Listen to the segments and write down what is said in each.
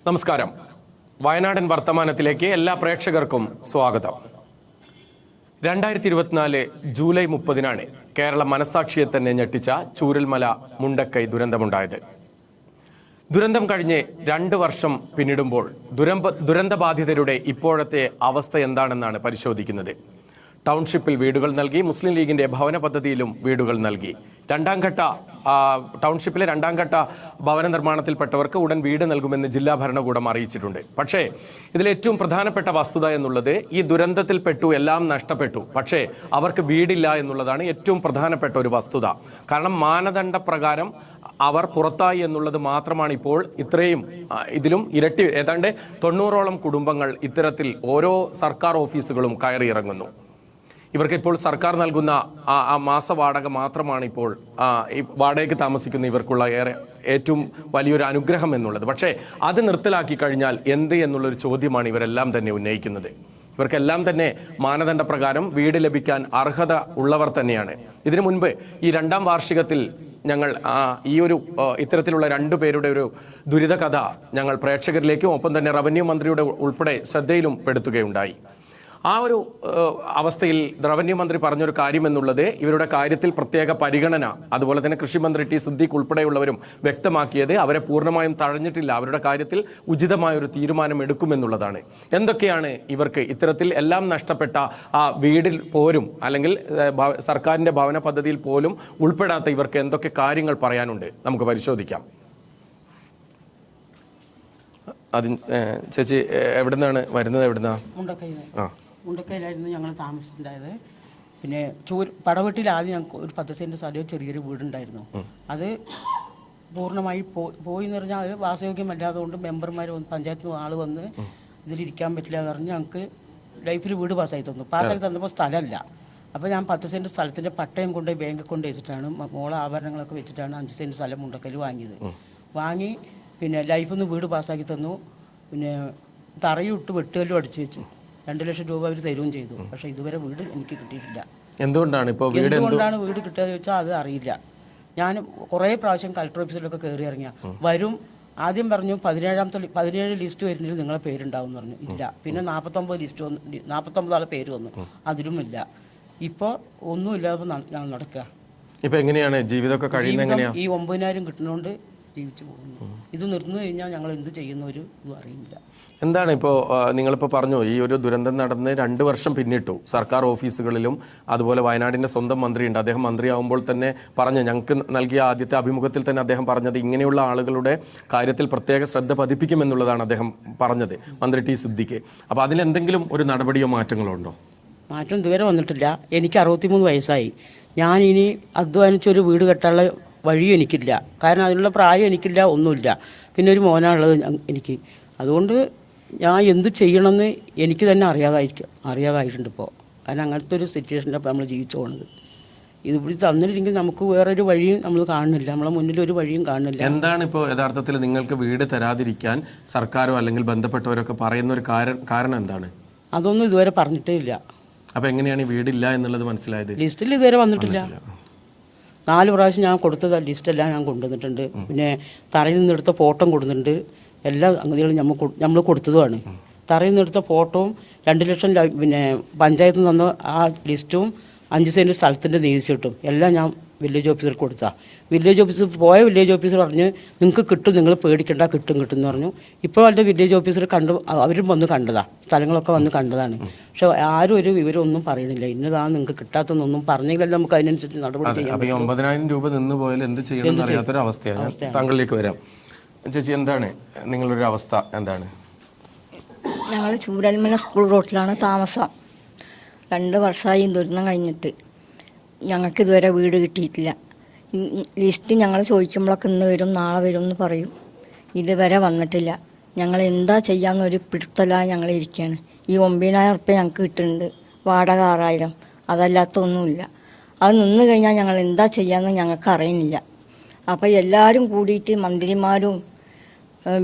നമസ്കാരം. വയനാടൻ വർത്തമാനത്തിലേക്ക് എല്ലാ പ്രേക്ഷകർക്കും സ്വാഗതം. 2024 ജൂലൈ 30-നാണ് കേരള മനസാക്ഷിയെ തന്നെ ഞെട്ടിച്ച ചൂരൽമല മുണ്ടക്കൈ ദുരന്തമുണ്ടായത്. ദുരന്തം കഴിഞ്ഞ് 2 വർഷം പിന്നിടുമ്പോൾ ദുരന്തബാധിതരുടെ ഇപ്പോഴത്തെ അവസ്ഥ എന്താണെന്നാണ് പരിശോധിക്കുന്നത്. ടൗൺഷിപ്പിൽ വീടുകൾ നൽകി, മുസ്ലിം ലീഗിന്റെ ഭവന പദ്ധതിയിലും വീടുകൾ നൽകി. ടൗൺഷിപ്പിലെ 2ാം ഘട്ട ഭവന നിർമ്മാണത്തിൽപ്പെട്ടവർക്ക് ഉടൻ വീട് നൽകുമെന്ന് ജില്ലാ ഭരണകൂടം അറിയിച്ചിട്ടുണ്ട്. പക്ഷേ ഇതിലേറ്റവും പ്രധാനപ്പെട്ട വസ്തുത എന്നുള്ളത് ഈ ദുരന്തത്തിൽപ്പെട്ടു, എല്ലാം നഷ്ടപ്പെട്ടു, പക്ഷേ അവർക്ക് വീടില്ല എന്നുള്ളതാണ് ഏറ്റവും പ്രധാനപ്പെട്ട ഒരു വസ്തുത. കാരണം മാനദണ്ഡ പ്രകാരം അവർ പുറത്തായി എന്നുള്ളത് മാത്രമാണ് ഇപ്പോൾ ഇത്രയും ഇതിലും ഇരട്ടി ഏതാണ്ട് 90ഓളം കുടുംബങ്ങൾ ഇത്തരത്തിൽ ഓരോ സർക്കാർ ഓഫീസുകളും കയറിയിറങ്ങുന്നു. ഇവർക്ക് ഇപ്പോൾ സർക്കാർ നൽകുന്ന ആ മാസ വാടക മാത്രമാണ് ഇപ്പോൾ ഈ വാടകയ്ക്ക് താമസിക്കുന്ന ഇവർക്കുള്ള ഏറ്റവും വലിയൊരു അനുഗ്രഹം എന്നുള്ളത്. പക്ഷേ അത് നിർത്തലാക്കി കഴിഞ്ഞാൽ എന്ത് എന്നുള്ളൊരു ചോദ്യമാണ് ഇവരെല്ലാം തന്നെ ഉന്നയിക്കുന്നത്. ഇവർക്കെല്ലാം തന്നെ മാനദണ്ഡ പ്രകാരം വീട് ലഭിക്കാൻ അർഹത ഉള്ളവർ തന്നെയാണ്. ഇതിനു മുൻപ് ഈ 2ാം വാർഷികത്തിൽ ഞങ്ങൾ ഈ ഒരു ഇത്തരത്തിലുള്ള 2 പേരുടെ ഒരു ദുരിത കഥ ഞങ്ങൾ പ്രേക്ഷകരിലേക്കും ഒപ്പം തന്നെ റവന്യൂ മന്ത്രിയുടെ ഉൾപ്പെടെ ശ്രദ്ധയിലും പെടുത്തുകയുണ്ടായി. ആ ഒരു അവസ്ഥയിൽ റവന്യൂ മന്ത്രി പറഞ്ഞൊരു കാര്യം എന്നുള്ളത് ഇവരുടെ കാര്യത്തിൽ പ്രത്യേക പരിഗണന, അതുപോലെ തന്നെ കൃഷിമന്ത്രി ടി സിദ്ദീഖ് ഉൾപ്പെടെയുള്ളവരും വ്യക്തമാക്കിയത് അവരെ പൂർണ്ണമായും തഴഞ്ഞിട്ടില്ല, അവരുടെ കാര്യത്തിൽ ഉചിതമായൊരു തീരുമാനം എടുക്കുമെന്നുള്ളതാണ്. എന്തൊക്കെയാണ് ഇവർക്ക് ഇത്തരത്തിൽ എല്ലാം നഷ്ടപ്പെട്ട ആ വീടിൽ പോലും അല്ലെങ്കിൽ സർക്കാരിൻ്റെ ഭവന പദ്ധതിയിൽ പോലും ഉൾപ്പെടാത്ത ഇവർക്ക് എന്തൊക്കെ കാര്യങ്ങൾ പറയാനുണ്ട്, നമുക്ക് പരിശോധിക്കാം. ചേച്ചി എവിടെ നിന്നാണ് വരുന്നത്? മുണ്ടക്കൈയിലായിരുന്നു ഞങ്ങൾ താമസിച്ചിട്ടുണ്ടായത്. പിന്നെ പടവെട്ടിൽ ആദ്യം ഞങ്ങൾക്ക് ഒരു 10 സെൻറ്റ് സ്ഥലവും ചെറിയൊരു വീടുണ്ടായിരുന്നു. അത് പൂർണ്ണമായി പോയി എന്ന് പറഞ്ഞാൽ അത് വാസയോഗ്യമല്ലാതെ കൊണ്ട് മെമ്പർമാർ പഞ്ചായത്തിൽ നിന്ന് ആൾ വന്ന് ഇതിലിരിക്കാൻ പറ്റില്ല എന്ന് പറഞ്ഞ് ഞങ്ങൾക്ക് ലൈഫിൽ വീട് പാസ്സാക്കി തന്നു. പാസ്സാക്കി തന്നപ്പോൾ സ്ഥലമല്ല. അപ്പോൾ ഞാൻ 10 സെൻറ്റ് സ്ഥലത്തിൻ്റെ പട്ടയം കൊണ്ട് ബാങ്കിൽ കൊണ്ട് വെച്ചിട്ടാണ് മോളെ ആഭരണങ്ങളൊക്കെ വെച്ചിട്ടാണ് 5 സെൻറ്റ് സ്ഥലം മുണ്ടക്കൈയിൽ വാങ്ങി പിന്നെ ലൈഫിൽ നിന്ന് വീട് പാസ്സാക്കി തന്നു. പിന്നെ തറയിട്ട് വെട്ടുകല്ലും അടിച്ചു വെച്ചു. 2 ലക്ഷം രൂപ അവർ തരുകയും ചെയ്തു. പക്ഷേ ഇതുവരെ വീട് എനിക്ക് കിട്ടിയിട്ടില്ല. എന്തുകൊണ്ടാണ് വീട് കിട്ടുകയെന്ന് ചോദിച്ചാൽ അത് അറിയില്ല. ഞാൻ കുറേ പ്രാവശ്യം കളക്ടർ ഓഫീസിലൊക്കെ കയറി ഇറങ്ങിയ വരും. ആദ്യം പറഞ്ഞു 17 ലിസ്റ്റ് വരുന്നതിൽ നിങ്ങളെ പേരുണ്ടാവും എന്ന് പറഞ്ഞു. ഇല്ല. പിന്നെ 49 ലിസ്റ്റ് വന്നു, 49 ആളെ പേര് വന്നു, അതിലും ഇല്ല. ഇപ്പോൾ ഒന്നുമില്ലാതെ ഞങ്ങൾ നടക്കുക. ഇപ്പം എങ്ങനെയാണ് ജീവിതമൊക്കെ കഴിയുന്നത്? ഈ 9,000 കിട്ടുന്നതുകൊണ്ട് ജീവിച്ചു പോകുന്നു. ഇത് നിർന്നു കഴിഞ്ഞാൽ ഞങ്ങൾ എന്ത് ചെയ്യുന്ന ഒരു ഇതും അറിയില്ല. എന്താണ് ഇപ്പോൾ നിങ്ങളിപ്പോൾ പറഞ്ഞു ഈ ഒരു ദുരന്തം നടന്ന് 2 വർഷം പിന്നിട്ടു. സർക്കാർ ഓഫീസുകളിലും അതുപോലെ വയനാടിൻ്റെ സ്വന്തം മന്ത്രിയുണ്ട്. അദ്ദേഹം മന്ത്രിയാവുമ്പോൾ തന്നെ പറഞ്ഞു, ഞങ്ങൾക്ക് നൽകിയ ആദ്യത്തെ അഭിമുഖത്തിൽ തന്നെ അദ്ദേഹം പറഞ്ഞത് ഇങ്ങനെയുള്ള ആളുകളുടെ കാര്യത്തിൽ പ്രത്യേക ശ്രദ്ധ പതിപ്പിക്കുമെന്നുള്ളതാണ് അദ്ദേഹം പറഞ്ഞത്, മന്ത്രി ടി സിദ്ദീഖ്. അപ്പോൾ അതിലെന്തെങ്കിലും ഒരു നടപടിയോ മാറ്റങ്ങളോ ഉണ്ടോ? മാറ്റം ഇതുവരെ വന്നിട്ടില്ല. എനിക്ക് 63 വയസ്സായി. ഞാൻ ഇനി അധ്വാനിച്ചൊരു വീട് കെട്ടാനുള്ള വഴിയും എനിക്കില്ല. കാരണം അതിനുള്ള പ്രായം എനിക്കില്ല, ഒന്നുമില്ല. പിന്നെ ഒരു മോനാണുള്ളത് എനിക്ക്. അതുകൊണ്ട് ഞാൻ എന്ത് ചെയ്യണമെന്ന് എനിക്ക് തന്നെ അറിയാതായിട്ടുണ്ട് ഇപ്പോൾ. കാരണം അങ്ങനത്തെ ഒരു സിറ്റുവേഷനിലാണ് ഇപ്പോൾ നമ്മൾ ജീവിച്ചു പോകുന്നത്. ഇതിവിടെ തന്നില്ലെങ്കിൽ നമുക്ക് വേറൊരു വഴിയും നമ്മൾ കാണുന്നില്ല, നമ്മളെ മുന്നിലൊരു വഴിയും കാണുന്നില്ല. എന്താണ് ഇപ്പോൾ യഥാർത്ഥത്തിൽ നിങ്ങൾക്ക് വീട് തരാതിരിക്കാൻ സർക്കാരോ അല്ലെങ്കിൽ ബന്ധപ്പെട്ടവരൊക്കെ പറയുന്ന ഒരു കാരണം എന്താണ്? അതൊന്നും ഇതുവരെ പറഞ്ഞിട്ടേ ഇല്ല. അപ്പോൾ എങ്ങനെയാണ് ഈ വീടില്ല എന്നുള്ളത് മനസ്സിലായത്? ലിസ്റ്റിൽ ഇതുവരെ വന്നിട്ടില്ല. 4 പ്രാവശ്യം ഞാൻ കൊടുത്തത് ലിസ്റ്റെല്ലാം ഞാൻ കൊണ്ടുവന്നിട്ടുണ്ട്. പിന്നെ തറയിൽ നിന്നെടുത്ത ഫോട്ടോ കൊടുത്തിട്ടുണ്ട്. എല്ലാ സംഗതികളും നമ്മൾ കൊടുത്തതുമാണ്. തറയിൽ നിന്നെടുത്ത ഫോട്ടോവും 2 ലക്ഷം പിന്നെ പഞ്ചായത്തിൽ നിന്ന് തന്ന ആ ലിസ്റ്റും 5 സെൻറ്റ് സ്ഥലത്തിൻ്റെ നീതി കിട്ടും എല്ലാം ഞാൻ വില്ലേജ് ഓഫീസർക്ക് കൊടുത്താൽ. വില്ലേജ് ഓഫീസർ പറഞ്ഞ് നിങ്ങൾക്ക് കിട്ടും, നിങ്ങൾ പേടിക്കേണ്ട, കിട്ടും എന്ന് പറഞ്ഞു. ഇപ്പോൾ അവരുടെ വില്ലേജ് ഓഫീസർ അവരും വന്ന് കണ്ടതാണ്, സ്ഥലങ്ങളൊക്കെ വന്ന് കണ്ടതാണ്. പക്ഷെ ആരും ഒരു വിവരം ഒന്നും പറയണില്ല. ഇന്നതാണ് നിങ്ങൾക്ക് കിട്ടാത്തതൊന്നും പറഞ്ഞെങ്കിൽ നമുക്ക് അതിനനുസരിച്ച് നടപടി ചെയ്യാം. 9,000 രൂപ നിന്ന് പോയാൽ എന്ത് ചെയ്യണമെന്ന് അറിയാത്തൊരു അവസ്ഥയാണ്. താങ്കളിലേക്ക് വരാം. ചേച്ചി, എന്താണ് നിങ്ങളൊരു അവസ്ഥ? എന്താണ്? ഞങ്ങൾ ചൂരൽമല സ്കൂൾ റോട്ടിലാണ് താമസം. 2 വർഷമായി ദുരന്തം കഴിഞ്ഞിട്ട് ഞങ്ങൾക്ക് ഇതുവരെ വീട് കിട്ടിയിട്ടില്ല. ലിസ്റ്റ് ഞങ്ങൾ ചോദിക്കുമ്പോഴൊക്കെ ഇന്ന് വരും, നാളെ വരും എന്ന് പറയും. ഇതുവരെ വന്നിട്ടില്ല. ഞങ്ങൾ എന്താ ചെയ്യാമെന്നൊരു പിടുത്തല്ലാതെ ഞങ്ങൾ ഇരിക്കുകയാണ്. ഈ 9,000 ഉറുപ്പ്യ ഞങ്ങൾക്ക് കിട്ടുന്നുണ്ട്, വാടക 6,000, അതല്ലാത്തൊന്നുമില്ല. അത് നിന്ന് കഴിഞ്ഞാൽ ഞങ്ങൾ എന്താ ചെയ്യാമെന്ന് ഞങ്ങൾക്ക് അറിയുന്നില്ല. അപ്പോൾ എല്ലാവരും കൂടിയിട്ട് മന്ത്രിമാരും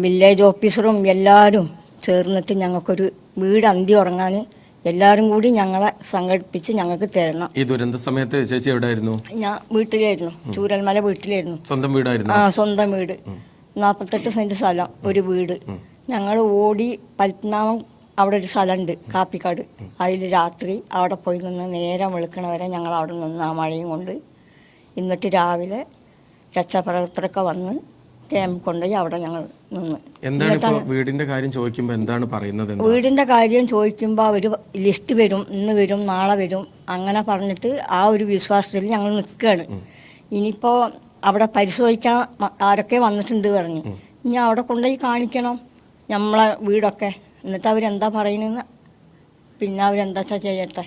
വില്ലേജ് ഓഫീസറും എല്ലാവരും ചേർന്നിട്ട് ഞങ്ങൾക്കൊരു വീട് അന്തി ഉറങ്ങാൻ എല്ലാവരും കൂടി ഞങ്ങളെ സംഘടിപ്പിച്ച് ഞങ്ങൾക്ക് തരണം. ഈ ദുരന്ത സമയത്ത് ചേച്ചി എവിടെയായിരുന്നു? ഞാൻ വീട്ടിലായിരുന്നു, ചൂരൽമല വീട്ടിലായിരുന്നു. സ്വന്തം വീടായിരുന്നു? ആ, സ്വന്തം വീട്. 48 സെന്റ് സ്ഥലം, ഒരു വീട്. ഞങ്ങൾ ഓടി പത്മനാഭം അവിടെ ഒരു സ്ഥലമുണ്ട് കാപ്പിക്കാട്, അതിൽ രാത്രി അവിടെ പോയി നിന്ന് നേരം വെളുക്കണവരെ ഞങ്ങൾ അവിടെ നിന്ന് ആ മഴയും കൊണ്ട്. എന്നിട്ട് രാവിലെ രക്ഷാപ്രവർത്തകരൊക്കെ വന്ന് ക്യാമ്പ് കൊണ്ടുപോയി അവിടെ ഞങ്ങൾ നിന്ന്. എന്താണ് ഇപ്പോൾ വീടിന്റെ കാര്യം ചോദിക്കുമ്പോൾ എന്താണ് പറയുന്നത്? വീടിൻ്റെ കാര്യം ചോദിക്കുമ്പോൾ അവർ ലിസ്റ്റ് വരും, ഇന്ന് വരും, നാളെ വരും, അങ്ങനെ പറഞ്ഞിട്ട് ആ ഒരു വിശ്വാസത്തിൽ ഞങ്ങൾ നിൽക്കുകയാണ്. ഇനിയിപ്പോൾ അവിടെ പരിശോധിക്കാൻ ആരൊക്കെ വന്നിട്ടുണ്ട് പറഞ്ഞു. ഇനി അവിടെ കൊണ്ടുപോയി കാണിക്കണം നമ്മളെ വീടൊക്കെ, എന്നിട്ട് അവരെന്താ പറയുന്നതെന്ന് പിന്നെ അവരെന്താ വെച്ചാൽ ചെയ്യട്ടെ.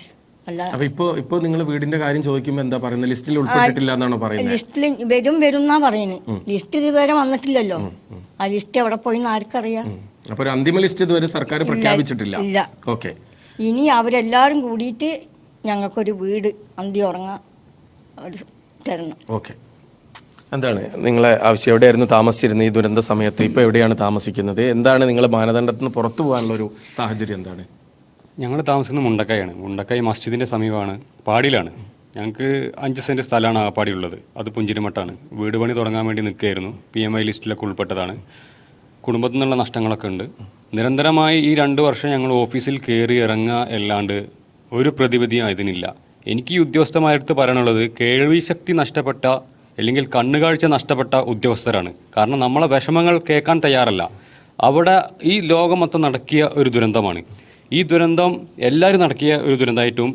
അല്ല അപ്പൊ ഇപ്പോ നിങ്ങൾ വീടിന്റെ കാര്യം ചോദിക്കുമ്പോൾ എന്താ പറയുന്നത്? ലിസ്റ്റിൽ ഉൾപ്പെട്ടിട്ടില്ല എന്നാണോ പറയുന്നത്? ലിസ്റ്റിൽ വരും എന്നാ പറയുന്നത്. ലിസ്റ്റ് ഇതുവരെ വന്നിട്ടില്ലല്ലോ. ആ ലിസ്റ്റ് എവിടെ പോയി ആർക്കറിയാം? അപ്പൊ ഒരു അന്തിമ ലിസ്റ്റ് ഇതുവരെ സർക്കാർ പ്രഖ്യാപിച്ചിട്ടില്ല. ഇല്ല. ഓക്കെ. ഇനി അവരെല്ലാവരും കൂടിയിട്ട് ഞങ്ങൾക്കൊരു വീട് അന്തി ഉറങ്ങാൻ തരണം. ഓക്കെ. എന്താണ് നിങ്ങളെ ആവശ്യം? എവിടെയായിരുന്നു താമസിച്ചിരുന്നത് ഈ ദുരന്ത സമയത്ത്? ഇപ്പോൾ എവിടെയാണ് താമസിക്കുന്നത്? എന്താണ് നിങ്ങളെ മാനദണ്ഡത്തിൽ നിന്ന് പുറത്തു പോകാനുള്ള ഒരു സാഹചര്യം എന്താണ്? ഞങ്ങൾ താമസിക്കുന്നത് മുണ്ടക്കായാണ്. മുണ്ടക്കായ് മസ്ജിദിൻ്റെ സമീപമാണ്, പാടിയിലാണ്. ഞങ്ങൾക്ക് 5 സെൻറ്റ് സ്ഥലമാണ് ആപ്പാടിയുള്ളത്. അത് പുഞ്ചിരിമട്ടാണ്. വീട് പണി തുടങ്ങാൻ വേണ്ടി നിൽക്കുകയായിരുന്നു. PMI ലിസ്റ്റിലൊക്കെ ഉൾപ്പെട്ടതാണ്. കുടുംബത്തിൽ നിന്നുള്ള നഷ്ടങ്ങളൊക്കെ ഉണ്ട്. നിരന്തരമായി ഈ 2 വർഷം ഞങ്ങൾ ഓഫീസിൽ കയറി ഇറങ്ങുക അല്ലാണ്ട് ഒരു പ്രതിവിധിയും ഇതിനില്ല. എനിക്ക് ഈ ഉദ്യോഗസ്ഥന്മാരടുത്ത് പറയാനുള്ളത്, കേൾവി ശക്തി നഷ്ടപ്പെട്ട അല്ലെങ്കിൽ കണ്ണുകാഴ്ച നഷ്ടപ്പെട്ട ഉദ്യോഗസ്ഥരാണ്. കാരണം നമ്മളെ വിഷമങ്ങൾ കേൾക്കാൻ തയ്യാറല്ല. അവിടെ ഈ ലോകം മൊത്തം നടക്കിയ ഒരു ദുരന്തമാണ്. ഈ ദുരന്തം എല്ലാവരും നടക്കിയ ഒരു ദുരന്തമായിട്ടും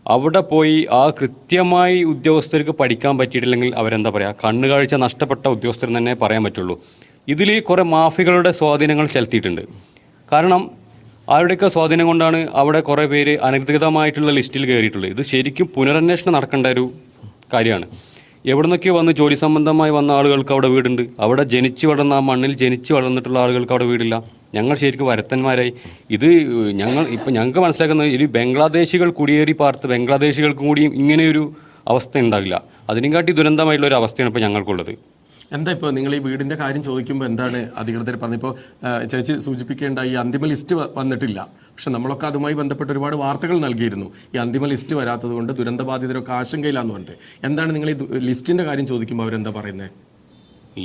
അവിടെ പോയി ആ കൃത്യമായി ഉദ്യോഗസ്ഥർക്ക് പഠിക്കാൻ പറ്റിയിട്ടില്ലെങ്കിൽ അവരെന്താ പറയുക, കണ്ണുകാഴ്ച നഷ്ടപ്പെട്ട ഉദ്യോഗസ്ഥർ തന്നെ പറയാൻ പറ്റുള്ളൂ. ഇതിൽ കുറേ മാഫിയകളുടെ സ്വാധീനങ്ങൾ ചെലുത്തിയിട്ടുണ്ട്. കാരണം അവരുടെയൊക്കെ സ്വാധീനം കൊണ്ടാണ് അവിടെ കുറേ പേര് അനധികൃതമായിട്ടുള്ള ലിസ്റ്റിൽ കയറിയിട്ടുള്ളത്. ഇത് ശരിക്കും പുനരന്വേഷണം നടക്കേണ്ട ഒരു കാര്യമാണ്. എവിടെ നിന്നൊക്കെ വന്ന് ജോലി സംബന്ധമായി വന്ന ആളുകൾക്ക് അവിടെ വീടുണ്ട്. അവിടെ ജനിച്ചു വളർന്ന ആ മണ്ണിൽ ജനിച്ചു വളർന്നിട്ടുള്ള ആളുകൾക്ക് അവിടെ വീടില്ല. ഞങ്ങൾ ശരിക്കും വരത്തന്മാരായി. ഇത് ഞങ്ങൾക്ക് മനസ്സിലാക്കുന്നത്, ഈ ബംഗ്ലാദേശികൾ കുടിയേറി പാർത്ത് ബംഗ്ലാദേശികൾക്കും കൂടി ഇങ്ങനെയൊരു അവസ്ഥ ഉണ്ടാകില്ല. അതിനെക്കാട്ടി ദുരന്തമായിട്ടുള്ള ഒരു അവസ്ഥയാണ് ഇപ്പോൾ ഞങ്ങൾക്കുള്ളത്. എന്താ ഇപ്പോൾ നിങ്ങൾ ഈ വീടിന്റെ കാര്യം ചോദിക്കുമ്പോൾ എന്താണ് അധികൃതർ പറഞ്ഞത്? ഇപ്പോൾ ചേച്ചി സൂചിപ്പിക്കേണ്ട ഈ അന്തിമ ലിസ്റ്റ് വന്നിട്ടില്ല. പക്ഷെ നമ്മളൊക്കെ അതുമായി ബന്ധപ്പെട്ട് ഒരുപാട് വാർത്തകൾ നൽകിയിരുന്നു. ഈ അന്തിമ ലിസ്റ്റ് വരാത്തത് കൊണ്ട് ദുരന്തബാധിതരൊക്കെ ആശങ്കയിലാന്ന് പറഞ്ഞിട്ട്. എന്താണ് നിങ്ങൾ ഈ ലിസ്റ്റിന്റെ കാര്യം ചോദിക്കുമ്പോൾ അവരെന്താ പറയുന്നത്?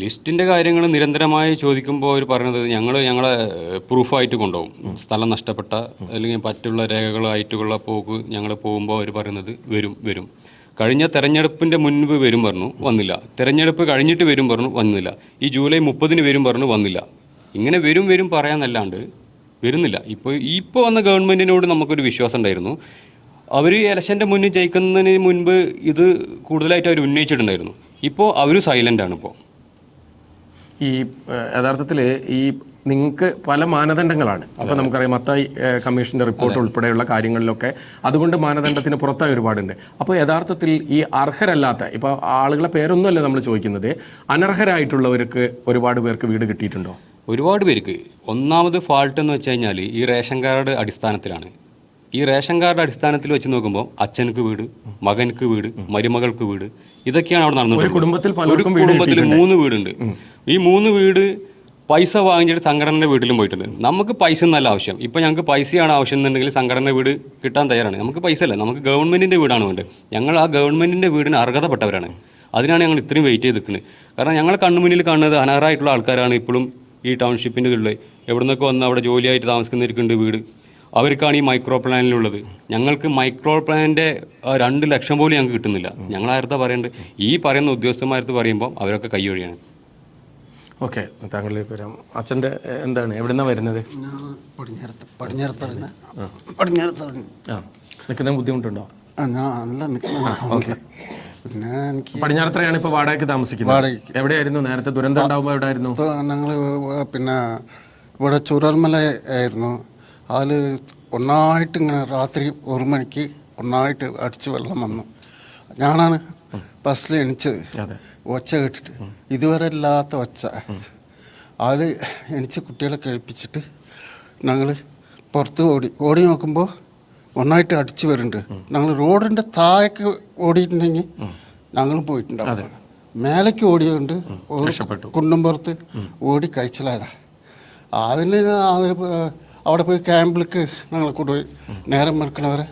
ലിസ്റ്റിൻ്റെ കാര്യങ്ങൾ നിരന്തരമായി ചോദിക്കുമ്പോൾ അവർ പറയുന്നത്, ഞങ്ങളെ പ്രൂഫായിട്ട് കൊണ്ടുപോകും. സ്ഥലം നഷ്ടപ്പെട്ട അല്ലെങ്കിൽ മറ്റുള്ള രേഖകളായിട്ടുള്ള പോക്ക് ഞങ്ങൾ പോകുമ്പോൾ അവർ പറയുന്നത് വരും. കഴിഞ്ഞ തെരഞ്ഞെടുപ്പിൻ്റെ മുൻപ് വരും പറഞ്ഞു, വന്നില്ല. തെരഞ്ഞെടുപ്പ് കഴിഞ്ഞിട്ട് വരും പറഞ്ഞു, വന്നില്ല. ഈ ജൂലൈ 30 വരും പറഞ്ഞു, വന്നില്ല. ഇങ്ങനെ വരും പറയാന്നല്ലാണ്ട് വരുന്നില്ല. ഇപ്പോൾ വന്ന ഗവൺമെൻറ്റിനോട് നമുക്കൊരു വിശ്വാസം ഉണ്ടായിരുന്നു. അവർ ഇലക്ഷൻ്റെ മുന്നിൽ ജയിക്കുന്നതിന് മുൻപ് ഇത് കൂടുതലായിട്ട് അവർ ഉന്നയിച്ചിട്ടുണ്ടായിരുന്നു. ഇപ്പോൾ അവർ സൈലൻ്റാണ്. ഇപ്പോൾ ഈ യഥാർത്ഥത്തിൽ ഈ നിങ്ങൾക്ക് പല മാനദണ്ഡങ്ങളാണ്. അപ്പോൾ നമുക്കറിയാം മത്തായി കമ്മീഷൻ്റെ റിപ്പോർട്ട് ഉൾപ്പെടെയുള്ള കാര്യങ്ങളിലൊക്കെ അതുകൊണ്ട് മാനദണ്ഡത്തിന് പുറത്തായി ഒരുപാടുണ്ട്. അപ്പോൾ യഥാർത്ഥത്തിൽ ഈ അർഹരല്ലാത്ത, ഇപ്പോൾ ആളുകളെ പേരൊന്നുമല്ല നമ്മൾ ചോദിക്കുന്നത്, അനർഹരായിട്ടുള്ളവർക്ക് ഒരുപാട് പേർക്ക് വീട് കിട്ടിയിട്ടുണ്ടോ? ഒരുപാട് പേർക്ക്. ഒന്നാമത് ഫാൾട്ട് എന്ന് വെച്ച് കഴിഞ്ഞാൽ ഈ റേഷൻ കാർഡ് അടിസ്ഥാനത്തിലാണ്. ഈ റേഷൻ കാർഡ് അടിസ്ഥാനത്തിൽ വെച്ച് നോക്കുമ്പോൾ അച്ഛനക്ക് വീട്, മകനക്ക് വീട്, മരുമകൾക്ക് വീട്, ഇതൊക്കെയാണ് അവിടെ നടന്നത്. ഒരു കുടുംബത്തിൽ 3 വീടുണ്ട്. ഈ 3 വീട് പൈസ വാങ്ങിച്ചിട്ട് സംഘടനയുടെ വീട്ടിലും പോയിട്ടുണ്ട്. നമുക്ക് പൈസ ഒന്നല്ല ആവശ്യം. ഇപ്പോൾ ഞങ്ങൾക്ക് പൈസയാണ് ആവശ്യം എന്നുണ്ടെങ്കിൽ സംഘടനയുടെ വീട് കിട്ടാൻ തയ്യാറാണ്. നമുക്ക് പൈസ അല്ല, നമുക്ക് ഗവൺമെൻറ്റിൻ്റെ വീടാണ് വേണ്ടത്. ഞങ്ങൾ ആ ഗവൺമെൻറ്റിൻ്റെ വീടിന് അർഹതപ്പെട്ടവരാണ്. അതിനാണ് ഞങ്ങൾ ഇത്രയും വെയിറ്റ് ചെയ്ത് നിൽക്കുന്നത്. കാരണം ഞങ്ങൾ കണ്ണുമുന്നിൽ കാണുന്നത് അനർഹരായിട്ടുള്ള ആൾക്കാരാണ് ഇപ്പോഴും ഈ ടൗൺഷിപ്പിൻ്റെ ഉള്ളിൽ. എവിടെ നിന്നൊക്കെ വന്ന് അവിടെ ജോലിയായിട്ട് താമസിക്കുന്നവർക്കുണ്ട് വീട്. അവർക്കാണ് ഈ മൈക്രോ പ്ലാനിലുള്ളത്. ഞങ്ങൾക്ക് മൈക്രോ പ്ലാനിൻ്റെ 2 ലക്ഷം പോലും ഞങ്ങൾക്ക് കിട്ടുന്നില്ല. ഞങ്ങൾ ആരത്തെ പറയേണ്ടത്? ഈ പറയുന്ന ഉദ്യോഗസ്ഥന്മാരത്ത് പറയുമ്പോൾ അവരൊക്കെ കൈയൊഴിയാണ്. ഓക്കെ, താങ്കളിലേക്ക് വരാം. അച്ഛൻ്റെ എന്താണ്, എവിടെ നിന്നാണ് വരുന്നത്? നിൽക്കുന്ന ബുദ്ധിമുട്ടുണ്ടോ? പടിഞ്ഞാറത്തറയാണ് ഇപ്പോൾ വാടകയ്ക്ക് താമസിക്കുന്നത്. എവിടെയായിരുന്നു നേരത്തെ ദുരന്തം ഉണ്ടാകുമ്പോൾ? എവിടെയായിരുന്നു? ഞങ്ങൾ ഇവിടെ ചൂരൽമല ആയിരുന്നു. അതിൽ ഒന്നായിട്ട് ഇങ്ങനെ രാത്രി 1 മണിക്ക് ഒന്നായിട്ട് അടിച്ച് വെള്ളം വന്നു. ഞാനാണ് ബസ്സിൽ എണിച്ചത്. ഒച്ച കേട്ടിട്ട് ഇതുവരെ ഇല്ലാത്ത ഒച്ച. അതിൽ എണിച്ച് കുട്ടികളെ കേൾപ്പിച്ചിട്ട് ഞങ്ങൾ പുറത്ത് ഓടി നോക്കുമ്പോൾ ഒന്നായിട്ട് അടിച്ച് വരുന്നുണ്ട്. ഞങ്ങൾ റോഡിൻ്റെ താഴേക്ക് ഓടിയിട്ടുണ്ടെങ്കിൽ ഞങ്ങൾ പോയിട്ടുണ്ടാവും. മേലേക്ക് ഓടിയതുകൊണ്ട് കുന്നുംപുറത്ത് ഓടി കഴിച്ചിലായതാണ്. അതിന് അവിടെ പോയി ക്യാമ്പിലേക്ക് ഞങ്ങൾ കൊണ്ടുപോയി. നേരം വെളുക്കണവരെ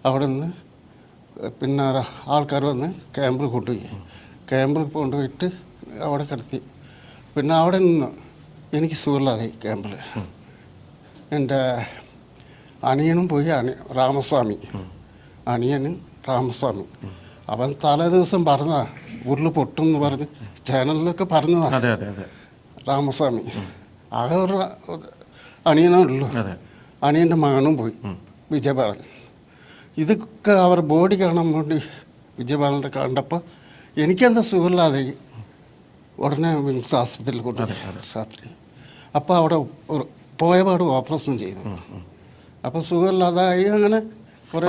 അവിടെ നിന്ന് പിന്നെ ആൾക്കാർ വന്ന് ക്യാമ്പിൽ കൊണ്ടുപോയി. ക്യാമ്പിൽ കൊണ്ടുപോയിട്ട് അവിടെ കിടത്തി. പിന്നെ അവിടെ നിന്ന് എനിക്ക് സുഖമില്ലാതെ ക്യാമ്പിൽ എൻ്റെ അനിയനും പോയി രാമസ്വാമി, അനിയനും രാമസ്വാമി. അവൻ തലേ ദിവസം പറഞ്ഞതാ ഉരുൾ പൊട്ടും എന്ന് പറഞ്ഞ് ചാനലിലൊക്കെ പറഞ്ഞതാണ്. അതെ അതെ അതെ. രാമസ്വാമി ആകെ ഒരു അനിയനേ ഉള്ളൂ. അനിയൻ്റെ മകനും പോയി, വിജയബാലൻ. ഇതൊക്കെ അവർ ബോഡി കാണാൻ വേണ്ടി വിജയബാലൻ്റെ കണ്ടപ്പോൾ എനിക്കെന്താ സുഖമില്ലാതെ ഉടനെ വിംസ് ആസ്പത്രിയിൽ കൊണ്ടുപോയി രാത്രി. അപ്പോൾ അവിടെ പോയപാട് ഓപ്പറേഷൻ ചെയ്തു. അപ്പോൾ സുഖമില്ലാതായി. അങ്ങനെ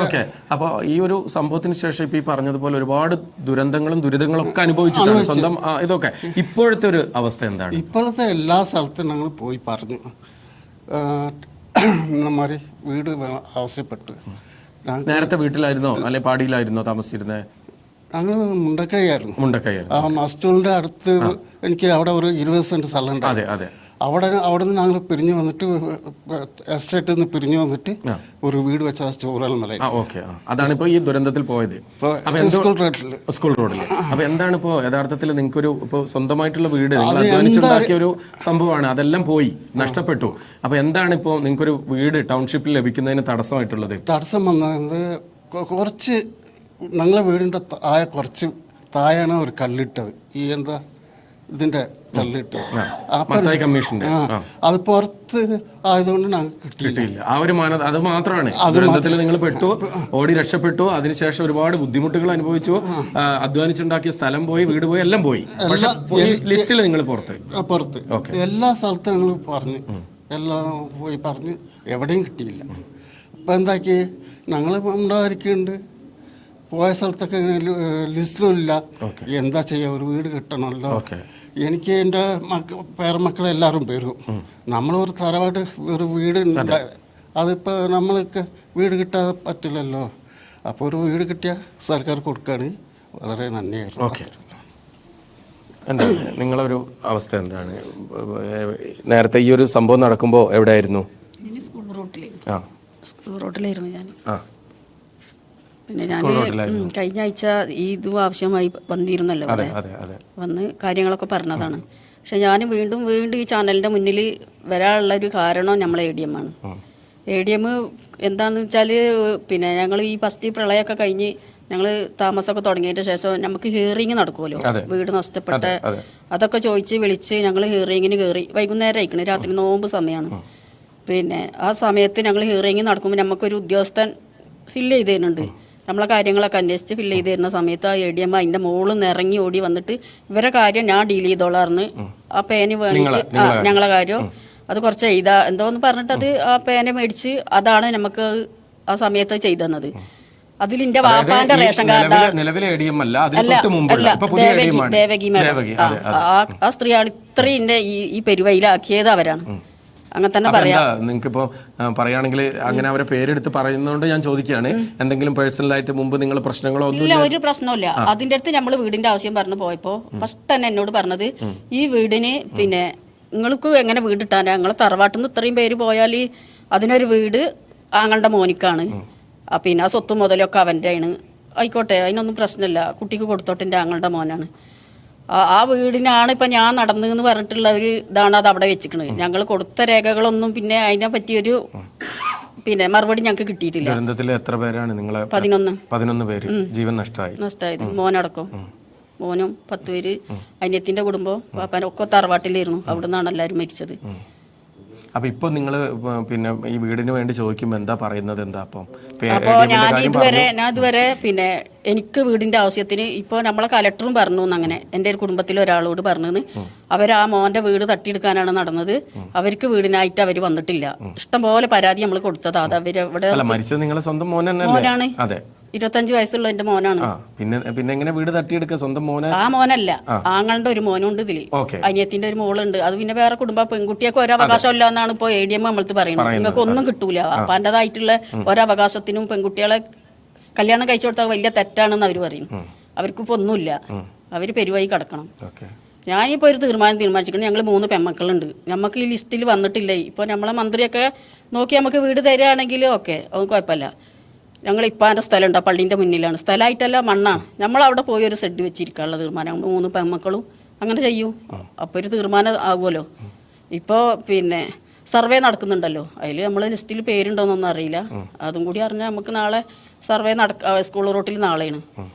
ഓക്കെ. അപ്പോൾ ഈ ഒരു സംഭവത്തിന് ശേഷം ഇപ്പോൾ ഈ പറഞ്ഞതുപോലെ ഒരുപാട് ദുരന്തങ്ങളും ദുരിതങ്ങളും ഒക്കെ അനുഭവിച്ചിട്ടുണ്ട് സ്വന്തം ഇതൊക്കെ. ഇപ്പോഴത്തെ ഒരു അവസ്ഥ എന്താണ്? ഇപ്പോഴത്തെ എല്ലാ സ്ഥലത്തും ഞങ്ങൾ പോയി പറഞ്ഞു, നമ്മാരി വീട് ആവശ്യപ്പെട്ടു. നേരത്തെ വീട്ടിലായിരുന്നോ അല്ലെ പാടിയിലായിരുന്നോ താമസിച്ചിരുന്നത്? ഞങ്ങൾ മുണ്ടക്കൈയായിരുന്നു. ആ മസ്റ്റൂളിൻ്റെ അടുത്ത് എനിക്ക് അവിടെ ഒരു 20 സെൻറ്റ് സ്ഥലം ഉണ്ട്. അതെ അതെ. അവിടെ നിന്ന് ഞങ്ങൾ പിരിഞ്ഞു വന്നിട്ട് എസ്റ്റേറ്റിൽ നിന്ന് പിരിഞ്ഞു വന്നിട്ട് ഒരു വീട് വെച്ച ചൂരൽമല. ഓക്കെ. അതാണ് ഇപ്പോൾ ഈ ദുരന്തത്തിൽ പോയത്, സ്കൂൾ റോഡിൽ. അപ്പോൾ എന്താണ് ഇപ്പോൾ യഥാർത്ഥത്തിൽ നിങ്ങൾക്കൊരു ഇപ്പോൾ സ്വന്തമായിട്ടുള്ള വീട് നിങ്ങൾ അധ്വാനിച്ചുണ്ടാക്കിയ ഒരു സംഭവമാണ്, അതെല്ലാം പോയി നഷ്ടപ്പെട്ടു. അപ്പോൾ എന്താണ് ഇപ്പോൾ നിങ്ങൾക്കൊരു വീട് ടൗൺഷിപ്പിൽ ലഭിക്കുന്നതിന് തടസ്സമായിട്ടുള്ളത്? തടസ്സം വന്നത് കുറച്ച് ഞങ്ങളെ വീടിൻ്റെ കുറച്ച് താഴെയാണ് ഒരു കല്ലിട്ടത്. ഈ എന്താ ഇതിൻ്റെ കല്ലിട്ടത്, അത് പുറത്ത് ആയതുകൊണ്ട് ഞങ്ങൾക്ക് കിട്ടിയില്ല. ആ ഒരു അത് മാത്രമാണ് ദുരന്തത്തിൽ നിങ്ങൾ പെട്ടു, ഓടി രക്ഷപ്പെട്ടു. അതിനുശേഷം ഒരുപാട് ബുദ്ധിമുട്ടുകൾ അനുഭവിച്ചു, അധ്വാനിച്ചുണ്ടാക്കിയ സ്ഥലം പോയി, വീട് പോയി, എല്ലാം പോയി. പക്ഷെ ലിസ്റ്റിൽ നിങ്ങൾ പുറത്ത്. എല്ലാ സ്ഥലത്തും ഞങ്ങൾ പറഞ്ഞു, എല്ലാം പോയി പറഞ്ഞ് എവിടെയും കിട്ടിയില്ല. അപ്പം എന്താക്കി ഞങ്ങൾ ഉണ്ടായിരിക്കുന്നുണ്ട്, പോയ സ്ഥലത്തൊക്കെ ലിസ്റ്റിലും ഇല്ല. എന്താ ചെയ്യുക, ഒരു വീട് കിട്ടണമല്ലോ. എനിക്ക് എൻ്റെ പേരമക്കളെല്ലാവരും വരും. നമ്മളൊരു തറവാട് ഒരു വീട് അതിപ്പോൾ നമ്മൾക്ക് വീട് കിട്ടാതെ പറ്റില്ലല്ലോ. അപ്പോൾ ഒരു വീട് കിട്ടിയ സർക്കാർ കൊടുക്കുകയാണെങ്കിൽ വളരെ നന്ദിയായിരുന്നു. എന്താണ് നിങ്ങളൊരു അവസ്ഥ എന്താണ്? നേരത്തെ ഈ ഒരു സംഭവം നടക്കുമ്പോൾ എവിടെയായിരുന്നു? സ്കൂൾ റോഡിലായിരുന്നു ഞാൻ. പിന്നെ ഞാൻ കഴിഞ്ഞ ആഴ്ച ഇതും ആവശ്യമായി വന്നിരുന്നല്ലോ, വന്ന് കാര്യങ്ങളൊക്കെ പറഞ്ഞതാണ്. പക്ഷെ ഞാൻ വീണ്ടും ഈ ചാനലിൻ്റെ മുന്നിൽ വരാനുള്ളൊരു കാരണം നമ്മളെ ADM ആണ്. ADM എന്താണെന്ന് വെച്ചാൽ, പിന്നെ ഞങ്ങൾ ഈ ഫസ്റ്റ് പ്രളയമൊക്കെ കഴിഞ്ഞ് ഞങ്ങൾ താമസമൊക്കെ തുടങ്ങിയതിൻ്റെ ശേഷം നമുക്ക് ഹിയറിങ് നടക്കുമല്ലോ, വീട് നഷ്ടപ്പെട്ട അതൊക്കെ ചോദിച്ച് വിളിച്ച് ഞങ്ങൾ ഹിയറിങ്ങിന് കയറി. വൈകുന്നേരം ആയിക്കണേ, രാത്രി നോമ്പ് സമയമാണ്. പിന്നെ ആ സമയത്ത് ഞങ്ങൾ ഹിയറിങ് നടക്കുമ്പോൾ നമുക്കൊരു ഉദ്യോഗസ്ഥൻ ഫില്ല് ചെയ്ത് തരുന്നുണ്ട്. നമ്മളെ കാര്യങ്ങളൊക്കെ അന്വേഷിച്ച് ഫില്ല് ചെയ്ത് തരുന്ന സമയത്ത് ആ ADM അതിൻ്റെ മുകളിൽ നിന്ന് ഇറങ്ങി ഓടി വന്നിട്ട് ഇവരെ കാര്യം ഞാൻ ഡീൽ ചെയ്തോളാർന്ന് ആ പേന് വേണ്ടിയിട്ട് ഞങ്ങളെ കാര്യം അത് കുറച്ച് എന്തോന്ന് പറഞ്ഞിട്ട് അത് ആ പേന മേടിച്ച് അതാണ് നമുക്ക് ആ സമയത്ത് ചെയ്തത്. അതിലിന്റെ വാപ്പാന്റെ റേഷൻ കാർഡ് ദേവകി മാഡം, ആ സ്ത്രീയാണ് ഇത്രയും ഈ പെരുവയിലാക്കിയത് അവരാണ്. അങ്ങനെ തന്നെ പറയാം. നിങ്ങൾക്കിപ്പോൾ പറയുകയാണെങ്കിൽ അങ്ങനെ അവരെ പേരെടുത്ത് പറയുന്നതുകൊണ്ട് ഞാൻ ചോദിക്കുകയാണ്, എന്തെങ്കിലും പേഴ്സണലായിട്ട് മുമ്പ് നിങ്ങൾ പ്രശ്നങ്ങളോ ഒന്നുമില്ല? ഒരു പ്രശ്നമില്ല. അതിൻ്റെ അടുത്ത് നമ്മൾ വീടിന്റെ ആവശ്യം പറഞ്ഞു പോയപ്പോൾ ഫസ്റ്റ് തന്നെ എന്നോട് പറഞ്ഞത്, ഈ വീടിന് പിന്നെ നിങ്ങൾക്ക് എങ്ങനെ വീട് ഇട്ടാനാ, ഞങ്ങൾ തറവാട്ടിൽ നിന്ന് ഇത്രയും പേര് പോയാൽ അതിനൊരു വീട് ആങ്ങളുടെ മോനിക്കാണ്, പിന്നെ ആ സ്വത്തും മുതലൊക്കെ അവൻ്റെ ആണ്, ആയിക്കോട്ടെ അതിനൊന്നും പ്രശ്നമില്ല, കുട്ടിക്ക് കൊടുത്തോട്ടെ, എൻ്റെ ആങ്ങളുടെ മോനാണ്. ആ വീടിനാണ് ഇപ്പം ഞാൻ നടന്നതെന്ന് പറഞ്ഞിട്ടുള്ള ഒരു ഇതാണ് അത് അവിടെ വെച്ചിട്ടുള്ളത്. ഞങ്ങൾ കൊടുത്ത രേഖകളൊന്നും പിന്നെ അതിനെ പറ്റിയൊരു പിന്നെ മറുപടി ഞങ്ങൾക്ക് കിട്ടിയിട്ടില്ല. എത്ര പേരാണ് നിങ്ങളെ? 11 പേര് ജീവൻ നഷ്ടമായത്, മോനടക്കം. മോനും 10 പേര്. അനിയത്തിൻ്റെ കുടുംബം പാപ്പാനൊക്കെ തറവാട്ടിലായിരുന്നു, അവിടെ നിന്നാണ് എല്ലാവരും മരിച്ചത്. അപ്പൊ ഇപ്പൊ നിങ്ങൾ പിന്നെ ഈ വീടിന് വേണ്ടി ചോദിക്കുമ്പോൾ എന്താ പറയുന്നത്? എന്താ അപ്പോൾ ഞാൻ ഇതുവരെ പിന്നെ എനിക്ക് വീടിന്റെ ആവശ്യത്തിന് ഇപ്പോൾ നമ്മളെ കലക്ടറും പറഞ്ഞു അങ്ങനെ എൻ്റെ ഒരു കുടുംബത്തിലെ ഒരാളോട് പറഞ്ഞെന്ന്, അവർ ആ മോന്റെ വീട് തട്ടിയെടുക്കാനാണ് നടന്നത്, അവർക്ക് വീടിനായിട്ട് അവർ വന്നിട്ടില്ല. ഇഷ്ടംപോലെ പരാതി നമ്മൾ കൊടുത്തത്. അത് അവരെവിടെ നിങ്ങളെ സ്വന്തം മോനാണ്? 25 വയസ്സുള്ള എന്റെ മോനാണ്. പിന്നെ എങ്ങനെ വീട് തട്ടിയെടുക്കുക? സ്വന്തം മോന? ആ മോനല്ല, ആങ്ങളുടെ ഒരു മോനുണ്ട് ഇതില്, അനിയത്തിന്റെ ഒരു മോളുണ്ട്. അത് പിന്നെ വേറെ കുടുംബ പെൺകുട്ടിയൊക്കെ ഒരവകാശം ഇല്ല എന്നാണ് ഇപ്പോൾ ADM നമ്മളത് പറയുന്നത്. നിങ്ങൾക്ക് ഒന്നും കിട്ടൂല, അപ്പാൻ്റെതായിട്ടുള്ള ഒരവകാശത്തിനും പെൺകുട്ടികളെ കല്യാണം കഴിച്ചു കൊടുത്താൽ വലിയ തെറ്റാണെന്ന് അവർ പറയും. അവർക്കിപ്പോൾ ഒന്നുമില്ല, അവർ പെരുവായി കിടക്കണം. ഞാനിപ്പോൾ ഒരു തീരുമാനിച്ചിട്ടുണ്ട്. ഞങ്ങൾ 3 പെൺമക്കളുണ്ട്, നമുക്ക് ഈ ലിസ്റ്റിൽ വന്നിട്ടില്ലേ. ഇപ്പോൾ നമ്മളെ മന്ത്രിയൊക്കെ നോക്കി നമുക്ക് വീട് തരികയാണെങ്കിൽ ഓക്കെ, അത് കുഴപ്പമില്ല. ഞങ്ങൾ ഇപ്പാൻ്റെ സ്ഥലമുണ്ട്, ആ പള്ളീൻ്റെ മുന്നിലാണ്. സ്ഥലമായിട്ടല്ല, മണ്ണാണ്. നമ്മളവിടെ പോയി ഒരു ഷെഡ് വെച്ചിരിക്കാനുള്ള തീരുമാനം 3 പെൺമക്കളും അങ്ങനെ ചെയ്യും. അപ്പോൾ ഒരു തീരുമാനം ആകുമല്ലോ. ഇപ്പോൾ പിന്നെ സർവേ നടക്കുന്നുണ്ടല്ലോ, അതിൽ നമ്മൾ ലിസ്റ്റിൽ പേരുണ്ടോയെന്നൊന്നും അറിയില്ല. അതും കൂടി അറിഞ്ഞാൽ നമുക്ക് നാളെ സർവേ സ്കൂൾ റോട്ടിൽ നാളെയാണ്.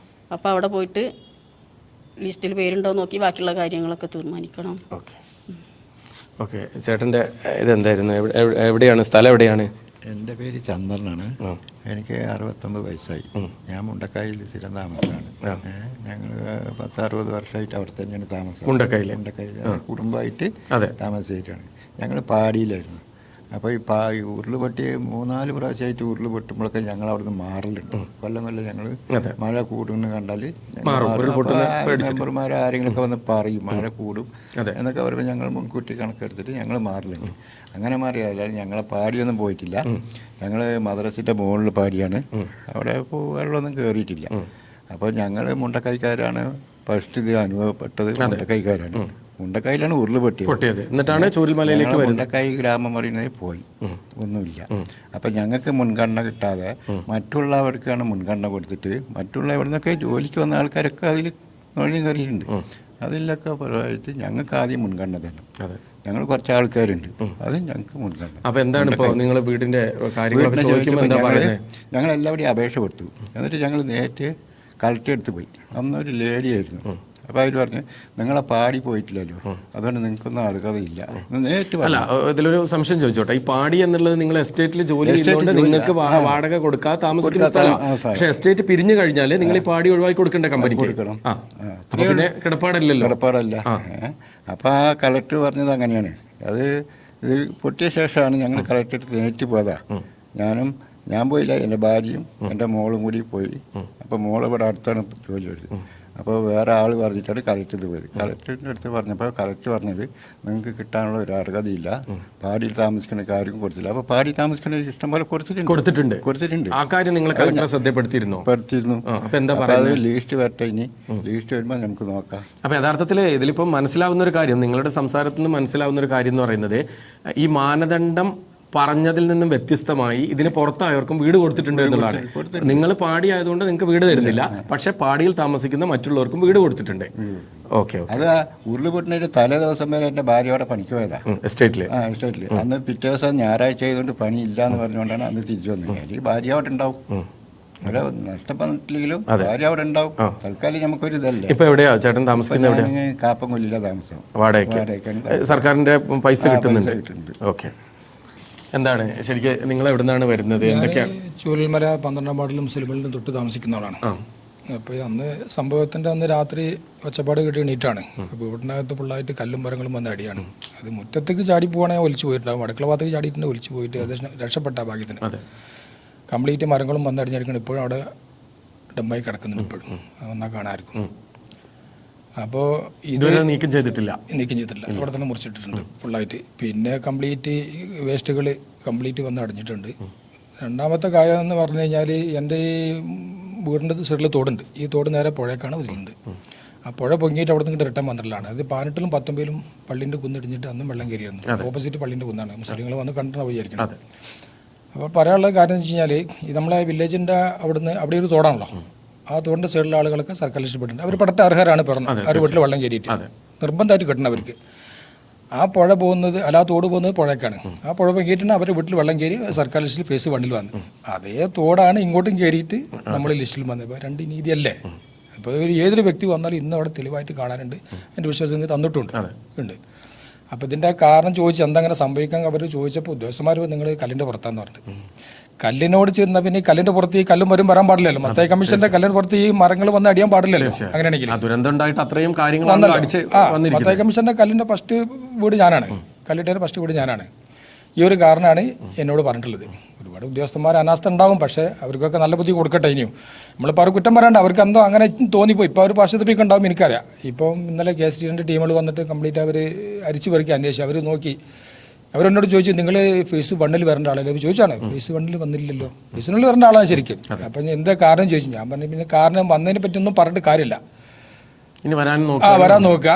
അപ്പോൾ അവിടെ പോയിട്ട് ലിസ്റ്റിൽ പേരുണ്ടോ നോക്കി ബാക്കിയുള്ള കാര്യങ്ങളൊക്കെ തീരുമാനിക്കണം. ഓക്കെ ഓക്കെ, ചേട്ടൻ്റെ ഇതെന്തായിരുന്നു? എവിടെയാണ് സ്ഥലം? എവിടെയാണ്? എൻ്റെ പേര് ചന്ദ്രനാണ്. എനിക്ക് 69 വയസ്സായി. ഞാൻ മുണ്ടക്കായിൽ സ്ഥിരം താമസമാണ്. ഞങ്ങൾ 10-60 വർഷമായിട്ട് അവിടെ തന്നെയാണ് താമസം. മുണ്ടക്കായിൽ കുടുംബമായിട്ട് താമസിച്ചിട്ടാണ്. ഞങ്ങൾ പാടിയിലായിരുന്നു. അപ്പോൾ ഈ ഉരുളുപൊട്ടി 3-4 പ്രാവശ്യമായിട്ട് ഉരുളുപൊട്ടുമ്പോഴൊക്കെ ഞങ്ങൾ അവിടെ നിന്ന് മാറലുണ്ട്. കൊല്ലം ഞങ്ങൾ മഴ കൂടുമെന്ന് കണ്ടാൽ മെമ്പർമാർ ആരെങ്കിലുമൊക്കെ വന്ന് പറയും മഴ കൂടും എന്നൊക്കെ പറയുമ്പോൾ ഞങ്ങൾ മുൻകൂട്ടി കണക്കെടുത്തിട്ട് ഞങ്ങൾ മാറലുണ്ട്. അങ്ങനെ മാറിയതല്ല, ഞങ്ങളെ പാടിയൊന്നും പോയിട്ടില്ല. ഞങ്ങൾ മദ്രസിൻ്റെ മുകളിൽ പാടിയാണ്. അവിടെ വെള്ളമൊന്നും കയറിയിട്ടില്ല. അപ്പോൾ ഞങ്ങൾ മുണ്ടക്കൈക്കാരാണ് ഫസ്റ്റ് ഇത് അനുഭവപ്പെട്ടത്. മുണ്ടക്കൈക്കാരാണ്. മുണ്ടക്കായിലാണ് ഉരുള് പൊട്ടിയത്. എന്നിട്ടാണ് ചൂരൽമലയിലേക്ക് മുണ്ടക്കായി ഗ്രാമം പറയുന്നത് പോയി ഒന്നുമില്ല. അപ്പം ഞങ്ങൾക്ക് മുൻഗണന കിട്ടാതെ മറ്റുള്ളവർക്കാണ് മുൻഗണന കൊടുത്തിട്ട് മറ്റുള്ള എവിടെ നിന്നൊക്കെ ജോലിക്ക് വന്ന ആൾക്കാരൊക്കെ അതിൽ നുഴഞ്ഞു കയറിയിട്ടുണ്ട്. അതിലൊക്കെ പരമായിട്ട് ഞങ്ങൾക്ക് ആദ്യം മുൻഗണന തന്നെ. ഞങ്ങൾ കുറച്ച് ആൾക്കാരുണ്ട്, അത് ഞങ്ങൾക്ക് മുൻഗണന. അപ്പോൾ എന്താണ് ഇപ്പോൾ നിങ്ങൾ വീടിൻ്റെ ഞങ്ങൾ എല്ലാവരുടെയും അപേക്ഷ കൊടുത്തു. എന്നിട്ട് ഞങ്ങൾ നേരിട്ട് കളക്ടർ എടുത്ത് പോയി. അന്നൊരു ലേഡി ആയിരുന്നു. അപ്പോൾ അവർ പറഞ്ഞു നിങ്ങളെ പാടി പോയിട്ടില്ലല്ലോ, അതുകൊണ്ട് നിങ്ങൾക്കൊന്നും അർഹതയില്ല. നേരിട്ട് അല്ല, ഇതിലൊരു സംശയം ചോദിച്ചോട്ടെ. ഈ പാടി എന്നുള്ളത് നിങ്ങൾ എസ്റ്റേറ്റിൽ ജോലി ചെയ്യുന്നതുകൊണ്ട് നിങ്ങൾക്ക് വാടക കൊടുക്കാതെ താമസിക്കുന്ന സ്ഥലം. പക്ഷേ എസ്റ്റേറ്റ് പിരിഞ്ഞു കഴിഞ്ഞാൽ നിങ്ങൾ ഈ പാടി ഒഴിവാക്കി കൊടുക്കേണ്ട കമ്പനിക്ക് കൊടുക്കണം. പിന്നെ കിടപ്പാടല്ല. അപ്പോൾ ആ കളക്ടർ പറഞ്ഞത് അങ്ങനെയാണ്. അത് ഇത് പൊട്ടിയ ശേഷമാണ് ഞങ്ങൾ കളക്ടറേറ്റ് നേരിട്ട് പോയതാ. ഞാൻ പോയില്ല, എൻ്റെ ഭാര്യയും എൻ്റെ മോളും കൂടി പോയി. അപ്പോൾ മോൾ ഇവിടെ അടുത്താണ് ജോലി വരുന്നത്. അപ്പോൾ വേറെ ആൾ പറഞ്ഞിട്ടാണ് കളക്ടർ പോയത്. കളക്ടറിൻ്റെ അടുത്ത് പറഞ്ഞപ്പോൾ കളക്ടർ പറഞ്ഞത് നിങ്ങൾക്ക് കിട്ടാനുള്ള ഒരു അർഹതയില്ല, പാടിയിൽ താമസിക്കുന്ന കാര്യം കൊടുത്തില്ല. അപ്പോൾ പാടി താമസിക്കുന്ന ഇഷ്ടം പോലെ കൊടുത്തിട്ടുണ്ട്. ആ കാര്യം നിങ്ങൾ ശ്രദ്ധപ്പെടുത്തിയിരുന്നു. അപ്പോൾ അത് ലീസ്റ്റ് വരട്ടെ, ഇനി ലീസ്റ്റ് വരുമ്പോൾ നമുക്ക് നോക്കാം. അപ്പോൾ യഥാർത്ഥത്തിൽ ഇതിലിപ്പം മനസ്സിലാവുന്ന ഒരു കാര്യം, നിങ്ങളുടെ സംസാരത്തിൽ നിന്ന് മനസ്സിലാവുന്ന ഒരു കാര്യം എന്ന് പറയുന്നത്, ഈ മാനദണ്ഡം പറഞ്ഞതിൽ നിന്നും വ്യത്യസ്തമായി ഇതിന് പുറത്തായവർക്കും വീട് കൊടുത്തിട്ടുണ്ട് എന്നുള്ളതാണ്. നിങ്ങൾ പാടി ആയതുകൊണ്ട് നിങ്ങൾക്ക് വീട് തരുന്നില്ല, പക്ഷെ പാടിയിൽ താമസിക്കുന്ന മറ്റുള്ളവർക്കും വീട് കൊടുത്തിട്ടുണ്ട്. ഓക്കെ. അത് ഉരുളുപൊട്ടിനൊരു തലേ ദിവസം വരെ എൻ്റെ ഭാര്യ അവിടെ പണിക്ക് പോയതാ എസ്റ്റേറ്റിൽ. അന്ന് പിറ്റേ ദിവസം ഞായറാഴ്ച ആയതുകൊണ്ട് പണിയില്ല എന്ന് പറഞ്ഞുകൊണ്ടാണ് അന്ന് തിരിച്ചു വന്നത്. ഈ ഭാര്യ അവിടെ ഉണ്ടാവും, ഇവിടെ നഷ്ടപ്പെട്ടില്ലെങ്കിലും ഭാര്യ അവിടെ ഉണ്ടാവും. തൽക്കാലം നമുക്കൊരു ഇതല്ലേ. ഇപ്പൊ എവിടെയാ ചേട്ടൻ താമസിക്കുന്നത്? കാപ്പംകൊല്ലിയിലെ താമസം. വാടകയ്ക്ക് സർക്കാരിന്റെ പൈസ കിട്ടുന്നുണ്ട്. ഓക്കെ. എന്താണ് ശരിക്കും നിങ്ങൾ എവിടെ നിന്നാണ് വരുന്നത്? എന്തൊക്കെയാണ്? ചൂരൽമല 12-ാം വാർഡിലും മുസ്ലിമിലും തൊട്ട് താമസിക്കുന്ന ആളാണ്. അപ്പോൾ അന്ന് സംഭവത്തിൻ്റെ അന്ന് രാത്രി ഒച്ചപ്പാട് കിട്ടി എണീറ്റാണ്. അപ്പോൾ വീടിനകത്ത് ഫുള്ളായിട്ട് കല്ലും മരങ്ങളും വന്ന അടിയാണ്. അത് മുറ്റത്തേക്ക് ചാടി പോകണമെങ്കിൽ ഒലിച്ചു പോയിട്ടുണ്ടാകും. അടുക്കള ഭാഗത്തേക്ക് ചാടിയിട്ടുണ്ട്, ഒലിച്ചു പോയിട്ട് ഏകദേശം രക്ഷപ്പെട്ട ഭാഗ്യത്തിന്. കംപ്ലീറ്റ് മരങ്ങളും വന്ന് അടിഞ്ഞടിക്കണം. ഇപ്പോഴും അവിടെ ഡമ്പായി കിടക്കുന്നുണ്ട്. ഇപ്പോഴും വന്നാൽ കാണാമായിരിക്കും. അപ്പോൾ ഇതുവരെ നീക്കം ചെയ്തിട്ടില്ല. അവിടെ തന്നെ മുറിച്ചിട്ടിട്ടുണ്ട് ഫുള്ളായിട്ട്. പിന്നെ കംപ്ലീറ്റ് വേസ്റ്റുകൾ കംപ്ലീറ്റ് വന്ന് അടഞ്ഞിട്ടുണ്ട്. രണ്ടാമത്തെ കാര്യം എന്ന് പറഞ്ഞു കഴിഞ്ഞാൽ എൻ്റെ ഈ വീടിൻ്റെ സൈഡിൽ തോടുണ്ട്. ഈ തോട് നേരെ പുഴയൊക്കെയാണ് വരുന്നത്. ആ പുഴ പൊങ്ങിയിട്ട് അവിടെ നിന്ന് റിട്ടേൺ വന്നിട്ടുള്ളതാണ്. അത് 18-ലും 19-ലും പള്ളിൻ്റെ കുന്നിടിഞ്ഞിട്ട് അന്നും വെള്ളം കയറിയിരുന്നു. ഓപ്പോസിറ്റ് പള്ളിൻ്റെ കുന്നാണ്. മുസ്ലിങ്ങൾ വന്ന് കണ്ടിട്ട് പോയിരിക്കണം. അപ്പോൾ പറയാനുള്ള കാര്യം എന്ന് വെച്ച് കഴിഞ്ഞാൽ ഈ നമ്മളെ വില്ലേജിൻ്റെ അവിടെ ഒരു തോടാണല്ലോ. ആ തോടിൻ്റെ സൈഡിലെ ആളുകളൊക്കെ സർക്കാർ ഇഷ്ടപ്പെട്ടിട്ടുണ്ട്. അവർ പെട്ട അർഹരാണ് പറഞ്ഞത്. അവർ വീട്ടിൽ വെള്ളം കയറിയിട്ട് നിർബന്ധമായിട്ട് കിട്ടണം അവർക്ക്. ആ പുഴ പോകുന്നത് ആ തോട് പോകുന്നത് പുഴയ്ക്കാണ്. ആ പുഴ കയറ്റിട്ട് അവരുടെ വീട്ടിൽ വെള്ളം കയറി സർക്കാർ ലിസ്റ്റിൽ ഫേസ് 1-ൽ വന്നു. അതേ തോടാണ് ഇങ്ങോട്ടും കയറിയിട്ട് നമ്മൾ ലിസ്റ്റിൽ വന്നത്. ഇപ്പോൾ രണ്ട് നീതിയല്ലേ? ഇപ്പോൾ ഏതൊരു വ്യക്തി വന്നാലും ഇന്ന് അവിടെ തെളിവായിട്ട് കാണാനുണ്ട്. എൻ്റെ വിശ്വാസം തന്നിട്ടുണ്ട് ഉണ്ട്. അപ്പോൾ ഇതിൻ്റെ കാരണം ചോദിച്ച് എന്തെങ്ങനെ സംഭവിക്കാൻ അവർ ചോദിച്ചപ്പോൾ ഉദ്യോഗസ്ഥന്മാർ നിങ്ങൾ കല്ലിൻ്റെ പുറത്താന്ന് പറഞ്ഞിട്ട് കല്ലിനോട് ചേർന്ന പിന്നെ ഈ കല്ലിൻ്റെ പുറത്ത് ഈ കല്ലും വരും വരാൻ പാടില്ലല്ലോ. മത്തായി കമ്മീഷന്റെ കല്ലിന് പുറത്ത് ഈ മരങ്ങൾ വന്ന് അടിയാൻ പാടില്ലല്ലോ. അങ്ങനെയാണെങ്കിൽ മത്തായി കമ്മീഷന്റെ കല്ലിൻ്റെ ഫസ്റ്റ് വീട് ഞാനാണ്. കല്ലിട്ടതിൻ്റെ ഫസ്റ്റ് വീട് ഞാനാണ്. ഈ ഒരു കാരണമാണ് എന്നോട് പറഞ്ഞിട്ടുള്ളത്. ഒരുപാട് ഉദ്യോഗസ്ഥന്മാർ അനാസ്ഥ ഉണ്ടാവും, പക്ഷേ അവർക്കൊക്കെ നല്ല ബുദ്ധി കൊടുക്കട്ടെ. ഇനിയും നമ്മളിപ്പോൾ അവർ കുറ്റം പറയണ്ട, അവർക്ക് എന്തോ അങ്ങനെ തോന്നിപ്പോയി. ഇപ്പോൾ അവർ പാശ്ചാത്യപ്പിക്ക് ഉണ്ടാവും എനിക്കറിയാം. ഇപ്പം ഇന്നലെ KSTൻ്റെ ടീമുകൾ വന്നിട്ട് കംപ്ലീറ്റ് അവർ അരിച്ചു പെറുക്കി അന്വേഷിച്ചു. അവർ നോക്കി അവരെന്നോട് ചോദിച്ചു നിങ്ങൾ ഫേസ് 1-ൽ വരേണ്ട ആളല്ലേ? ചോദിച്ചാണ്. ഫേസ് 1-ൽ വന്നില്ലല്ലോ, ഫേസ് 1-ൽ വരേണ്ട ആളാണ് ശരിക്കും. അപ്പം എന്താ കാരണം ചോദിച്ചു. ഞാൻ പറഞ്ഞു പിന്നെ കാരണം വന്നതിനെ പറ്റിയൊന്നും പറഞ്ഞിട്ട് കാര്യമില്ല, വരാൻ നോക്കുക.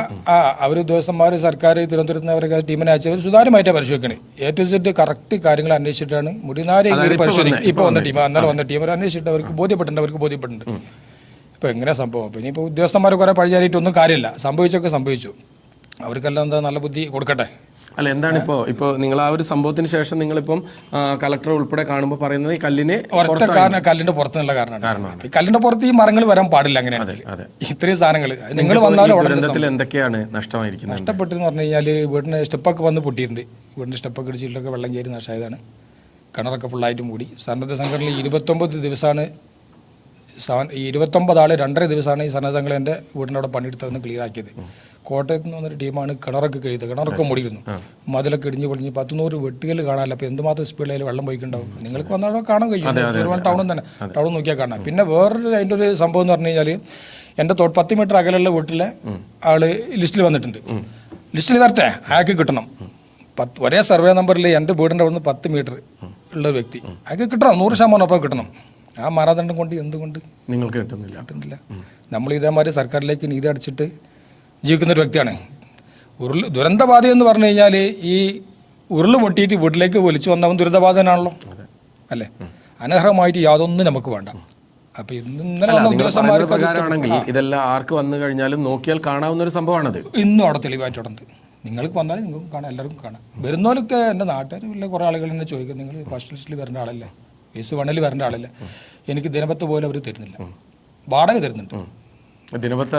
അവർ ഉദ്യോഗസ്ഥന്മാർ സർക്കാർ തിരുവനന്തപുരത്ത് നിന്ന് അവരൊക്കെ ടീമിനെ അയച്ചവർ സുതാര്യമായിട്ടാണ് പരിശോധിക്കണേ. A to Z കറക്റ്റ് കാര്യങ്ങൾ അന്വേഷിച്ചിട്ടാണ് മുടിനാരെ പരിശോധിക്കുന്നത്. ഇപ്പോൾ വന്ന ടീം അന്നേരം വന്ന ടീം അവർ അന്വേഷിച്ചിട്ട് അവർക്ക് ബോധ്യപ്പെട്ടിട്ടുണ്ട്. ഇപ്പോൾ എങ്ങനെ സംഭവം? പിന്നെ ഇപ്പോൾ ഉദ്യോഗസ്ഥന്മാർ കുറേ പഴിചാരിയിട്ടൊന്നും കാര്യമില്ല. സംഭവിച്ചൊക്കെ സംഭവിച്ചു. അവർക്കെല്ലാം എന്താ നല്ല ബുദ്ധി കൊടുക്കട്ടെ. അല്ല എന്താണ് ഇപ്പോൾ നിങ്ങൾ ആ ഒരു സംഭവത്തിന് ശേഷം നിങ്ങളിപ്പം കളക്ടർ ഉൾപ്പെടെ കാണുമ്പോൾ പറയുന്നത് ഈ കല്ലിന് ഒറ്റ കാരണം കല്ലിന്റെ പുറത്തുനിന്നുള്ള കാരണമാണ്. ഈ കല്ലിന്റെ പുറത്ത് ഈ മരങ്ങൾ വരാൻ പാടില്ല. അങ്ങനെയാണ് ഇത്രയും സാധനങ്ങൾ നിങ്ങൾ വന്നാലും ദുരന്തത്തിൽ എന്തൊക്കെയാണ് നഷ്ടമായിരിക്കുന്നത്? നഷ്ടപ്പെട്ടെന്ന് പറഞ്ഞു കഴിഞ്ഞാൽ വീടിന് സ്റ്റെപ്പൊക്കെ വന്ന് പൊട്ടിയിട്ടുണ്ട്. വീടിന്റെ സ്റ്റെപ്പൊക്കെ ഇടിച്ചിട്ടൊക്കെ വെള്ളം കയറി നഷ്ടമായതാണ്. കിണറൊക്കെ ഫുള്ളായിട്ട് മൂടി. സന്നദ്ധ സംഘടനയിൽ 29 ദിവസമാണ് 29 ആൾ 2.5 ദിവസമാണ് ഈ സന്നദ്ധ സംഘടന എൻ്റെ വീടിൻ്റെ അവിടെ പണിയെടുത്തതെന്ന് ക്ലിയർ ആക്കിയത്. കോട്ടയത്ത് നിന്ന് വന്നൊരു ടീമാണ് കിണറൊക്കെ കഴിയുന്നത്. കിണറൊക്കെ മൂടിയിരുന്നു. മതിലൊക്കെ ഇടിഞ്ഞ് പൊളിഞ്ഞ് 100 വെട്ടുകൾ കാണാമല്ലോ. അപ്പോൾ എന്തുമാത്രം സ്പീഡിൽ വെള്ളം പോയിക്കുണ്ടാവും. നിങ്ങൾക്ക് വന്നാൽ കാണാൻ കഴിയും. ഒരുപാട് ടൗണിൽ തന്നെ ടൗൺ നോക്കിയാൽ കാണാം. പിന്നെ വേറൊരു അതിൻ്റെ ഒരു സംഭവം എന്ന് പറഞ്ഞു കഴിഞ്ഞാൽ എൻ്റെ 10 മീറ്റർ അകലുള്ള വീട്ടിലെ ആൾ ലിസ്റ്റിൽ വന്നിട്ടുണ്ട്. ലിസ്റ്റിൽ വരട്ടെ, അയാൾക്ക് കിട്ടണം. ഒരേ സർവേ നമ്പറിൽ എൻ്റെ വീടിൻ്റെ അവിടെ നിന്ന് 10 മീറ്റർ ഉള്ള വ്യക്തി അയാൾക്ക് കിട്ടണം. 100% അപ്പോൾ കിട്ടണം. ആ മാനദണ്ഡം കൊണ്ട് എന്തുകൊണ്ട് നിങ്ങൾക്ക് കിട്ടുന്നില്ല? നമ്മൾ ഇതേമാതിരി സർക്കാരിലേക്ക് നീതി അടിച്ചിട്ട് ജീവിക്കുന്നൊരു വ്യക്തിയാണ്. ദുരന്തബാധ എന്ന് പറഞ്ഞു കഴിഞ്ഞാൽ ഈ ഉരുള് പൊട്ടിയിട്ട് വീട്ടിലേക്ക് വലിച്ചു വന്നവൻ ദുരിതബാധനാണല്ലോ, അല്ലേ? അനർഹമായിട്ട് യാതൊന്നും നമുക്ക് വേണ്ട. അപ്പൊ ഇന്നലെ വന്ന ഉദ്യോഗസ്ഥന്മാർക്ക് ഇതെല്ലാം ആർക്ക് വന്നു കഴിഞ്ഞാലും നോക്കിയാൽ കാണാവുന്ന ഒരു സംഭവമാണത്. ഇന്നും അവിടെ തെളിവായിട്ടുണ്ട്. നിങ്ങൾക്ക് വന്നാലും നിങ്ങൾക്കും കാണാം, എല്ലാവർക്കും കാണാം. വരുന്നവരൊക്കെ എൻ്റെ നാട്ടുകാർ വലിയ കുറേ ആളുകൾ എന്നെ ചോദിക്കും, നിങ്ങൾ ഫസ്റ്റ് ലിസ്റ്റിൽ വരേണ്ട ആളല്ലേ, കേസ് 1 വരേണ്ട ആളല്ലേ? എനിക്ക് ദിനപത്ത് പോലും അവർ തരുന്നില്ല, വാടക തരുന്നുണ്ട്. ദിനപത്ത്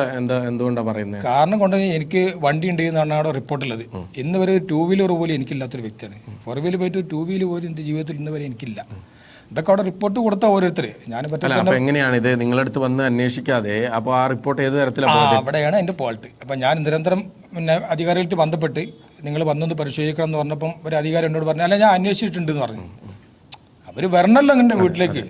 എന്തുകൊണ്ടാണ് പറയുന്നത്? കാരണം കൊണ്ട് എനിക്ക് വണ്ടി ഉണ്ട് എന്നാണ് അവിടെ റിപ്പോർട്ടുള്ളത്. ഇന്ന് വരെ 2 വീലർ പോലും എനിക്കില്ലാത്തൊരു വ്യക്തിയാണ്. 4 വീലർ പോയിട്ട് 2 വീലർ പോലും എൻ്റെ ജീവിതത്തിൽ ഇന്ന് വരെ എനിക്കില്ല. ഇതൊക്കെ അവിടെ റിപ്പോർട്ട് കൊടുത്ത ഓരോരുത്തർ ഞാൻ പറ്റും. എങ്ങനെയാണ് ഇത് നിങ്ങളടുത്ത് വന്ന് അന്വേഷിക്കാതെ അപ്പോൾ ആ റിപ്പോർട്ട് ഏത് തരത്തിലാണ്? അവിടെയാണ് എൻ്റെ ഫോൾട്ട്. അപ്പം ഞാൻ നിരന്തരം പിന്നെ അധികാരികളായിട്ട് ബന്ധപ്പെട്ട് നിങ്ങൾ വന്നൊന്ന് പരിശോധിക്കണം എന്ന് പറഞ്ഞപ്പം ഒരു അധികാരി എന്നോട് പറഞ്ഞു, അല്ല ഞാൻ അന്വേഷിച്ചിട്ടുണ്ടെന്ന് പറഞ്ഞു. അവർ വരണല്ലോ അങ്ങനെ വീട്ടിലേക്ക്,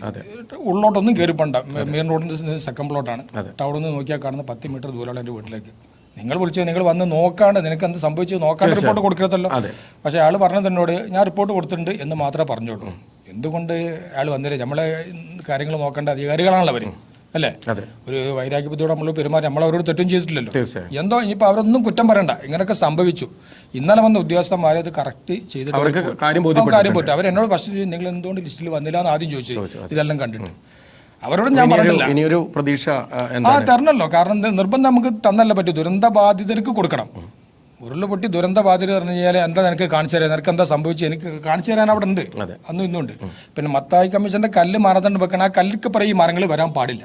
ഉള്ളോട്ടൊന്നും കയറിപ്പണ്ട. മെയിൻ റോഡിൻ്റെ സെക്കൻഡ് പ്ലോട്ടാണ്. ടൗണിൽ നിന്ന് നോക്കിയാൽ കാണുന്ന 10 മീറ്റർ ദൂരമുള്ള എൻ്റെ വീട്ടിലേക്ക്. നിങ്ങൾ വിളിച്ചത് നിങ്ങൾ വന്ന് നോക്കാണ്ട് നിനക്ക് എന്ത് സംഭവിച്ചത് നോക്കാണ്ട് റിപ്പോർട്ട് കൊടുക്കരുതല്ലോ. പക്ഷേ അയാൾ പറഞ്ഞത് എന്നോട് ഞാൻ റിപ്പോർട്ട് കൊടുത്തിട്ടുണ്ട് എന്ന് മാത്രമേ പറഞ്ഞോളൂ. എന്തുകൊണ്ട് അയാൾ വന്നില്ല? നമ്മളെ കാര്യങ്ങൾ നോക്കേണ്ട അധികാരികളാണല്ലോ അവർ, അല്ലേ? ഒരു വൈരാഗ്യബുദ്ധിയോടെ നമ്മൾ പെരുമാറി നമ്മൾ അവരോട് തെറ്റും ചെയ്തിട്ടില്ലല്ലോ. എന്തോ ഇനിയിപ്പോൾ അവരൊന്നും കുറ്റം പറയണ്ട, ഇങ്ങനെയൊക്കെ സംഭവിച്ചു. ഇന്നലെ വന്ന ഉദ്യോഗസ്ഥന്മാരെ അത് കറക്റ്റ് ചെയ്തിട്ട് കാര്യം പോയിട്ട് അവരെന്നോട് ഫസ്റ്റ് നിങ്ങൾ എന്തുകൊണ്ട് ലിസ്റ്റിൽ വന്നില്ല എന്ന് ആദ്യം ചോദിച്ചു. ഇതെല്ലാം കണ്ടിട്ട് അവരോട് ഞാൻ പറഞ്ഞില്ല ഇനിയൊരു പ്രതീക്ഷ തരണല്ലോ. കാരണം നിർബന്ധം നമുക്ക് തന്നല്ല പറ്റൂ. ദുരന്ത ബാധിതർക്ക് കൊടുക്കണം. ഉരുള് പൊട്ടി ദുരന്ത ബാധിത പറഞ്ഞു കഴിഞ്ഞാൽ എന്താ നിനക്ക് കാണിച്ചു തരാൻ, നിനക്ക് എന്താ സംഭവിച്ചു എനിക്ക് കാണിച്ചു തരാൻ അവിടെ ഉണ്ട്, അന്നും ഇന്നുണ്ട്. പിന്നെ മത്തായി കമ്മീഷന്റെ കല്ല് മാനദണ്ഡം വെക്കണം. ആ കല്ലിക്ക് പറയും ഈ മരങ്ങൾ വരാൻ പാടില്ല.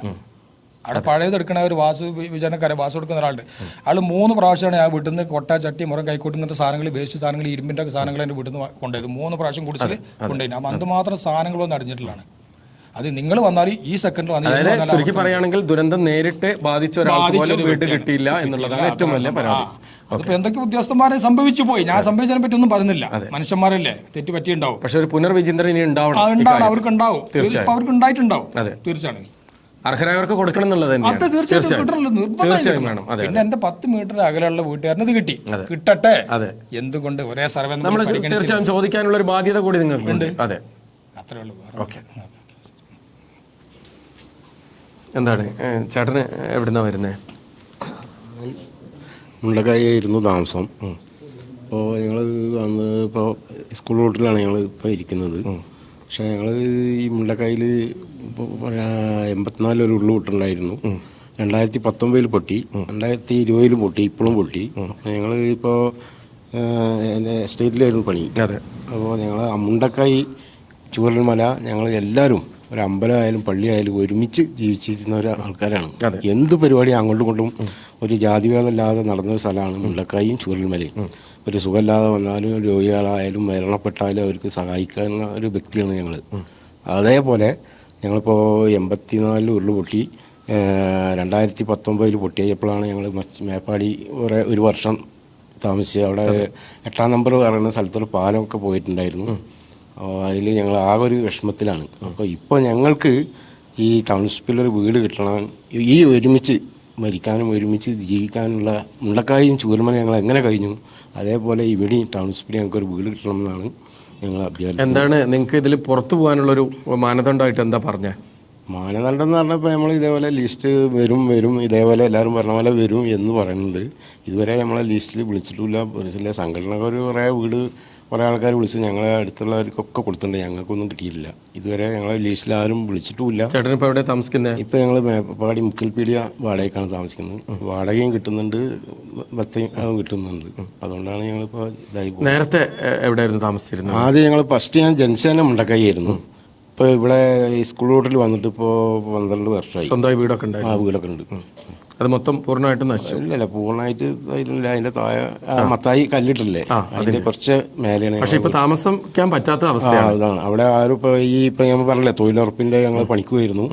അവിടെ പഴയതെടുക്കണ ഒരു വാസു വിജയനക്കാരെ വാസു കൊടുക്കുന്ന ഒരാളുണ്ട്. ആൾ 3 പ്രാവശ്യമാണ് ആ വീട്ടിൽ നിന്ന് കൊട്ട, ചട്ടി, മുറം, കൈക്കോട്ട് ഇങ്ങനത്തെ സാധനങ്ങൾ, വേസ്റ്റ് സാധനങ്ങൾ, ഇരുമ്പിൻ്റെ ഒക്കെ സാധനങ്ങൾ എൻ്റെ വീട്ടിൽ നിന്ന് കൊണ്ടുപോയത് 3 പ്രാവശ്യം കുടിച്ചിൽ കൊണ്ടുപോയി. അപ്പം അതുമാത്രം സാധനങ്ങൾ വന്ന് അടിഞ്ഞിട്ടുള്ളതാണ്. അത് നിങ്ങൾ വന്നാൽ ഈ സെക്കൻഡ് വന്ന് ചുരുക്കി പറയുകയാണെങ്കിൽ ദുരന്തം നേരിട്ട് ബാധിച്ച ഒരാൾക്ക് വീട് കിട്ടിയില്ല എന്നുള്ളതാണ് ഏറ്റവും വലിയ പരാതി. അതിപ്പോൾ എന്തൊക്കെ ഉദ്യോഗസ്ഥന്മാരെ സംഭവിച്ചു പോയി, ഞാൻ സംഭവിച്ചതിനെ പറ്റി ഒന്നും പറയുന്നില്ല. മനുഷ്യന്മാരല്ലേ, തെറ്റ് പറ്റിയുണ്ടാവും. പക്ഷെ ഒരു പുനർവിചിന്തനം ഇനി ഉണ്ടാവണം, അവർക്ക് ഉണ്ടാവും, അവർക്ക് ഉണ്ടായിട്ടുണ്ടാവും. തീർച്ചയായും അർഹരായവർക്ക് കൊടുക്കണം എന്നുള്ളത് അത് തീർച്ചയായും വേണം. പിന്നെ എന്റെ 10 മീറ്റർ അകലെയുള്ള വീട്ടുകാരന് ഇത് കിട്ടി, കിട്ടട്ടെ. എന്തുകൊണ്ട് ഒരേ സർവേ നമ്മൾ തീർച്ചയായും ചോദിക്കാനുള്ള ഒരു ബാധ്യത കൂടി നിങ്ങൾക്കുണ്ട്. അതെ, അത്രേ ഉള്ളൂ. ഓക്കെ. എന്താണ് ചേട്ടന് എവിടുന്നാ വരുന്നത്? മുണ്ടക്കായായിരുന്നു താമസം. അപ്പോൾ ഞങ്ങൾ വന്ന് ഇപ്പോൾ സ്കൂൾ റോട്ടിലാണ് ഞങ്ങൾ ഇപ്പോൾ ഇരിക്കുന്നത്. പക്ഷേ ഞങ്ങൾ ഈ മുണ്ടക്കായിൽ 84 ഒരു ഉള്ളു പൊട്ടുണ്ടായിരുന്നു. 2019 പൊട്ടി, 2020 പൊട്ടി, ഇപ്പോഴും പൊട്ടി. അപ്പോൾ ഞങ്ങൾ ഇപ്പോൾ എൻ്റെ എസ്റ്റേറ്റിലായിരുന്നു പണി. അപ്പോൾ ഞങ്ങൾ മുണ്ടക്കായി ചൂരൽമല ഞങ്ങൾ എല്ലാവരും ഒരു അമ്പലമായാലും പള്ളിയായാലും ഒരുമിച്ച് ജീവിച്ചിരുന്ന ഒരു ആൾക്കാരാണ്. എന്ത് പരിപാടി അങ്ങോട്ടും ഇങ്ങോട്ടും ഒരു ജാതിഭേദമില്ലാതെ നടന്നൊരു സ്ഥലമാണ് മുണ്ടക്കായും ചൂരൽമലയും. ഒരു സുഖമില്ലാതെ വന്നാലും രോഗികളായാലും മരണപ്പെട്ടാലും അവർക്ക് സഹായിക്കാനുള്ള ഒരു വ്യക്തിയാണ് ഞങ്ങൾ. അതേപോലെ ഞങ്ങളിപ്പോൾ 84 ഉരുള് പൊട്ടി 2019 പൊട്ടിയപ്പോഴാണ് ഞങ്ങൾ മേപ്പാടി ഒരു വർഷം താമസിച്ച് അവിടെ 8-ാം നമ്പർ പറയുന്ന സ്ഥലത്തൊരു പാലമൊക്കെ പോയിട്ടുണ്ടായിരുന്നു. അതിൽ ഞങ്ങൾ ആകെ ഒരു വിഷമത്തിലാണ്. അപ്പോൾ ഇപ്പോൾ ഞങ്ങൾക്ക് ഈ ടൗൺഷിപ്പിലൊരു വീട് കിട്ടണം, ഈ ഒരുമിച്ച് മരിക്കാനും ഒരുമിച്ച് ജീവിക്കാനുള്ള മുണ്ടക്കായും ചൂരൽമല ഞങ്ങൾ എങ്ങനെ കഴിഞ്ഞു അതേപോലെ ഇവിടെയും ടൗൺഷിപ്പിൽ ഞങ്ങൾക്ക് ഒരു വീട് കിട്ടണം എന്നാണ് ഞങ്ങൾ അഭ്യർത്ഥിക്കുന്നത്. എന്താണ് നിങ്ങൾക്ക് ഇതിൽ പുറത്തു പോകാനുള്ളൊരു മാനദണ്ഡമായിട്ട് എന്താ പറഞ്ഞത്? മാനദണ്ഡം എന്ന് പറഞ്ഞപ്പോൾ നമ്മൾ ഇതേപോലെ ലിസ്റ്റ് വരും ഇതേപോലെ എല്ലാവരും പറഞ്ഞ പോലെ വരും എന്ന് പറയുന്നുണ്ട്. ഇതുവരെ നമ്മളെ ലിസ്റ്റിൽ വിളിച്ചിട്ടില്ല. സംഘടനകൾ കുറേ വീട് കുറേ ആൾക്കാർ വിളിച്ച് ഞങ്ങളെ അടുത്തുള്ളവർക്കൊക്കെ കൊടുത്തിട്ടുണ്ട്, ഞങ്ങൾക്കൊന്നും കിട്ടിയിട്ടില്ല. ഇതുവരെ ഞങ്ങളെ ലീസ്റ്റിൽ ആരും വിളിച്ചിട്ടുമില്ല. ചേട്ടൻ ഇപ്പോൾ എവിടെ താമസിക്കുന്നത്? ഇപ്പോൾ ഞങ്ങൾ മേപ്പാടി മുക്കൽപീടിയ വാടകയ്ക്കാണ് താമസിക്കുന്നത്. വാടകയും കിട്ടുന്നുണ്ട്, ബത്തയും കിട്ടുന്നുണ്ട്. അതുകൊണ്ടാണ് ഞങ്ങളിപ്പോൾ ഇതായി പോകുന്നത്. നേരത്തെ എവിടെയായിരുന്നു താമസിച്ചിരുന്നത്? ആദ്യം ഞങ്ങൾ ഫസ്റ്റ് ഞാൻ ജനിച്ചതന്നെ മുണ്ടക്കൈയായിരുന്നു. ഇപ്പോൾ ഇവിടെ ഈ സ്കൂൾ റോഡിൽ വന്നിട്ട് ഇപ്പോൾ 12 വർഷമായി. സ്വന്തമായി വീടൊക്കെ ഉണ്ടായിരുന്നു? ആ, വീടൊക്കെ ഉണ്ട്. അത് മൊത്തം പൂർണ്ണമായിട്ടും നശിച്ചു? ഇല്ലല്ല, പൂർണ്ണമായിട്ട് ഇല്ല. അതിൻ്റെ താഴെ മത്തായി കല്ലിട്ടില്ലേ, അതിൻ്റെ കുറച്ച് മേലെയാണ്. പക്ഷേ ഇപ്പോൾ താമസിക്കാൻ പറ്റാത്ത അവസ്ഥയാണ്. അതാണ്. അവിടെ ആരും ഇപ്പോൾ ഞങ്ങൾ പറഞ്ഞില്ലേ, തൊഴിലുറപ്പിൻ്റെ ഞങ്ങൾ പണിക്ക് പോയിരുന്നു.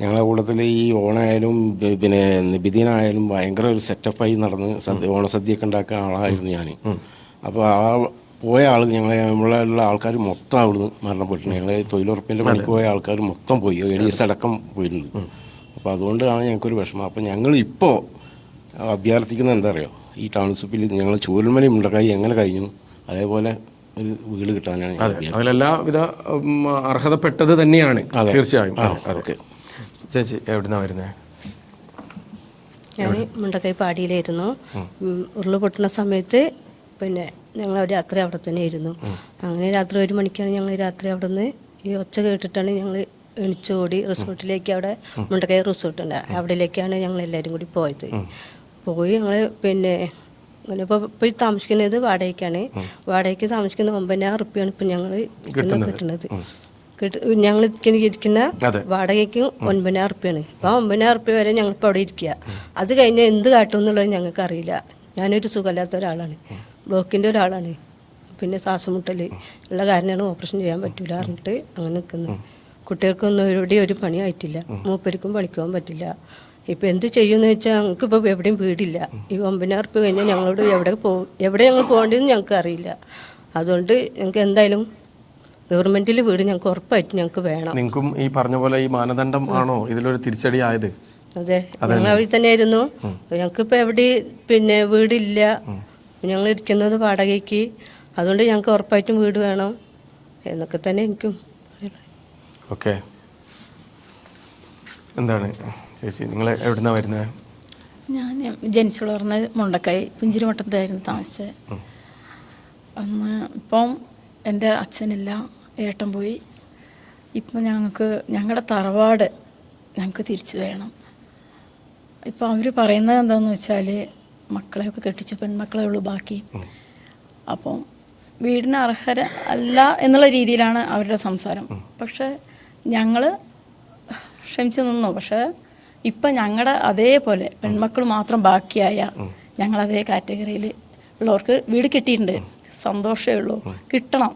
ഞങ്ങളുടെ കൂട്ടത്തിൽ ഈ ഓണായാലും പിന്നെ നിബിദിനായാലും ഭയങ്കര ഒരു സെറ്റപ്പായി നടന്ന് ഓണസദ്യയൊക്കെ ഉണ്ടാക്കുന്ന ആളായിരുന്നു ഞാൻ. അപ്പോൾ ആ പോയ ആൾ നമ്മളുള്ള ആൾക്കാർ മൊത്തം അവിടുന്ന് മരണപ്പെട്ടിട്ടുണ്ട്. ഞങ്ങൾ തൊഴിലുറപ്പിൻ്റെ പണിക്ക് പോയ ആൾക്കാർ മൊത്തം പോയി, ADS അടക്കം പോയിട്ടുണ്ട്. അപ്പോൾ അതുകൊണ്ടാണ് ഞങ്ങൾക്കൊരു വിഷമം. അപ്പോൾ ഞങ്ങൾ ഇപ്പോൾ അഭ്യർത്ഥിക്കുന്നത് എന്താ അറിയോ, ഈ ടൗൺഷിപ്പിൽ ഞങ്ങൾ ചൂരൽമല മുണ്ടക്കായി എങ്ങനെ കഴിഞ്ഞു അതേപോലെ ഒരു വീട് കിട്ടാനാണ്. അതിലെല്ലാവിധ അർഹതപ്പെട്ടത് തന്നെയാണ് തീർച്ചയായും. ഓക്കെ ചേച്ചി, എവിടുന്നാണ് വരുന്നത്? ഞാൻ മുണ്ടക്കൈ പാടിയിലായിരുന്നു. ഉരുള് പൊട്ടുന്ന സമയത്ത് പിന്നെ ഞങ്ങൾ രാത്രി അവിടെ തന്നെ ആയിരുന്നു. അങ്ങനെ രാത്രി 1 മണിക്കാണ് ഞങ്ങൾ രാത്രി അവിടെ നിന്ന് ഈ ഒച്ച കേട്ടിട്ടാണ് ഞങ്ങൾ എണിച്ചോടി റിസോർട്ടിലേക്ക്. അവിടെ മുണ്ടക്കൈ റിസോർട്ടുണ്ട്, അവിടേക്കാണ് ഞങ്ങൾ എല്ലാവരും കൂടി പോയത്. പോയി ഞങ്ങൾ പിന്നെ അങ്ങനെ ഇപ്പോൾ താമസിക്കുന്നത് വാടകയ്ക്കാണ്. വാടകയ്ക്ക് താമസിക്കുന്ന 9,000 റുപ്യാണ് ഇപ്പം ഞങ്ങൾ കിട്ടുന്നത്. ഞങ്ങൾ ഇരിക്കുന്ന വാടകയ്ക്ക് 9,000 റുപ്യാണ്. അപ്പോൾ 9,000 റുപ്യ വരെ ഞങ്ങളിപ്പോൾ അവിടെ ഇരിക്കുക. അത് കഴിഞ്ഞാൽ എന്ത് കാട്ടും എന്നുള്ളത് ഞങ്ങൾക്ക് അറിയില്ല. ഞാനൊരു സുഖമില്ലാത്ത ഒരാളാണ്, ബ്ലോക്കിൻ്റെ ഒരാളാണ്. പിന്നെ ശ്വാസമുട്ടൽ ഉള്ള കാരണമാണ് ഓപ്പറേഷൻ ചെയ്യാൻ പറ്റില്ല പറഞ്ഞിട്ട് അങ്ങനെ നിൽക്കുന്നത്. കുട്ടികൾക്കൊന്നും ഒരു പണി ആയിട്ടില്ല, മൂപ്പർക്കും പണിക്കുവാൻ പറ്റില്ല. ഇപ്പം എന്ത് ചെയ്യുമെന്ന് വെച്ചാൽ ഞങ്ങൾക്കിപ്പോൾ എവിടെയും വീടില്ല. ഈ 9,000 റുപ്യ കഴിഞ്ഞാൽ ഞങ്ങളോട് എവിടെ ഞങ്ങൾ പോകേണ്ടതെന്ന് ഞങ്ങൾക്ക് അറിയില്ല. അതുകൊണ്ട് ഞങ്ങൾക്ക് എന്തായാലും ഗവൺമെൻറ്റിൽ വീട് ഞങ്ങൾക്ക് ഉറപ്പായിട്ടും ഞങ്ങൾക്ക് വേണം. നിങ്ങൾക്കും ഈ പറഞ്ഞ പോലെ ഈ മാനദണ്ഡം ആണോ ഇതിലൊരു തിരിച്ചടി ആയത്? അതെ, ഞങ്ങൾ അവിടെ തന്നെയായിരുന്നു. ഞങ്ങൾക്കിപ്പോൾ എവിടെ പിന്നെ വീടില്ല, ഞങ്ങൾ ഇരിക്കുന്നത് വാടകയ്ക്ക്. അതുകൊണ്ട് ഞങ്ങൾക്ക് ഉറപ്പായിട്ടും വീട് വേണം എന്നൊക്കെ തന്നെ എനിക്കും. ഓക്കെ, എന്താണ് ചേച്ചി, നിങ്ങൾ എവിടുന്നാണ് വരുന്നത്? ഞാൻ ജനിച്ചു വളർന്ന മുണ്ടക്കൈ പുഞ്ചിരിമട്ടത്തായിരുന്നു താമസിച്ചത്. അന്ന് ഇപ്പം എൻ്റെ അച്ഛനില്ല, ഏട്ടൻ പോയി. ഇപ്പം ഞങ്ങളുടെ തറവാട് ഞങ്ങൾക്ക് തിരിച്ചു വേണം. ഇപ്പം അവർ പറയുന്നത് എന്താണെന്ന് വെച്ചാൽ മക്കളെയൊക്കെ കെട്ടിച്ച് പെൺമക്കളെ ഉള്ളൂ ബാക്കി. അപ്പം വീടിന് അർഹര അല്ല എന്നുള്ള രീതിയിലാണ് അവരുടെ സംസാരം. പക്ഷേ ഞങ്ങൾ ക്ഷമിച്ച് നിന്നു. പക്ഷേ ഇപ്പം ഞങ്ങളുടെ അതേപോലെ പെൺമക്കൾ മാത്രം ബാക്കിയായ ഞങ്ങളതേ കാറ്റഗറിയിൽ ഉള്ളവർക്ക് വീട് കിട്ടിയിട്ടുണ്ട്. സന്തോഷമേ ഉള്ളൂ, കിട്ടണം.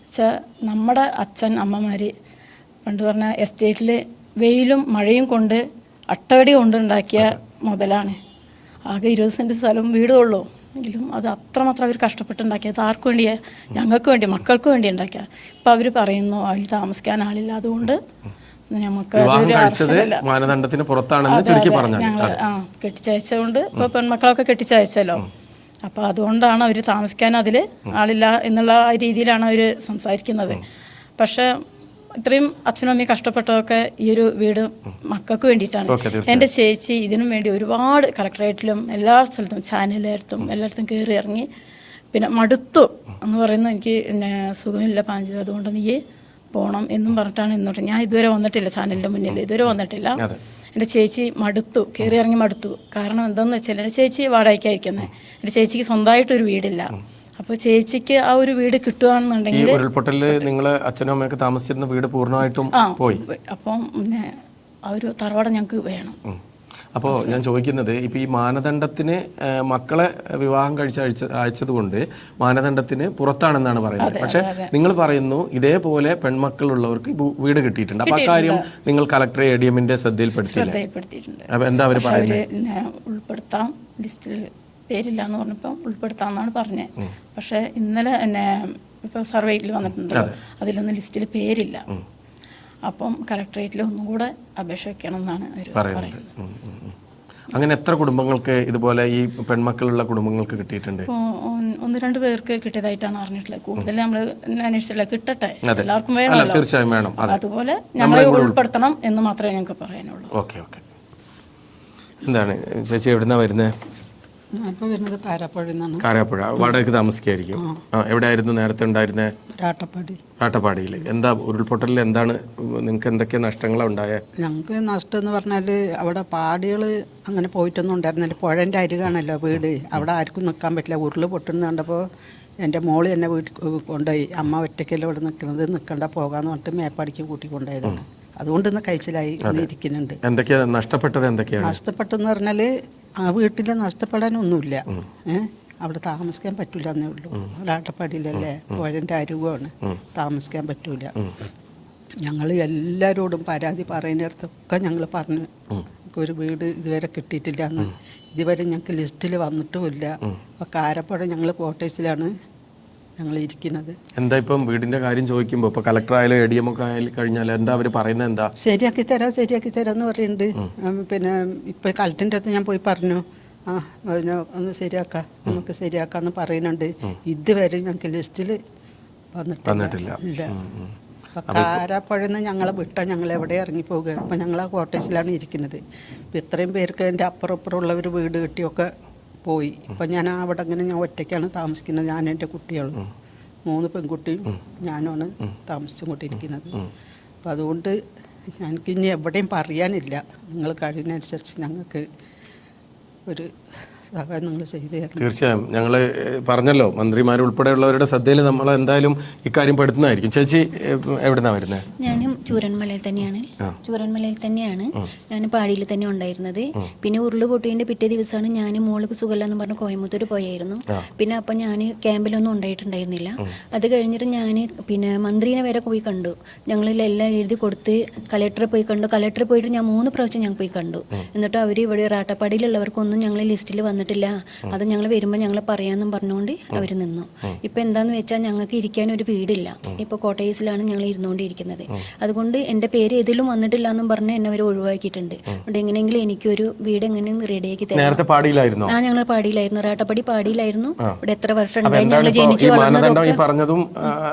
വെച്ചാൽ നമ്മുടെ അച്ഛൻ അമ്മമാർ പണ്ട് പറഞ്ഞ എസ്റ്റേറ്റിൽ വെയിലും മഴയും കൊണ്ട് അട്ടവടി കൊണ്ടുണ്ടാക്കിയ മുതലാണ്. ആകെ 20 സെൻറ്റ് സ്ഥലം വീടുള്ളൂ. എങ്കിലും അത് അത്രമാത്രം അവർ കഷ്ടപ്പെട്ടുണ്ടാക്കിയത്. ആർക്ക് വേണ്ടിയാണ്? ഞങ്ങൾക്ക് വേണ്ടി, മക്കൾക്ക് വേണ്ടി ഉണ്ടാക്കിയ. ഇപ്പം അവർ പറയുന്നു അതിൽ താമസിക്കാൻ ആളില്ല, അതുകൊണ്ട് നമുക്ക് മാനദണ്ഡത്തിന് പുറത്താണെന്ന് ചുരുക്കി പറഞ്ഞു. ഞങ്ങൾ കെട്ടിച്ചയച്ചതുകൊണ്ട് ഇപ്പോൾ പെൺമക്കളൊക്കെ കെട്ടിച്ചയച്ചല്ലോ. അപ്പോൾ അതുകൊണ്ടാണ് അവർ താമസിക്കാൻ അതിൽ ആളില്ല എന്നുള്ള രീതിയിലാണ് അവർ സംസാരിക്കുന്നത്. പക്ഷേ ഇത്രയും അച്ഛനും അമ്മയും കഷ്ടപ്പെട്ടതൊക്കെ ഈ ഒരു വീട് മക്കൾക്ക് വേണ്ടിയിട്ടാണ്. എൻ്റെ ചേച്ചി ഇതിനും വേണ്ടി ഒരുപാട് കളക്ടറേറ്റിലും എല്ലാ സ്ഥലത്തും ചാനലിലും എല്ലായിടത്തും കയറി ഇറങ്ങി. പിന്നെ മടുത്തു എന്ന് പറയുന്നത്, എനിക്ക് പിന്നെ സുഖമില്ല പാഞ്ചു, അതുകൊണ്ട് നീ പോകണം എന്നും പറഞ്ഞിട്ടാണ് ഇന്നോട്ട്. ഞാൻ ഇതുവരെ വന്നിട്ടില്ല ചാനലിൻ്റെ മുന്നിൽ, ഇതുവരെ വന്നിട്ടില്ല. എൻ്റെ ചേച്ചി മടുത്തു, കയറി ഇറങ്ങി മടുത്തു. കാരണം എന്താണെന്ന് വെച്ചാൽ എൻ്റെ ചേച്ചി വാടകയ്ക്കായിരിക്കുന്നത്. എൻ്റെ ചേച്ചിക്ക് സ്വന്തമായിട്ടൊരു വീടില്ല. അപ്പോൾ ചേച്ചിക്ക് ആ ഒരു വീട് കിട്ടുകയാണെന്നുണ്ടെങ്കിൽ, ഉരുൾപൊട്ടലിൽ നിങ്ങളെ അച്ഛനും അമ്മയൊക്കെ താമസിച്ചിരുന്ന വീട് പൂർണ്ണമായിട്ടും പോയി. അപ്പം പിന്നെ ആ ഒരു തറവാട് ഞങ്ങൾക്ക് വേണം. അപ്പോൾ ഞാൻ ചോദിക്കുന്നത്, ഇപ്പോൾ ഈ മാനദണ്ഡത്തിന് മക്കളെ വിവാഹം അയച്ചത് കൊണ്ട് മാനദണ്ഡത്തിന് പുറത്താണെന്നാണ് പറയുന്നത്. പക്ഷേ നിങ്ങൾ പറയുന്നു ഇതേപോലെ പെൺമക്കളുള്ളവർക്ക് വീട് കിട്ടിയിട്ടുണ്ട്. അപ്പോൾ ആ കാര്യം നിങ്ങൾ കളക്ടറെ ADMന്റെ ശ്രദ്ധയിൽപ്പെടുത്തിയിട്ടുണ്ട്. അപ്പോൾ എന്താ അവർ പറയുന്നത്? ഉൾപ്പെടുത്താം, ലിസ്റ്റിൽ പേരില്ല എന്ന് പറഞ്ഞപ്പോൾ ഉൾപ്പെടുത്താമെന്നാണ് പറഞ്ഞത്. പക്ഷേ ഇന്നലെ എന്നെ ഇപ്പോൾ സർവേയിൽ വന്നിട്ടുണ്ട്, അതിലൊന്നും ലിസ്റ്റിൽ പേരില്ല. അപ്പം കളക്ടറേറ്റിൽ ഒന്നും കൂടെ അപേക്ഷ വയ്ക്കണം എന്നാണ് അവർ പറയുന്നത്. അങ്ങനെ എത്ര കുടുംബങ്ങൾക്ക് ഇതുപോലെ ഈ പെൺമക്കളുള്ള കുടുംബങ്ങൾക്ക് കിട്ടിയിട്ടുണ്ട്? 1-2 പേർക്ക് കിട്ടിയതായിട്ടാണ് അറിഞ്ഞിട്ടുള്ളത്. കൂടുതൽ നമ്മൾ അന്വേഷിച്ചില്ല, കിട്ടട്ടെ, എല്ലാവർക്കും വേണം, തീർച്ചയായും വേണം. അതുപോലെ ഞങ്ങളെ ഉൾപ്പെടുത്തണം എന്ന് മാത്രമേ ഞങ്ങൾക്ക് പറയാനുള്ളൂ. Okay okay. എന്താണ് ചേച്ചി, എവിടുന്നാണ് വരുന്നത്? ഞാനിപ്പോൾ വരുന്നത് കാരാപ്പുഴയിൽ നിന്നാണ്. കാരാപ്പുഴ വാടകയ്ക്ക് താമസിക്കായിരിക്കും. എവിടെയായിരുന്നു നേരത്തെ ഉണ്ടായിരുന്നത്? രാട്ടപ്പാടിയിൽ. എന്താ ഉരുൾപൊട്ടലിൽ എന്താണ് നിങ്ങൾക്ക് എന്തൊക്കെ നഷ്ടങ്ങളാണ് ഉണ്ടായത്? ഞങ്ങൾക്ക് നഷ്ടം എന്ന് പറഞ്ഞാൽ അവിടെ പാടികൾ അങ്ങനെ പോയിട്ടൊന്നും ഉണ്ടായിരുന്നില്ല. പുഴൻ്റെ അരികാണല്ലോ വീട്, അവിടെ ആർക്കും നിൽക്കാൻ പറ്റില്ല. ഉരുൾ പൊട്ടുന്ന കണ്ടപ്പോൾ എൻ്റെ മോള് എന്നെ വീട്ടിൽ കൊണ്ടുപോയി. അമ്മ ഒറ്റയ്ക്കല്ലേ ഇവിടെ നിൽക്കുന്നത്, നിൽക്കണ്ട പോകാമെന്ന് പറഞ്ഞിട്ട് മേപ്പാടിക്ക് കൂട്ടിക്കൊണ്ടുപോയതാണ്. അതുകൊണ്ട് ഇന്ന് കഴിച്ചിലായി ഇരിക്കുന്നുണ്ട്. എന്തൊക്കെയാണ് നഷ്ടപ്പെട്ടത്? എന്തൊക്കെയാണ് നഷ്ടപ്പെട്ടെന്ന് പറഞ്ഞാൽ ആ വീട്ടിൽ നഷ്ടപ്പെടാനൊന്നുമില്ല. അവിടെ താമസിക്കാൻ പറ്റൂല എന്നേ ഉള്ളൂ. ഒരാട്ടപ്പാടിയിലല്ലേ, പുഴൻ്റെ അരുവാണ്, താമസിക്കാൻ പറ്റൂല. ഞങ്ങൾ എല്ലാവരോടും പരാതി പറയുന്നിടത്തൊക്കെ ഞങ്ങൾ പറഞ്ഞു ഒരു വീട് ഇതുവരെ കിട്ടിയിട്ടില്ല എന്ന്. ഇതുവരെ ഞങ്ങൾക്ക് ലിസ്റ്റിൽ വന്നിട്ടുമില്ല. അപ്പോൾ കാരപ്പുഴ ഞങ്ങൾ ക്വാർട്ടേഴ്സിലാണ് ഞങ്ങൾ ഇരിക്കുന്നത്. എന്താ ഇപ്പം വീടിന്റെ കാര്യം ചോദിക്കുമ്പോൾ ഇപ്പോൾ കളക്ടറായാലും എ ഡി എം ഒക്കെ ആയാലും കഴിഞ്ഞാൽ എന്താ അവർ പറയുന്നത്? എന്താ ശരിയാക്കി തരാമെന്ന് പറയുന്നുണ്ട്. പിന്നെ ഇപ്പോൾ കളക്ടറിൻ്റെ അടുത്ത് ഞാൻ പോയി പറഞ്ഞു, അതിനെ ഒന്ന് ശരിയാക്കാം, നമുക്ക് ശരിയാക്കാമെന്ന് പറയുന്നുണ്ട്. ഇതുവരെ ഞങ്ങൾക്ക് ലിസ്റ്റിൽ വന്നിട്ടില്ല. ഇല്ല. അപ്പം കാരാപ്പുഴയിൽ നിന്ന് ഞങ്ങളെ വിട്ടാൽ ഞങ്ങൾ എവിടെ ഇറങ്ങിപ്പോകുക? ഇപ്പം ഞങ്ങൾ ആ ക്വാർട്ടേഴ്സിലാണ് ഇരിക്കുന്നത്. ഇപ്പം ഇത്രയും പേർക്ക് എൻ്റെ അപ്പുറമുള്ളവർ വീട് കിട്ടിയൊക്കെ പോയി. ഇപ്പം ഞാൻ അവിടെ അങ്ങനെ ഞാൻ ഒറ്റയ്ക്കാണ് താമസിക്കുന്നത്. ഞാൻ എൻ്റെ കുട്ടികളും 3 പെൺകുട്ടിയും ഞാനുമാണ് താമസിച്ചുകൊണ്ടിരിക്കുന്നത്. അപ്പം അതുകൊണ്ട് ഞങ്ങൾക്ക് ഇനി എവിടെയും പറയാനില്ല. നിങ്ങൾ കഴിയുന്നതനുസരിച്ച് ഞങ്ങൾക്ക് ഒരു സഹായം നിങ്ങൾ ചെയ്തു തരണം. തീർച്ചയായും ഞങ്ങൾ പറഞ്ഞല്ലോ, മന്ത്രിമാരുൾപ്പെടെയുള്ളവരുടെ ശ്രദ്ധയിൽ നമ്മൾ എന്തായാലും ഇക്കാര്യം പെടുത്തുന്നതായിരിക്കും. ചേച്ചി എവിടുന്നാണ് വരുന്നത്? ഞാനും ചൂരന്മലയിൽ തന്നെയാണ്. ഞാൻ പാടിയിൽ തന്നെ ഉണ്ടായിരുന്നത്. പിന്നെ ഉരുള് പൊട്ടിയതിൻ്റെ പിറ്റേ ദിവസമാണ് ഞാൻ മോൾക്ക് സുഖമില്ലെന്ന് പറഞ്ഞ് കോയമ്പത്തൂർ പോയായിരുന്നു. പിന്നെ അപ്പം ഞാൻ ക്യാമ്പിലൊന്നും ഉണ്ടായിട്ടുണ്ടായിരുന്നില്ല. അത് കഴിഞ്ഞിട്ട് ഞാൻ പിന്നെ മന്ത്രിനെ വരെ പോയി കണ്ടു. ഞങ്ങളിലെല്ലാം എഴുതി കൊടുത്ത് കലക്ടറെ പോയി കണ്ടു. കലക്ടറെ പോയിട്ട് ഞാൻ 3 പ്രാവശ്യം ഞാൻ പോയി കണ്ടു. എന്നിട്ട് അവർ ഇവിടെ റാട്ടപ്പാടിയിലുള്ളവർക്കൊന്നും ഞങ്ങൾ ലിസ്റ്റിൽ വന്നിട്ടില്ല. അത് ഞങ്ങൾ വരുമ്പോൾ ഞങ്ങൾ പറയാമെന്നും പറഞ്ഞുകൊണ്ട് അവർ നിന്നു. ഇപ്പം എന്താണെന്ന് വെച്ചാൽ ഞങ്ങൾക്ക് ഇരിക്കാനൊരു വീടില്ല. ഇപ്പോൾ കോട്ടേഴ്സിലാണ് ഞങ്ങൾ ഇരുന്നുകൊണ്ടിരിക്കുന്നത്. അതുകൊണ്ട് എൻ്റെ പേര് ഏതിലും വന്നിട്ടില്ല എന്നും പറഞ്ഞ് എന്നെ അവർ ഒഴിവാക്കിയിട്ടുണ്ട്. അതുകൊണ്ട് എങ്ങനെയെങ്കിലും എനിക്കൊരു വീട് എങ്ങനെയും റെഡിയാക്കി തരാം. ഞങ്ങൾ പാടിയിലായിരുന്നു, റാട്ടപ്പാടി പാടിയിലായിരുന്നു. ഇവിടെ എത്ര വർഷം ഉണ്ടായി ഞങ്ങൾ ജനിച്ചു വളർന്നതൊക്കെ പറഞ്ഞതും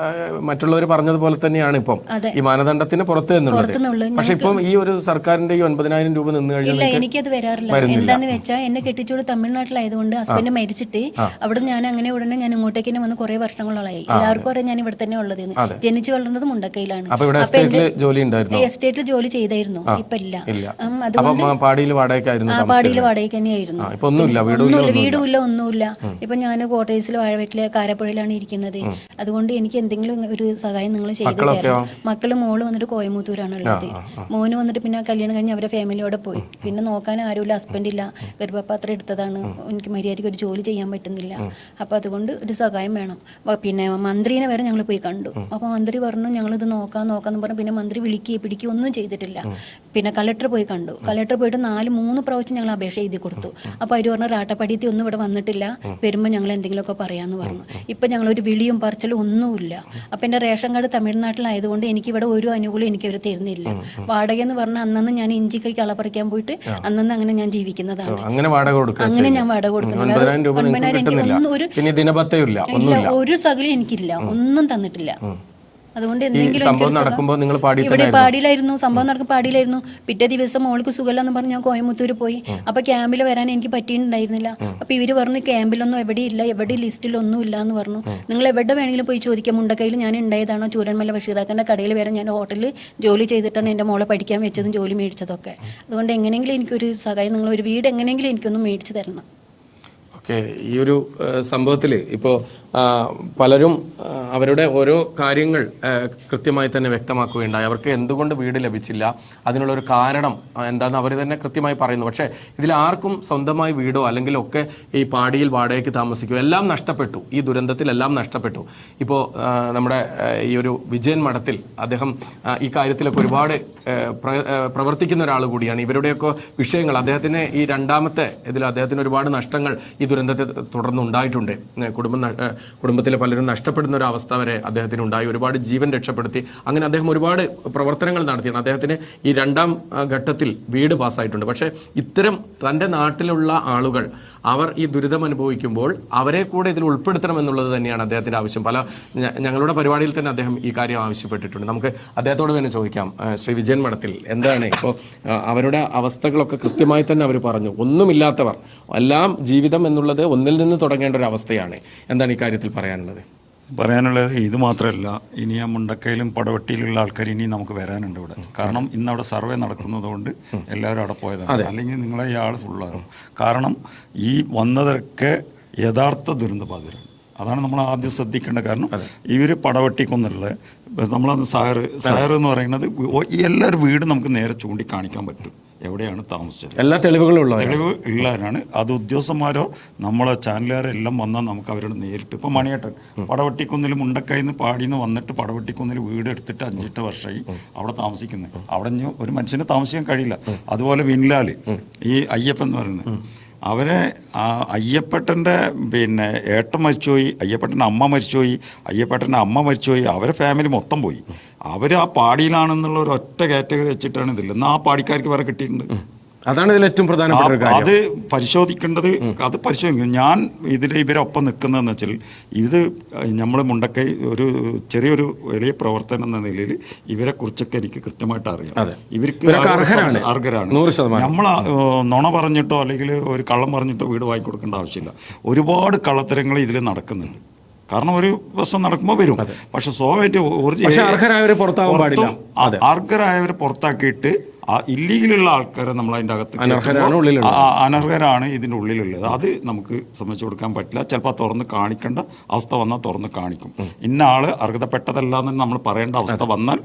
മറ്റുള്ളവർ പറഞ്ഞതുപോലെ തന്നെയാണ്. ഇപ്പം ഈ മാനദണ്ഡത്തിന് പുറത്ത് നിന്നുള്ളത്. പക്ഷെ ഇപ്പം ഈ ഒരു സർക്കാരിന്റെ ഈ 9,000 രൂപ നിന്ന് ഇല്ല, എനിക്കത് വരാറില്ല. എന്താന്ന് വെച്ചാൽ എന്നെ കെട്ടിച്ചോട് തമിഴ്നാട്ടിലായതുകൊണ്ട് ഹസ്ബൻഡ് മരിച്ചിട്ട് അവിടെ ഞാൻ അങ്ങനെ ഉടനെ ഞാൻ ഇങ്ങോട്ടേക്ക് തന്നെ വന്ന് കുറെ വർഷങ്ങളായി. എല്ലാവർക്കും അറിയാം ഞാൻ ഇവിടെ തന്നെ ഉള്ളത്. ജനിച്ചു വളർന്നത് മുണ്ടക്കയിലാണ്. എസ്റ്റേറ്റിൽ ജോലി ചെയ്തായിരുന്നു, ഇപ്പൊ ഇല്ല. അതുകൊണ്ട് പാടിയിൽ വാടകയ്ക്ക് തന്നെയായിരുന്നു. വീടുമില്ല, ഒന്നുമില്ല. ഇപ്പൊ ഞാൻ കോട്ടേഴ്സിൽ വാഴവെട്ടിലെ കാരാപ്പുഴയിലാണ് ഇരിക്കുന്നത്. അതുകൊണ്ട് എനിക്ക് എന്തെങ്കിലും ഒരു സഹായം നിങ്ങൾ ചെയ്തു തരണം. മക്കള് മോള് വന്നിട്ട് കോയമ്പത്തൂരാണ് ഉള്ളത്. മോന് വന്നിട്ട് പിന്നെ കല്യാണം കഴിഞ്ഞ് അവരെ ഫാമിലിയോടെ പോയി. പിന്നെ നോക്കാൻ ആരുമില്ല, ഹസ്ബൻഡ് ഇല്ല. ഗർഭപാത്രം എടുത്തതാണ്. എനിക്ക് മര്യാദയ്ക്ക് ഒരു ജോലി ചെയ്യാൻ പറ്റുന്നില്ല. അപ്പോൾ അതുകൊണ്ട് ഒരു സഹായം വേണം. പിന്നെ മന്ത്രിനെ വരെ ഞങ്ങൾ പോയി കണ്ടു. അപ്പോൾ മന്ത്രി പറഞ്ഞു ഞങ്ങളിത് നോക്കാമെന്ന് പറഞ്ഞു. പിന്നെ മന്ത്രി വിളിക്കുകയും പിടിക്കുകയും ഒന്നും ചെയ്തിട്ടില്ല. പിന്നെ കലക്ടർ പോയി കണ്ടു. കലക്ടർ പോയിട്ട് 3 പ്രാവശ്യം ഞങ്ങൾ അപേക്ഷ എഴുതി കൊടുത്തു. അപ്പോൾ അവർ പറഞ്ഞു റാട്ടപ്പാടിയത്തി ഒന്നും ഇവിടെ വന്നിട്ടില്ല, വരുമ്പോൾ ഞങ്ങൾ എന്തെങ്കിലുമൊക്കെ പറയാമെന്ന് പറഞ്ഞു. ഇപ്പം ഞങ്ങളൊരു വിളിയും പറച്ചിലും ഒന്നുമില്ല. അപ്പം എൻ്റെ റേഷൻ കാർഡ് തമിഴ്നാട്ടിലായതുകൊണ്ട് എനിക്കിവിടെ ഒരു അനുകൂലം എനിക്കവർ തരുന്നില്ല. വാടക എന്ന് പറഞ്ഞാൽ അന്നന്ന് ഞാൻ ഇഞ്ചിക്കൈ കളപ്പറിക്കാൻ പോയിട്ട് അന്നന്ന് അങ്ങനെ ഞാൻ ജീവിക്കുന്നതാണ്. അങ്ങനെ ഞാൻ വാടക കൊടുക്കുന്നില്ല. ഒരു സകലം എനിക്കില്ല, ഒന്നും തന്നിട്ടില്ല. അതുകൊണ്ട് എന്തെങ്കിലും ഇവിടെ പാടിയിലായിരുന്നു. സംഭവം നടക്കും പാടിയിലായിരുന്നു. പിറ്റേ ദിവസം മോൾക്ക് സുഖമില്ലെന്ന് പറഞ്ഞ് ഞാൻ കോയമ്പത്തൂർ പോയി. അപ്പോൾ ക്യാമ്പിൽ വരാൻ എനിക്ക് പറ്റിയിട്ടുണ്ടായിരുന്നില്ല. അപ്പോൾ ഇവർ പറഞ്ഞു ക്യാമ്പിലൊന്നും എവിടെയില്ല, എവിടെ ലിസ്റ്റിലൊന്നും ഇല്ല എന്ന് പറഞ്ഞു. നിങ്ങൾ എവിടെ വേണമെങ്കിലും പോയി ചോദിക്കാം. മുണ്ടക്കയിൽ ഞാൻ ഉണ്ടായതാണോ? ചൂരന്മല ബഷീറാക്കൻ്റെ കടയിൽ വരെ ഞാൻ ഹോട്ടലിൽ ജോലി ചെയ്തിട്ടാണ് എൻ്റെ മോളെ പഠിക്കാൻ വെച്ചതും ജോലി മേടിച്ചതൊക്കെ. അതുകൊണ്ട് എങ്ങനെയെങ്കിലും എനിക്കൊരു സഹായം, നിങ്ങൾ ഒരു വീട് എങ്ങനെയെങ്കിലും എനിക്കൊന്ന് മേടിച്ച് തരണം. ഈ ഒരു സംഭവത്തിൽ ഇപ്പോൾ പലരും അവരുടെ ഓരോ കാര്യങ്ങൾ കൃത്യമായി തന്നെ വ്യക്തമാക്കുകയുണ്ടായി. അവർക്ക് എന്തുകൊണ്ട് വീട് ലഭിച്ചില്ല, അതിനുള്ളൊരു കാരണം എന്താണെന്ന് അവർ തന്നെ കൃത്യമായി പറയുന്നു. പക്ഷേ ഇതിൽ ആർക്കും സ്വന്തമായി വീടോ അല്ലെങ്കിൽ ഒക്കെ ഈ പാടിയിൽ വാടകയ്ക്ക് താമസിക്കുകയോ എല്ലാം നഷ്ടപ്പെട്ടു. ഈ ദുരന്തത്തിലെല്ലാം നഷ്ടപ്പെട്ടു. ഇപ്പോൾ നമ്മുടെ ഈ ഒരു വിജയൻ മഠത്തിൽ അദ്ദേഹം ഈ കാര്യത്തിലൊക്കെ ഒരുപാട് പ്രവർത്തിക്കുന്ന ഒരാൾ കൂടിയാണ്. ഇവരുടെയൊക്കെ വിഷയങ്ങൾ അദ്ദേഹത്തിന് ഈ 2ാമത്തെ ഇതിൽ അദ്ദേഹത്തിന് ഒരുപാട് നഷ്ടങ്ങൾ ഈ ദുരന്തത്തെ തുടർന്നുണ്ടായിട്ടുണ്ട്. കുടുംബം കുടുംബത്തിലെ പലരും നഷ്ടപ്പെടുന്ന ഒരു അവസ്ഥ വരെ അദ്ദേഹത്തിന് ഉണ്ടായി. ഒരുപാട് ജീവൻ രക്ഷപ്പെടുത്തി. അങ്ങനെ അദ്ദേഹം ഒരുപാട് പ്രവർത്തനങ്ങൾ നടത്തിയാണ്. അദ്ദേഹത്തിന് ഈ 2ാം ഘട്ടത്തിൽ വീട് പാസ്സായിട്ടുണ്ട്. പക്ഷേ ഇത്തരം തൻ്റെ നാട്ടിലുള്ള ആളുകൾ അവർ ഈ ദുരിതം അനുഭവിക്കുമ്പോൾ അവരെ കൂടെ ഇതിൽ ഉൾപ്പെടുത്തണമെന്നുള്ളത് തന്നെയാണ് അദ്ദേഹത്തിൻ്റെ ആവശ്യം. ഞങ്ങളുടെ പരിപാടിയിൽ തന്നെ അദ്ദേഹം ഈ കാര്യം ആവശ്യപ്പെട്ടിട്ടുണ്ട്. നമുക്ക് അദ്ദേഹത്തോട് തന്നെ ചോദിക്കാം. ശ്രീ വിജയൻ മഠത്തിൽ, എന്താണ് ഇപ്പോൾ അവരുടെ അവസ്ഥകളൊക്കെ കൃത്യമായി തന്നെ അവർ പറഞ്ഞു. ഒന്നുമില്ലാത്തവർ, എല്ലാം ജീവിതം എന്നുള്ളത് ഒന്നിൽ നിന്ന് തുടങ്ങേണ്ട ഒരു അവസ്ഥയാണ്. എന്താണ് ഈ കാര്യത്തിൽ പറയാനുള്ളത്? ഇത് മാത്രമല്ല, ഇനി ആ മുണ്ടക്കയിലും പടവട്ടിയിലുള്ള ആൾക്കാർ ഇനി നമുക്ക് വരാനുണ്ട് ഇവിടെ. കാരണം ഇന്ന് അവിടെ സർവേ നടക്കുന്നതുകൊണ്ട് എല്ലാവരും അവിടെ പോയതാണ്. അല്ലെങ്കിൽ നിങ്ങളെ ഈ ആൾ ഫുള്ളാകും. കാരണം ഈ വന്നതൊക്കെ യഥാർത്ഥ ദുരന്തബാധിതരാണ്. അതാണ് നമ്മൾ ആദ്യം ശ്രദ്ധിക്കേണ്ട. കാരണം ഇവർ പടവട്ടിക്കൊന്നുള്ള നമ്മളത് സായർ എന്ന് പറയുന്നത് എല്ലാവരും വീട് നമുക്ക് നേരെ ചൂണ്ടിക്കാണിക്കാൻ പറ്റും എവിടെയാണ് താമസിച്ചത്. എല്ലാ തെളിവ് ഉള്ളവരാണ്. അത് ഉദ്യോഗസ്ഥന്മാരോ നമ്മളെ ചാനലുകാരോ എല്ലാം വന്നാൽ നമുക്ക് അവരോട് നേരിട്ട്. ഇപ്പോൾ മണിയേട്ടൻ പടവട്ടിക്കുന്നിൽ മുണ്ടക്കയിൽ നിന്ന് പാടിന്ന് വന്നിട്ട് പടവട്ടിക്കുന്നിൽ വീട് എടുത്തിട്ട് 5-8 വർഷമായി അവിടെ താമസിക്കുന്നത്. അവിടെ ഒരു മനുഷ്യന് താമസിക്കാൻ കഴിയില്ല. അതുപോലെ വിൻലാൽ, ഈ അയ്യപ്പൻ എന്ന് പറയുന്നത്, അവരെ അയ്യപ്പേട്ടൻ്റെ ഏട്ടൻ മരിച്ചുപോയി, അയ്യപ്പേട്ടൻ്റെ അമ്മ മരിച്ചുപോയി, അയ്യപ്പേട്ടൻ്റെ അമ്മ മരിച്ചുപോയി, അവരെ ഫാമിലി മൊത്തം പോയി. അവർ ആ പാടിയിലാണെന്നുള്ള ഒരു ഒറ്റ കാറ്റഗറി വെച്ചിട്ടാണ് ഇതില്ല. എന്നാൽ ആ പാടിക്കാർക്ക് വേറെ കിട്ടിയിട്ടുണ്ട്. അതാണ് ഇതിൽ ഏറ്റവും പ്രധാനപ്പെട്ട ഒരു കാര്യം. അത് പരിശോധിക്കേണ്ടത്, അത് പരിശോധിക്കും. ഞാൻ ഇവരൊപ്പം നിൽക്കുന്നതെന്ന് വെച്ചാൽ, ഇത് നമ്മൾ മുണ്ടക്കൈ ഒരു ചെറിയൊരു എളിയ പ്രവർത്തനം എന്ന നിലയിൽ ഇവരെ കുറിച്ചൊക്കെ എനിക്ക് കൃത്യമായിട്ട് അറിയാം. ഇവർക്ക് അർഹരാണ്. നമ്മൾ നുണ പറഞ്ഞിട്ടോ അല്ലെങ്കിൽ ഒരു കള്ളം പറഞ്ഞിട്ടോ വീട് വാങ്ങിക്കൊടുക്കേണ്ട ആവശ്യമില്ല. ഒരുപാട് കള്ളത്തരങ്ങൾ ഇതിൽ നടക്കുന്നുണ്ട്. കാരണം ഒരു ദിവസം നടക്കുമ്പോൾ വരും. പക്ഷെ സ്വാഭാവികമായിട്ട് അർഹരായവരെ പുറത്താക്കിയിട്ട് ഇല്ലീഗലുള്ള ആൾക്കാരെ നമ്മൾ അതിൻ്റെ അകത്ത് അനർഹരാണ് ഇതിൻ്റെ ഉള്ളിലുള്ളത്. അത് നമുക്ക് സമ്മതിച്ചു കൊടുക്കാൻ പറ്റില്ല. ചിലപ്പോൾ തുറന്ന് കാണിക്കേണ്ട അവസ്ഥ വന്നാൽ തുറന്ന് കാണിക്കും. ഇന്ന ആള് അർഹതപ്പെട്ടതല്ല എന്ന് നമ്മൾ പറയേണ്ട അവസ്ഥ വന്നാൽ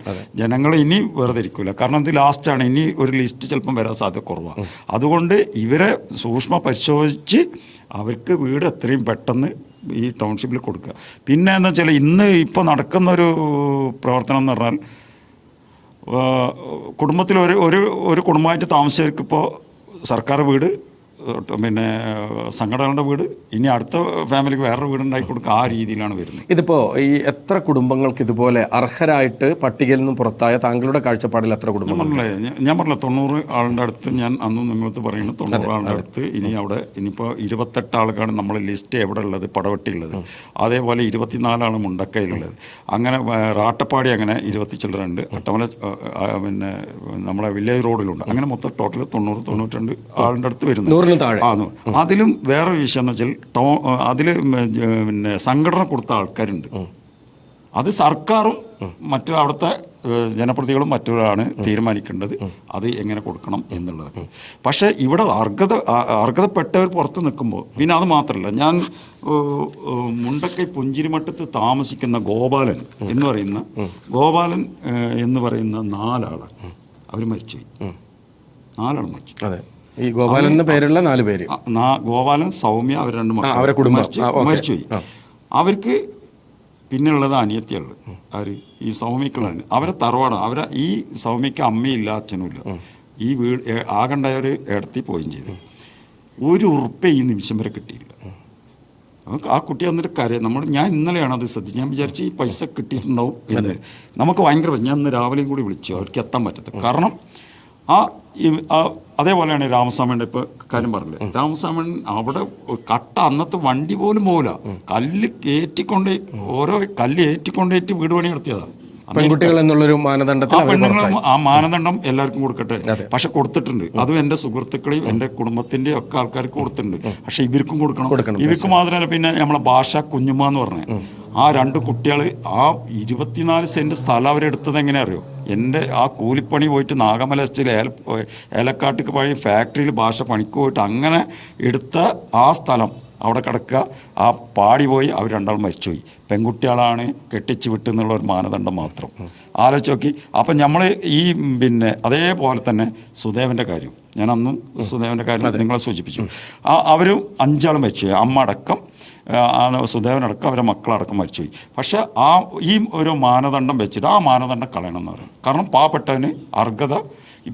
ജനങ്ങൾ ഇനി വെറുതെ ഇരിക്കില്ല. കാരണം ഇത് ലാസ്റ്റാണ്. ഇനി ഒരു ലിസ്റ്റ് ചിലപ്പം വരാൻ സാധ്യത കുറവാണ്. അതുകൊണ്ട് ഇവരെ സൂക്ഷ്മ പരിശോധിച്ച് അവർക്ക് വീട് എത്രയും പെട്ടെന്ന് ഈ ടൗൺഷിപ്പിൽ കൊടുക്കുക. പിന്നെ എന്താ വെച്ചാൽ ഇന്ന് ഇപ്പോൾ നടക്കുന്നൊരു പ്രവർത്തനം എന്ന് പറഞ്ഞാൽ, കുടുംബത്തിൽ ഒരു കുടുംബമായിട്ട് താമസിച്ചവർക്ക് ഇപ്പോൾ സർക്കാർ വീട്, സംഘടനകളുടെ വീട്, ഇനി അടുത്ത ഫാമിലിക്ക് വേറൊരു വീട് ഉണ്ടാക്കി കൊടുക്കുക. ആ രീതിയിലാണ് വരുന്നത്. ഇതിപ്പോൾ ഈ എത്ര കുടുംബങ്ങൾക്ക് ഇതുപോലെ അർഹരായിട്ട് പട്ടികയിൽ നിന്നും പുറത്തായ താങ്കളുടെ കാഴ്ചപ്പാടിൽ എത്ര കുടുംബങ്ങൾ? ഞാൻ പറഞ്ഞില്ല, 90 ആളുടെ അടുത്ത് ഞാൻ അന്ന് നിങ്ങൾക്ക് പറയുന്നത് 90 ആളുടെ അടുത്ത്. ഇനി അവിടെ ഇനിയിപ്പോൾ 28 ആൾക്കാണ് നമ്മളെ ലിസ്റ്റ് എവിടെ ഉള്ളത്, പടവട്ടിയുള്ളത്. അതേപോലെ 24 ആണ് മുണ്ടക്കയിലുള്ളത്. അങ്ങനെ റാട്ടപ്പാടി അങ്ങനെ 20 ചില്ലറുണ്ട്. അട്ടമല നമ്മളെ വില്ലേജ് റോഡിലുണ്ട്. അങ്ങനെ മൊത്തം ടോട്ടൽ 90-92 ആളുടെ അടുത്ത് വരുന്നു. അതിലും വേറൊരു വിഷയം എന്ന് വെച്ചാൽ അതിൽ സംഘടന കൊടുത്ത ആൾക്കാരുണ്ട്. അത് സർക്കാരും മറ്റു അവിടുത്തെ ജനപ്രതിനിധികളും മറ്റൊരാളാണ് തീരുമാനിക്കേണ്ടത് അത് എങ്ങനെ കൊടുക്കണം എന്നുള്ളത്. പക്ഷേ ഇവിടെ അർഹതപ്പെട്ടവർ പുറത്ത് നിൽക്കുമ്പോൾ പിന്നെ അത് മാത്രമല്ല, ഞാൻ മുണ്ടക്കൈ പുഞ്ചിരിമട്ടത്ത് താമസിക്കുന്ന ഗോപാലൻ എന്ന് പറയുന്ന 4 ആളാണ് അവർ മരിച്ചുപോയി. 4 ആൾ മരിച്ചു. ഈ ഗോപാലൻ എന്ന പേരുള്ള 4 പേര്, ഗോപാലൻ, സൗമ്യ, അവർ 2 മക്കൾ മരിച്ചുപോയി. അവർക്ക് പിന്നെയുള്ളത് അനിയത്തിയുള്ളത്. ആര്? ഈ സൗമ്യക്കളാണ്. അവരെ തറവാടാണ്. അവരെ ഈ സൗമ്യക്ക് അമ്മയില്ല, അച്ഛനുമില്ല. ഈ വീട് ആകണ്ടായ ഒരു ഇടത്തി പോവുകയും ചെയ്തു. 1 ഉറുപ്പ്യ ഈ നിമിഷം വരെ കിട്ടിയില്ല. ആ കുട്ടി വന്നിട്ട് ഞാൻ ഇന്നലെയാണ് അത് ശ്രദ്ധിച്ചത്. ഞാൻ വിചാരിച്ച് ഈ പൈസ കിട്ടിയിട്ടുണ്ടാവും എന്ന്. നമുക്ക് ഭയങ്കര, ഞാൻ ഇന്ന് രാവിലെയും കൂടി വിളിച്ചു, അവർക്ക് എത്താൻ പറ്റത്തില്ല. കാരണം അതേപോലെയാണ് രാമസ്വാമിയുടെ ഇപ്പോൾ കാര്യം പറഞ്ഞില്ലേ. രാമസ്വാമൻ അവിടെ കട്ട അന്നത്തെ വണ്ടി പോലും പോകില്ല. കല്ല് ഏറ്റിക്കൊണ്ട് ഓരോ കല്ല് ഏറ്റിക്കൊണ്ടേറ്റ് വീട് പണി നടത്തിയതാണ്. പെൺകുട്ടികൾ എന്നുള്ളൊരു മാനദണ്ഡത്തിൽ ആ മാനദണ്ഡം എല്ലാവർക്കും കൊടുക്കട്ടെ. പക്ഷെ കൊടുത്തിട്ടുണ്ട്. അതും എൻ്റെ സുഹൃത്തുക്കളെയും എൻ്റെ കുടുംബത്തിൻ്റെയും ഒക്കെ ആൾക്കാർക്ക് കൊടുത്തിട്ടുണ്ട്. പക്ഷെ ഇവർക്കും കൊടുക്കണം. ഇവർക്ക് മാത്രമല്ല, പിന്നെ നമ്മളെ ഭാഷ കുഞ്ഞുമ്മ എന്ന് പറഞ്ഞ ആ 2 കുട്ടികൾ ആ 24 സെൻറ്റ് സ്ഥലം അവരെടുത്തത് എങ്ങനെ അറിയോ? എൻ്റെ ആ കൂലിപ്പണി പോയിട്ട് നാഗമല എസ്റ്റേറ്റിൽ ഏലക്കാട്ടിക്ക് പഴയ ഫാക്ടറിയിൽ ഭാഷ പണിക്ക് പോയിട്ട് അങ്ങനെ എടുത്ത ആ സ്ഥലം അവിടെ കിടക്കുക. ആ പാടി പോയി അവർ 2 ആൾ മരിച്ചുപോയി. പെൺകുട്ടികളാണ് കെട്ടിച്ച് വിട്ടെന്നുള്ള ഒരു മാനദണ്ഡം മാത്രം ആലോചിച്ച് നോക്കി. അപ്പം നമ്മൾ ഈ അതേപോലെ തന്നെ സുദേവൻ്റെ കാര്യം, ഞാൻ അന്നും സുദേവൻ്റെ കാര്യം നിങ്ങളെ സൂചിപ്പിച്ചു. അവരും 5 ആൾ മരിച്ചുപോയി. അമ്മ അടക്കം, സുദേവനടക്കം, അവരെ മക്കളടക്കം മരിച്ചുപോയി. പക്ഷെ ഈ ഒരു മാനദണ്ഡം വെച്ചിട്ട് ആ മാനദണ്ഡം കളയണം എന്ന് പറയും. കാരണം പാവപ്പെട്ടവന് അർഹത,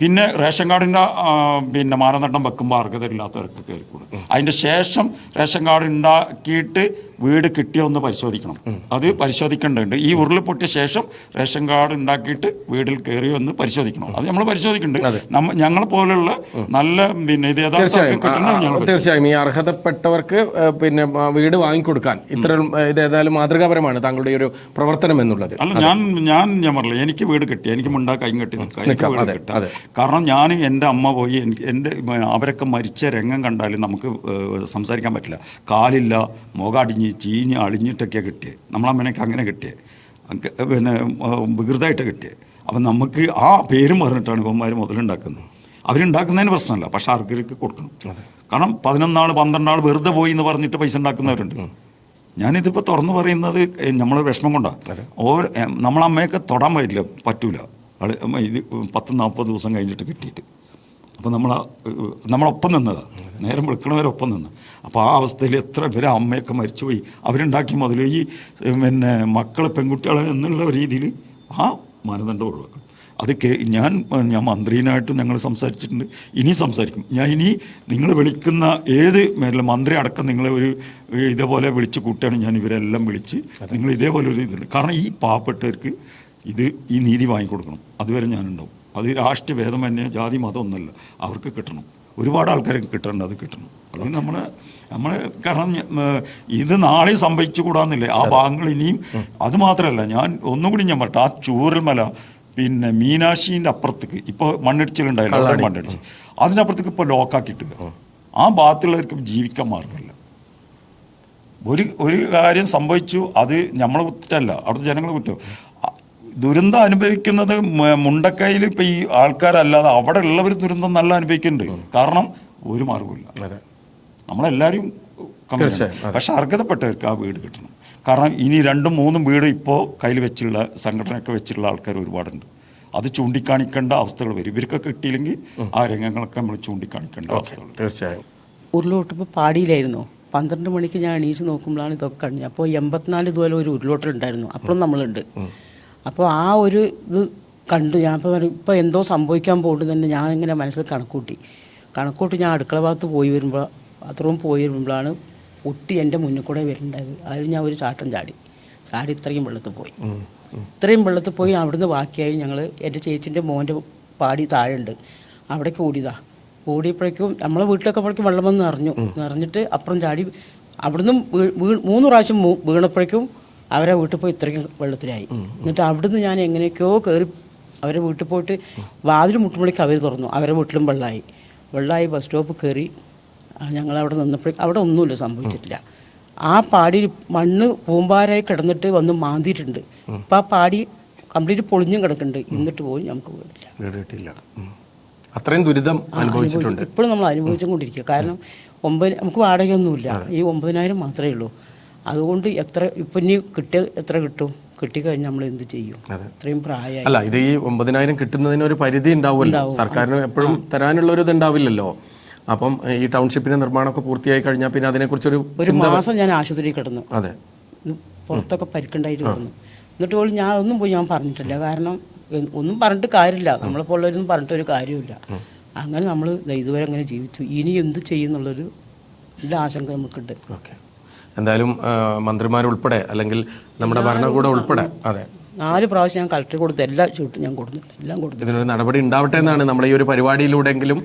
പിന്നെ റേഷൻ കാർഡിൻ്റെ മാനദണ്ഡം വെക്കുമ്പോൾ അർഹത ഇല്ലാത്തവർക്ക് കയറിക്കൂടും. അതിൻ്റെ ശേഷം റേഷൻ കാർഡ് ഉണ്ടാക്കിയിട്ട് വീട് കിട്ടിയോ എന്ന് പരിശോധിക്കണം. അത് പരിശോധിക്കേണ്ടതുണ്ട്. ഈ ഉരുൾപൊട്ടിയ ശേഷം റേഷൻ കാർഡ് ഉണ്ടാക്കിയിട്ട് വീട്ടിൽ കയറിയോ എന്ന് പരിശോധിക്കണം. അത് നമ്മൾ പരിശോധിക്കുന്നുണ്ട്. ഞങ്ങളെ പോലുള്ള നല്ല പിന്നെ ഇത് തീർച്ചയായും ഈ അർഹതപ്പെട്ടവർക്ക് പിന്നെ വീട് വാങ്ങിക്കൊടുക്കാൻ ഇത്തരം ഇത് ഏതായാലും മാതൃകാപരമാണ് താങ്കളുടെ ഒരു പ്രവർത്തനം എന്നുള്ളത്. അല്ല, ഞാൻ പറഞ്ഞില്ല, എനിക്ക് വീട് കിട്ടി, എനിക്ക് മുണ്ടാ കൈ കെട്ടി നിൽക്കാം, വീട് കിട്ടാം. കാരണം ഞാൻ എൻ്റെ അമ്മ പോയി എൻ്റെ അവരൊക്കെ മരിച്ച രംഗം കണ്ടാൽ നമുക്ക് സംസാരിക്കാൻ പറ്റില്ല. കാലില്ല, മുഖം അടിഞ്ഞ് ചീഞ്ഞ് അളിഞ്ഞിട്ടൊക്കെയാണ് കിട്ടിയത്. നമ്മളമ്മനൊക്കെ അങ്ങനെ കിട്ടിയത്, പിന്നെ വികൃതമായിട്ട് കിട്ടിയത്. അപ്പം നമുക്ക് ആ പേരും പറഞ്ഞിട്ടാണ് ഇവന്മാർ മുതലുണ്ടാക്കുന്നത്. അവരുണ്ടാക്കുന്നതിന് പ്രശ്നമല്ല, പക്ഷെ ആർക്കർക്ക് കൊടുക്കണം. കാരണം 11 ആൾ 12 ആൾ വെറുതെ പോയി എന്ന് പറഞ്ഞിട്ട് പൈസ ഉണ്ടാക്കുന്നവരുണ്ട്. ഞാനിതിപ്പോൾ തുറന്നു പറയുന്നത് നമ്മളെ വിഷമം കൊണ്ടാണ്. നമ്മളമ്മയൊക്കെ തൊടാൻ പറ്റൂല ഇത് 10-40 ദിവസം കഴിഞ്ഞിട്ട് കിട്ടിയിട്ട്. അപ്പോൾ നമ്മളൊപ്പം നിന്നതാണ്, നേരം വിളിക്കണവരൊപ്പം നിന്ന്. അപ്പോൾ ആ അവസ്ഥയിൽ എത്ര പേര് അമ്മയൊക്കെ മരിച്ചുപോയി. അവരുണ്ടാക്കി മുതൽ ഈ പിന്നെ മക്കളെ പെൺകുട്ടികളെ എന്നുള്ള രീതിയിൽ ആ മാനദണ്ഡം ഒഴിവാക്കണം. അത് ഞാൻ മന്ത്രിനായിട്ട് ഞങ്ങൾ സംസാരിച്ചിട്ടുണ്ട്, ഇനി സംസാരിക്കും. ഇനി നിങ്ങൾ വിളിക്കുന്ന ഏത് മന്ത്രി അടക്കം നിങ്ങളെ ഒരു ഇതേപോലെ വിളിച്ച് കൂട്ടുകയാണ്. ഞാൻ ഇവരെല്ലാം വിളിച്ച് നിങ്ങൾ ഇതേപോലെ ഒരു ഇതുണ്ട്. കാരണം ഈ പാവപ്പെട്ടവർക്ക് ഈ നീതി വാങ്ങിക്കൊടുക്കണം. അതുവരെ ഞാനുണ്ടാവും. അത് രാഷ്ട്രീയ ഭേദം തന്നെ, ജാതി മതം ഒന്നല്ല, അവർക്ക് കിട്ടണം. ഒരുപാട് ആൾക്കാർക്ക് കിട്ടേണ്ട, അത് കിട്ടണം. അത് നമ്മൾ കാരണം ഇത് നാളെ സംഭവിച്ചു കൂടാന്നില്ലേ ആ ഭാഗങ്ങൾ ഇനിയും. അത് മാത്രമല്ല, ഞാൻ ഒന്നും കൂടി ഞാൻ പറട്ടെ, ആ ചൂരൽമല പിന്നെ മീനാക്ഷീൻ്റെ അപ്പുറത്തേക്ക് ഇപ്പോൾ മണ്ണിടിച്ചിലുണ്ടായിരുന്നു, അവിടെ മണ്ണിടിച്ച് അതിനപ്പുറത്തേക്ക് ഇപ്പോൾ ലോക്കാക്കിയിട്ട് ആ ഭാഗത്തുള്ളവർക്ക് ജീവിക്കാൻ മാർഗമില്ല. ഒരു കാര്യം സംഭവിച്ചു, അത് നമ്മളെ കുറ്റമല്ല, അവിടുത്തെ ജനങ്ങളെ കുറ്റം. ദുരന്തം അനുഭവിക്കുന്നത് മുണ്ടക്കയിൽ ഇപ്പം ഈ ആൾക്കാരല്ലാതെ അവിടെ ഉള്ളവർ ദുരന്തം നല്ല അനുഭവിക്കുന്നുണ്ട്. കാരണം ഒരു മാർഗമില്ല, നമ്മളെല്ലാവരും പക്ഷെ അർഹതപ്പെട്ടവർക്ക് ആ വീട് കിട്ടണം. കാരണം ഇനി 2-3 വീട് ഇപ്പോൾ കയ്യിൽ വെച്ചുള്ള സംഘടനയൊക്കെ വെച്ചുള്ള ആൾക്കാർ ഒരുപാടുണ്ട്. അത് ചൂണ്ടിക്കാണിക്കേണ്ട അവസ്ഥകൾ വരും. ഇവർക്കൊക്കെ കിട്ടിയില്ലെങ്കിൽ ആ രംഗങ്ങളൊക്കെ നമ്മൾ ചൂണ്ടിക്കാണിക്കേണ്ട അവസ്ഥകൾ. തീർച്ചയായും. ഉരുളോട്ടിപ്പോൾ പാടിയിലായിരുന്നു. 12 മണിക്ക് ഞാൻ എണീച്ച് നോക്കുമ്പോഴാണ് ഇതൊക്കെ കഴിഞ്ഞത്. അപ്പോൾ 84 ഇതുപോലെ ഒരു ഉരുളോട്ടലുണ്ടായിരുന്നു, അപ്പോഴും നമ്മളുണ്ട്. അപ്പോൾ ആ ഒരു ഇത് കണ്ട് ഞാൻ ഇപ്പോൾ എന്തോ സംഭവിക്കാൻ പോകുന്നത് തന്നെ ഞാൻ ഇങ്ങനെ മനസ്സിൽ കണക്കൂട്ടി ഞാൻ അടുക്കള ഭാഗത്ത് പോയി വരുമ്പോൾ, ബാത്റൂം പോയി വരുമ്പോഴാണ് പൊട്ടി എൻ്റെ മുന്നിൽ കൂടെ വരുന്നുണ്ടായത്. അതിൽ ഞാൻ ഒരു ചാടി ഇത്രയും വെള്ളത്തിൽ പോയി. അവിടുന്ന് ബാക്കിയായി ഞങ്ങൾ എൻ്റെ ചേച്ചിൻ്റെ മോൻ്റെ പാടി താഴെയുണ്ട്, അവിടേക്ക് ഓടിയപ്പോഴേക്കും നമ്മളെ വീട്ടിലൊക്കെ അപ്പോഴേക്കും വെള്ളം വന്ന് നിറഞ്ഞിട്ട് അപ്പുറം ചാടി. അവിടുന്ന് 3 പ്രാവശ്യം വീണപ്പോഴേക്കും അവരെ വീട്ടിൽ പോയി ഇത്രയ്ക്കും വെള്ളത്തിലായി. എന്നിട്ട് അവിടുന്ന് ഞാൻ എങ്ങനെയൊക്കെയോ കയറി അവരെ വീട്ടിൽ പോയിട്ട് വാതിൽ മുട്ടുമ്പോഴേക്കും അവർ തുറന്നു. അവരെ വീട്ടിലും വെള്ളമായി ബസ് സ്റ്റോപ്പ് കയറി ഞങ്ങളവിടെ നിന്നപ്പോഴേക്കും അവിടെ ഒന്നുമില്ല, സംഭവിച്ചിട്ടില്ല. ആ പാടി മണ്ണ് പൂമ്പാരായി കിടന്നിട്ട് വന്ന് മാന്തിയിട്ടുണ്ട്. ഇപ്പം ആ പാടി കംപ്ലീറ്റ് പൊളിഞ്ഞും കിടക്കുന്നുണ്ട്. എന്നിട്ട് പോയി നമുക്ക് വീടില്ല. അത്രയും ദുരിതം അനുഭവിച്ചിട്ടുണ്ട്. ഇപ്പോഴും നമ്മൾ അനുഭവിച്ചും കൊണ്ടിരിക്കുക. കാരണം നമുക്ക് വാടകയൊന്നുമില്ല, ഈ 9,000 മാത്രമേ ഉള്ളൂ. അതുകൊണ്ട് ഇപ്പം ഇനി എത്ര കിട്ടും? കിട്ടിക്കഴിഞ്ഞാൽ നമ്മൾ എന്ത് ചെയ്യും? ഇത്രയും പ്രായമായി. അല്ല, ഇത് ഈ 9,000 കിട്ടുന്നതിന് ഒരു പരിധി ഉണ്ടാവുമല്ലോ, സർക്കാരിന് എപ്പോഴും തരാനുള്ള ഒരു ഇതുണ്ടാവില്ലല്ലോ. അപ്പം ഈ ടൗൺഷിപ്പിന്റെ നിർമ്മാണമൊക്കെ പൂർത്തിയായി കഴിഞ്ഞാൽ പിന്നെ അതിനെക്കുറിച്ചൊരു മാസം ഞാൻ ആശുപത്രിയിൽ കിടന്നു. അതെ, പുറത്തൊക്കെ പരിക്കുണ്ടായിട്ട് കിടന്നു. എന്നിട്ട് പോലും ഞാൻ പറഞ്ഞിട്ടില്ല. കാരണം ഒന്നും പറഞ്ഞിട്ട് കാര്യമില്ല, നമ്മളെപ്പോലുള്ളവരൊന്നും പറഞ്ഞിട്ടൊരു കാര്യമില്ല. അങ്ങനെ നമ്മൾ ഇതുവരെ അങ്ങനെ ജീവിച്ചു. ഇനി എന്ത് ചെയ്യുന്നുള്ളൊരു നല്ല ആശങ്ക നമുക്കുണ്ട്. ഓക്കെ, എന്തായാലും മന്ത്രിമാരുൾപ്പെടെ അല്ലെങ്കിൽ നമ്മുടെ ഭരണകൂടം ഉൾപ്പെടെ 4 പ്രാവശ്യം ഞാൻ കളക്ടർ കൊടുത്ത് എല്ലാ ചീട്ടും ഞാൻ എല്ലാം കൊടുത്തു. ഇതിനൊരു നടപടി ഉണ്ടാവട്ടെ എന്നാണ് നമ്മുടെ ഈ ഒരു പരിപാടിയിലൂടെങ്കിലും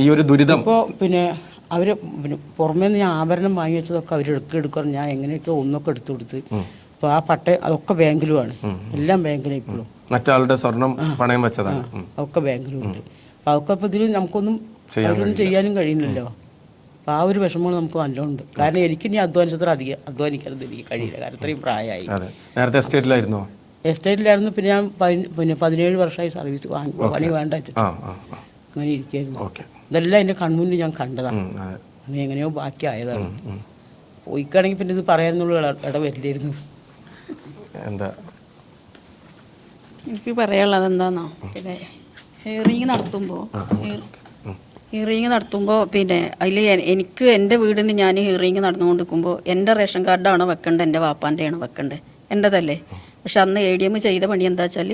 ഈ ഒരു ദുരിതം. ഇപ്പോൾ പിന്നെ അവർ പുറമേ നിന്ന് ഞാൻ ആഭരണം വാങ്ങി വെച്ചതൊക്കെ അവർ എടുക്കണം. ഞാൻ എങ്ങനെയൊക്കെ ഒന്നൊക്കെ എടുത്തു കൊടുത്ത്. ഇപ്പോൾ ആ അതൊക്കെ ബാങ്കിലുമാണ്, എല്ലാം ബാങ്കിലും. ഇപ്പോഴും മറ്റാളുടെ സ്വർണം പണയം വെച്ചതാണ്, അതൊക്കെ ബാങ്കിലും ഉണ്ട്. അപ്പോൾ അതൊക്കെ ഇപ്പോൾ ഇതിൽ നമുക്കൊന്നും ചെയ്യാനും കഴിയുന്നില്ലല്ലോ. അപ്പോൾ ആ ഒരു വിഷമങ്ങൾ നമുക്ക് നല്ലോണ്ട്. കാരണം എനിക്കിനി അധ്വാനിച്ചത്ര അധികം അധ്വാനിക്കാനൊന്നും എനിക്ക് കഴിയില്ല. കാരണം ഇത്രയും പ്രായമായി. നേരത്തെ എസ്റ്റേറ്റിലായിരുന്നു. പിന്നെ ഞാൻ 17 വർഷമായി സർവീസ് പണി വേണ്ട വെച്ചിട്ട് അങ്ങനെ ഇരിക്കുകയായിരുന്നു. ഇതെല്ലാം എൻ്റെ കൺമുന്നിൽ ഞാൻ കണ്ടതാണ്. അങ്ങനെ എങ്ങനെയോ ബാക്കിയായതാണ്. പോയിക്കാണെങ്കിൽ പിന്നെ ഇത് പറയാനുള്ള ഇടവരില്ലായിരുന്നു. എന്താ എനിക്ക് പറയാനുള്ളത് എന്താണെന്നോ, പിന്നെ ഹിയറിങ് നടത്തുമ്പോൾ പിന്നെ അതിൽ എനിക്ക് എൻ്റെ വീടിന് ഞാൻ ഹിയറിങ് നടന്നുകൊണ്ടിരിക്കുമ്പോൾ എൻ്റെ റേഷൻ കാർഡാണോ വെക്കേണ്ടത്, എൻ്റെ വാപ്പാൻ്റെയാണോ വെക്കേണ്ടത്? എൻ്റെതല്ലേ. പക്ഷെ അന്ന് ADM ചെയ്ത പണി എന്താ വെച്ചാൽ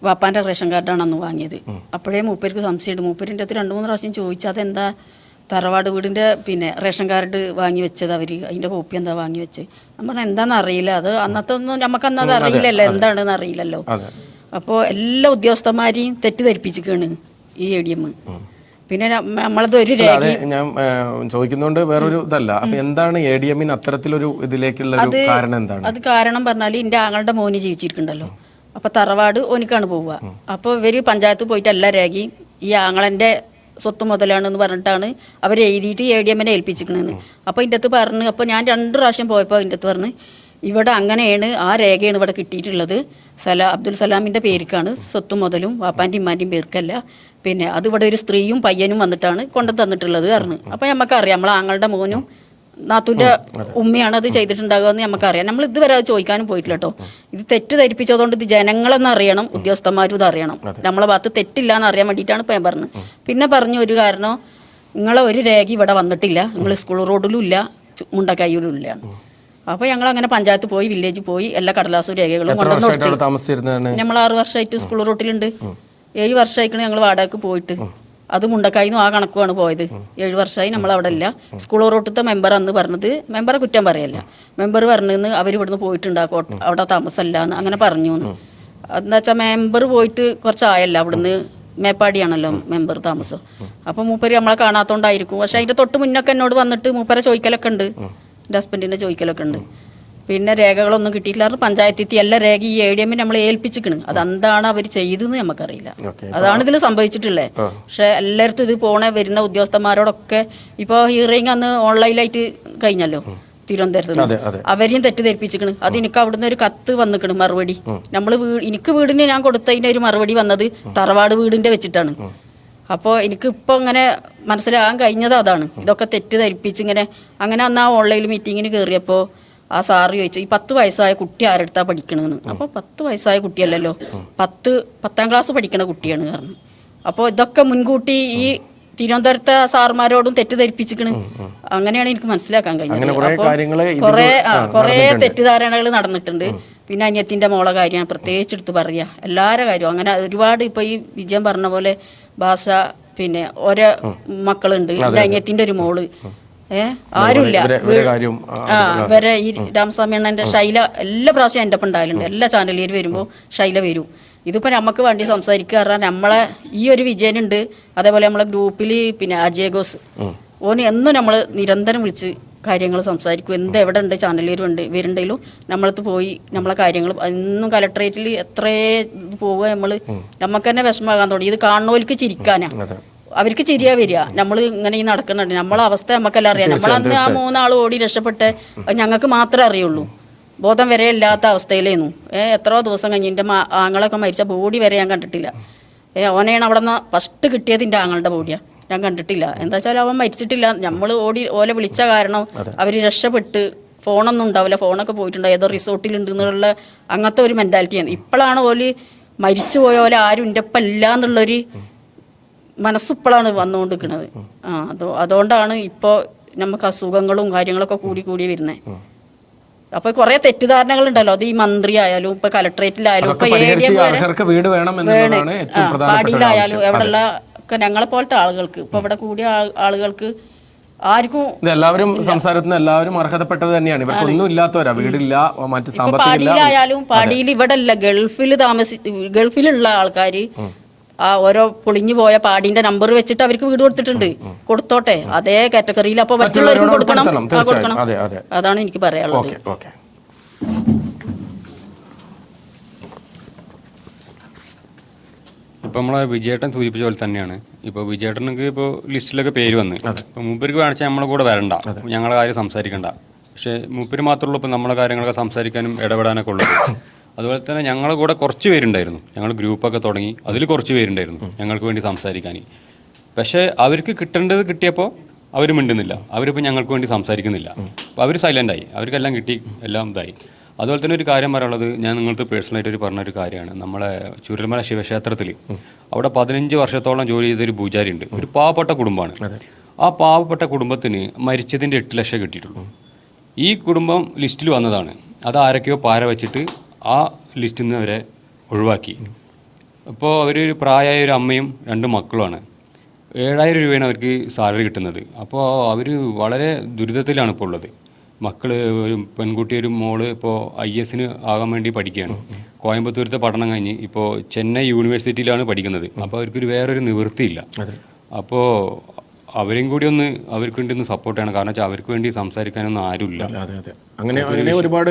വാപ്പാൻ്റെ റേഷൻ കാർഡാണ് അന്ന് വാങ്ങിയത്. അപ്പോഴേ മൂപ്പർക്ക് സംശയമുണ്ട്. മൂപ്പരിൻ്റെ അടുത്ത് 2-3 പ്രാവശ്യം ചോദിച്ചാൽ അതെന്താ തറവാട് വീടിൻ്റെ പിന്നെ റേഷൻ കാർഡ് വാങ്ങി വെച്ചത് അവർ, അതിൻ്റെ കോപ്പി എന്താ വാങ്ങി വെച്ച്. ഞാൻ പറഞ്ഞാൽ എന്താണെന്ന് അറിയില്ല, അത് അന്നത്തെ ഒന്നും നമുക്കന്ന് അത് അറിയില്ലല്ലോ, എന്താണെന്ന് അറിയില്ലല്ലോ. അപ്പോൾ എല്ലാ ഉദ്യോഗസ്ഥന്മാരെയും തെറ്റിദ്ധരിപ്പിച്ചിരിക്കുകയാണ് ഈ ADM. പിന്നെ നമ്മളത് ഒരു രേഖ ഞാൻ ചോദിക്കുന്നതുകൊണ്ട് വേറൊരു ഇതല്ല. അപ്പൊ എന്താണ് ADM അത്തരത്തിലൊരു ഇതിലേക്കുള്ള കാരണം എന്താണ്? അത് കാരണം പറഞ്ഞാൽ എൻ്റെ ആങ്ങളുടെ മോന് ജീവിച്ചിരിക്കണ്ടല്ലോ, അപ്പോൾ തറവാട് ഓനിക്കാണ് പോവുക. അപ്പോൾ ഇവർ പഞ്ചായത്ത് പോയിട്ട് എല്ലാ രേഖയും ഈ ആങ്ങളൻ്റെ സ്വത്ത് മുതലാണെന്ന് പറഞ്ഞിട്ടാണ് അവർ എഴുതിയിട്ട് ADM ഏൽപ്പിച്ചിരിക്കണെന്ന്. അപ്പോൾ ഇതിൻ്റെ അകത്ത് പറഞ്ഞു, അപ്പോൾ ഞാൻ 2 പ്രാവശ്യം പോയപ്പോൾ ഇതിൻ്റെ അകത്ത് പറഞ്ഞ് ഇവിടെ അങ്ങനെയാണ്, ആ രേഖയാണ് ഇവിടെ കിട്ടിയിട്ടുള്ളത്, അബ്ദുൽ സലാമിൻ്റെ പേർക്കാണ് സ്വത്ത് മുതലും, വാപ്പാൻ്റെയും ഇമ്മാൻ്റെയും പേർക്കല്ല. പിന്നെ അത് ഇവിടെ ഒരു സ്ത്രീയും പയ്യനും വന്നിട്ടാണ് കൊണ്ടു തന്നിട്ടുള്ളത് പറഞ്ഞു. അപ്പോൾ നമുക്കറിയാം നമ്മളെ ആങ്ങളുടെ മോനും നാത്തൂൻ്റെ ഉമ്മയാണ് അത് ചെയ്തിട്ടുണ്ടാകുക എന്ന് നമുക്കറിയാം. നമ്മൾ ഇതുവരെ അത് ചോദിക്കാനും പോയിട്ടില്ല കേട്ടോ. ഇത് തെറ്റിദ്ധരിപ്പിച്ചതുകൊണ്ട് ഇത് ജനങ്ങളെന്ന് അറിയണം, ഉദ്യോഗസ്ഥന്മാരും ഇത് അറിയണം, നമ്മളെ ഭാഗത്ത് തെറ്റില്ല എന്ന് അറിയാൻ വേണ്ടിയിട്ടാണ് ഇപ്പം ഞാൻ പറഞ്ഞത്. പിന്നെ പറഞ്ഞു ഒരു കാരണം, നിങ്ങളെ ഒരു രേഖ ഇവിടെ വന്നിട്ടില്ല, നിങ്ങൾ സ്കൂൾ റോഡിലും ഇല്ല, മുണ്ടക്കൈയിലും ഇല്ല. അപ്പോൾ ഞങ്ങൾ അങ്ങനെ പഞ്ചായത്ത് പോയി, വില്ലേജിൽ പോയി, എല്ലാ കടലാസും രേഖകളും കൊണ്ടുവന്നു. നമ്മൾ 6 വർഷമായിട്ട് സ്കൂൾ റോട്ടിലുണ്ട്. 7 വർഷമായിക്കാണ് ഞങ്ങൾ വാടകയ്ക്ക് പോയിട്ട്. അത് മുണ്ടക്കായിന്നും ആ കണക്കുമാണ് പോയത്. 7 വർഷമായി നമ്മൾ അവിടെ ഇല്ല. സ്കൂൾ റോട്ടിലത്തെ മെമ്പർ അന്ന് പറഞ്ഞത്, മെമ്പറെ കുറ്റം പറയല്ല, മെമ്പർ പറഞ്ഞെന്ന് അവർ ഇവിടുന്ന് പോയിട്ടുണ്ടാക്കും, അവിടെ താമസമല്ല എന്ന് അങ്ങനെ പറഞ്ഞു. എന്താ വെച്ചാൽ മെമ്പർ പോയിട്ട് കുറച്ചായല്ല, അവിടുന്ന് മേപ്പാടിയാണല്ലോ മെമ്പർ താമസം. അപ്പോൾ മൂപ്പര് നമ്മളെ കാണാത്തോണ്ടായിരിക്കും. പക്ഷെ അതിൻ്റെ തൊട്ട് മുന്നൊക്കെ എന്നോട് വന്നിട്ട് മൂപ്പരെ ചോദിക്കലൊക്കെ ഉണ്ട്, എൻ്റെ ഹസ്ബൻഡിൻ്റെ ചോദിക്കലൊക്കെ ഉണ്ട്. പിന്നെ രേഖകളൊന്നും കിട്ടിയിട്ടില്ല. പഞ്ചായത്തിൽ എല്ലാ രേഖ ഈ ADM നമ്മൾ ഏൽപ്പിച്ചിരിക്കണ്. അതെന്താണ് അവർ ചെയ്തെന്ന് നമുക്കറിയില്ല. അതാണ് ഇതിൽ സംഭവിച്ചിട്ടുള്ളത്. പക്ഷെ എല്ലായിടത്തും ഇത് വരുന്ന ഉദ്യോഗസ്ഥന്മാരോടൊക്കെ ഇപ്പോൾ ഹിയറിംഗ് അന്ന് ഓൺലൈനായിട്ട് കഴിഞ്ഞല്ലോ തിരുവനന്തപുരത്ത്, അവരെയും തെറ്റിദ്ധരിപ്പിച്ചിരിക്കണ്. അത് എനിക്ക് അവിടുന്ന് ഒരു കത്ത് വന്നിക്കണ് മറുപടി. നമ്മൾ എനിക്ക് വീടിന് ഞാൻ കൊടുത്തതിൻ്റെ ഒരു മറുപടി വന്നത് തറവാട് വീടിൻ്റെ വെച്ചിട്ടാണ്. അപ്പോൾ എനിക്കിപ്പോൾ ഇങ്ങനെ മനസ്സിലാകാൻ കഴിഞ്ഞത് അതാണ്, ഇതൊക്കെ തെറ്റിദ്ധരിപ്പിച്ച് ഇങ്ങനെ. അങ്ങനെ അന്ന് ആ ഓൺലൈൻ മീറ്റിങ്ങിന് കയറിയപ്പോൾ ആ സാറ് ചോദിച്ചു, ഈ 10 വയസ്സായ കുട്ടി ആരെടുത്താ പഠിക്കണമെന്ന്. അപ്പോൾ 10 വയസ്സായ കുട്ടിയല്ലല്ലോ, 10ാം ക്ലാസ് പഠിക്കണ കുട്ടിയാണ് പറഞ്ഞു. അപ്പോൾ ഇതൊക്കെ മുൻകൂട്ടി ഈ തിരുവനന്തപുരത്തെ സാറുമാരോടും തെറ്റിദ്ധരിപ്പിച്ചിക്കണ്. അങ്ങനെയാണ് എനിക്ക് മനസ്സിലാക്കാൻ കഴിഞ്ഞത്. അപ്പോൾ കുറേ തെറ്റിദ്ധാരണകൾ നടന്നിട്ടുണ്ട്. പിന്നെ അനിയത്തിൻ്റെ മോളെ കാര്യമാണ് പ്രത്യേകിച്ച് എടുത്ത് പറയുക, എല്ലാവരുടെ കാര്യവും അങ്ങനെ ഒരുപാട്. ഇപ്പോൾ ഈ വിജയം പറഞ്ഞ പോലെ ഭാഷ, പിന്നെ ഓരോ മക്കളുണ്ട്, എൻ്റെ അനിയത്തിൻ്റെ ഒരു മോള്, ആരുമില്ല. ഇവരെ ഈ രാമസ്വാമി അണ്ണൻ്റെ ഷൈല എല്ലാ പ്രാവശ്യം എൻ്റെ ഒപ്പം ഉണ്ടായാലുണ്ട്. എല്ലാ ചാനലിൽ വരുമ്പോൾ ഷൈല വരും. ഇതിപ്പോൾ നമുക്ക് വേണ്ടി സംസാരിക്കുക പറഞ്ഞാൽ നമ്മളെ ഈ ഒരു വിജയനുണ്ട്. അതേപോലെ നമ്മളെ ഗ്രൂപ്പിൽ പിന്നെ അജയ് ഘോസ്, ഓന് എന്നും നമ്മൾ നിരന്തരം വിളിച്ച് കാര്യങ്ങൾ സംസാരിക്കും. എവിടെ ഉണ്ട് ചാനലിൽ വരുന്നുണ്ടെങ്കിലും നമ്മളടുത്ത് പോയി നമ്മളെ കാര്യങ്ങൾ എന്നും കലക്ടറേറ്റിൽ എത്രേ പോവുക. നമുക്ക് തന്നെ വിഷമമാകാൻ തുടങ്ങി. ഇത് കാണുന്നവർക്ക് ചിരിക്കാനാ, അവർക്ക് ചിരിയാ വരിക. നമ്മൾ ഇങ്ങനെ ഈ നടക്കുന്നുണ്ട്, നമ്മളെ അവസ്ഥ നമുക്കെല്ലാം അറിയാം. നമ്മളന്ന് ആ 3 ആൾ ഓടി രക്ഷപ്പെട്ട് ഞങ്ങൾക്ക് മാത്രമേ അറിയുള്ളൂ. ബോധം വരെ ഇല്ലാത്ത അവസ്ഥയിലായിരുന്നു. എത്രയോ ദിവസം കഴിഞ്ഞ് എൻ്റെ ആങ്ങളൊക്കെ മരിച്ച ബോഡി വരെ ഞാൻ കണ്ടിട്ടില്ല. ഓനെയാണ് അവിടെ നിന്ന് ഫസ്റ്റ് കിട്ടിയത്, എൻ്റെ ആങ്ങളുടെ ബോഡിയാണ്, ഞാൻ കണ്ടിട്ടില്ല. എന്താ വെച്ചാൽ അവൻ മരിച്ചിട്ടില്ല. നമ്മൾ ഓലെ വിളിച്ച കാരണം അവർ രക്ഷപ്പെട്ട്. ഫോണൊന്നും ഉണ്ടാവില്ല, ഫോണൊക്കെ പോയിട്ടുണ്ടാവും, ഏതോ റിസോർട്ടിലുണ്ട് എന്നുള്ള അങ്ങനത്തെ ഒരു മെൻറ്റാലിറ്റിയാണ്. ഇപ്പോഴാണ് ഓല് മരിച്ചു പോയ പോലെ ആരും എൻ്റെ ഒപ്പം ഇല്ല എന്നുള്ളൊരു മനസ്സിപ്പോഴാണ് വന്നുകൊണ്ടിരിക്കുന്നത്. അതുകൊണ്ടാണ് ഇപ്പോൾ നമുക്ക് അസുഖങ്ങളും കാര്യങ്ങളൊക്കെ കൂടി വരുന്നത്. അപ്പൊ കുറെ തെറ്റിദ്ധാരണകൾ ഉണ്ടല്ലോ. അത് ഈ മന്ത്രി ആയാലും ഇപ്പൊ കലക്ടറേറ്റിലായാലും ഇപ്പൊ പാടിയിലായാലും എവിടെയുള്ള ഒക്കെ ഞങ്ങളെ പോലത്തെ ആളുകൾക്ക്, ഇപ്പൊ ഇവിടെ കൂടിയ ആളുകൾക്ക് ആർക്കും എല്ലാവരും സംസാരത്തിന് എല്ലാവരും അർഹതപ്പെട്ടത് തന്നെയാണ്. ഇവർക്കൊന്നും ഇല്ലാത്തവരാ, വീടില്ല, മറ്റു സാമ്പത്തിക. പാടിയിലായാലും പാടിയിൽ ഇവിടെ അല്ല, ഗൾഫിലുള്ള ആൾക്കാര് ആ ഓരോ പൊളിഞ്ഞു പോയ പാടിന്റെ നമ്പർ വെച്ചിട്ട് അവർക്ക് വീട് കൊടുത്തിട്ടുണ്ട്. കൊടുത്തോട്ടെ, അതേ കാറ്റഗറിയിൽ അപ്പൊ മറ്റുള്ളവർക്കും കൊടുക്കണം. അതാണ് എനിക്ക് പറയാനുള്ളത്. ഇപ്പോൾ നമ്മളെ വിജയേട്ടൻ സൂചിപ്പിച്ച പോലെ തന്നെയാണ്. ഇപ്പോൾ വിജയേട്ടനക്ക് ഇപ്പോൾ ലിസ്റ്റിലൊക്കെ പേര് വന്ന്, ഇപ്പോൾ മൂപ്പർക്ക് വേണിച്ചാൽ നമ്മളെ കൂടെ വരണ്ട, ഞങ്ങളുടെ കാര്യം സംസാരിക്കണ്ട. പക്ഷേ മൂപ്പര് മാത്രമുള്ളൂ ഇപ്പോൾ നമ്മളെ കാര്യങ്ങളൊക്കെ സംസാരിക്കാനും ഇടപെടാനൊക്കെ ഉള്ളത്. അതുപോലെ തന്നെ ഞങ്ങളുടെ കൂടെ കുറച്ച് പേരുണ്ടായിരുന്നു, ഞങ്ങൾ ഗ്രൂപ്പൊക്കെ തുടങ്ങി, അതിൽ കുറച്ച് പേരുണ്ടായിരുന്നു ഞങ്ങൾക്ക് വേണ്ടി സംസാരിക്കാൻ. പക്ഷേ അവർക്ക് കിട്ടേണ്ടത് കിട്ടിയപ്പോൾ അവർ മിണ്ടുന്നില്ല, അവരിപ്പോൾ ഞങ്ങൾക്ക് വേണ്ടി സംസാരിക്കുന്നില്ല. അപ്പോൾ അവർ സൈലൻ്റായി, അവർക്കെല്ലാം കിട്ടി, എല്ലാം ഇതായി. അതുപോലെ തന്നെ ഒരു കാര്യം പറയാനുള്ളത്, ഞാൻ നിങ്ങൾക്ക് പേഴ്സണലായിട്ട് പറഞ്ഞൊരു കാര്യമാണ്. നമ്മളെ ചൂരൽമല ശിവക്ഷേത്രത്തിൽ അവിടെ 15 വർഷത്തോളം ജോലി ചെയ്തൊരു പൂജാരി ഉണ്ട്. ഒരു പാവപ്പെട്ട കുടുംബമാണ്. ആ പാവപ്പെട്ട കുടുംബത്തിന് മരിച്ചതിൻ്റെ 8 ലക്ഷം കിട്ടിയിട്ടുള്ളൂ. ഈ കുടുംബം ലിസ്റ്റിൽ വന്നതാണ്. അത് ആരൊക്കെയോ പാര വെച്ചിട്ട് ആ ലിസ്റ്റിൽ നിന്ന് അവരെ ഒഴിവാക്കി. ഇപ്പോൾ അവരൊരു പ്രായമായ ഒരു അമ്മയും 2 മക്കളുമാണ്. 7,000 രൂപയാണ് അവർക്ക് സാലറി കിട്ടുന്നത്. അപ്പോൾ അവർ വളരെ ദുരിതത്തിലാണ് ഇപ്പോൾ ഉള്ളത്. മക്കൾ, ഒരു പെൺകുട്ടി, ഒരു മോള് ഇപ്പോൾ IS ആകാൻ വേണ്ടി പഠിക്കുകയാണ്. കോയമ്പത്തൂരത്തെ പഠനം കഴിഞ്ഞ് ഇപ്പോൾ ചെന്നൈ യൂണിവേഴ്സിറ്റിയിലാണ് പഠിക്കുന്നത്. അപ്പോൾ അവർക്കൊരു വേറൊരു നിവൃത്തിയില്ല. അപ്പോൾ അവരെയും കൂടി അവർക്ക് വേണ്ടി ഒന്ന് സപ്പോർട്ട് ചെയ്യണം. കാരണം വെച്ചാൽ അവർക്ക് വേണ്ടി സംസാരിക്കാനൊന്നും ആരുമില്ല. അങ്ങനെ ഒരുപാട്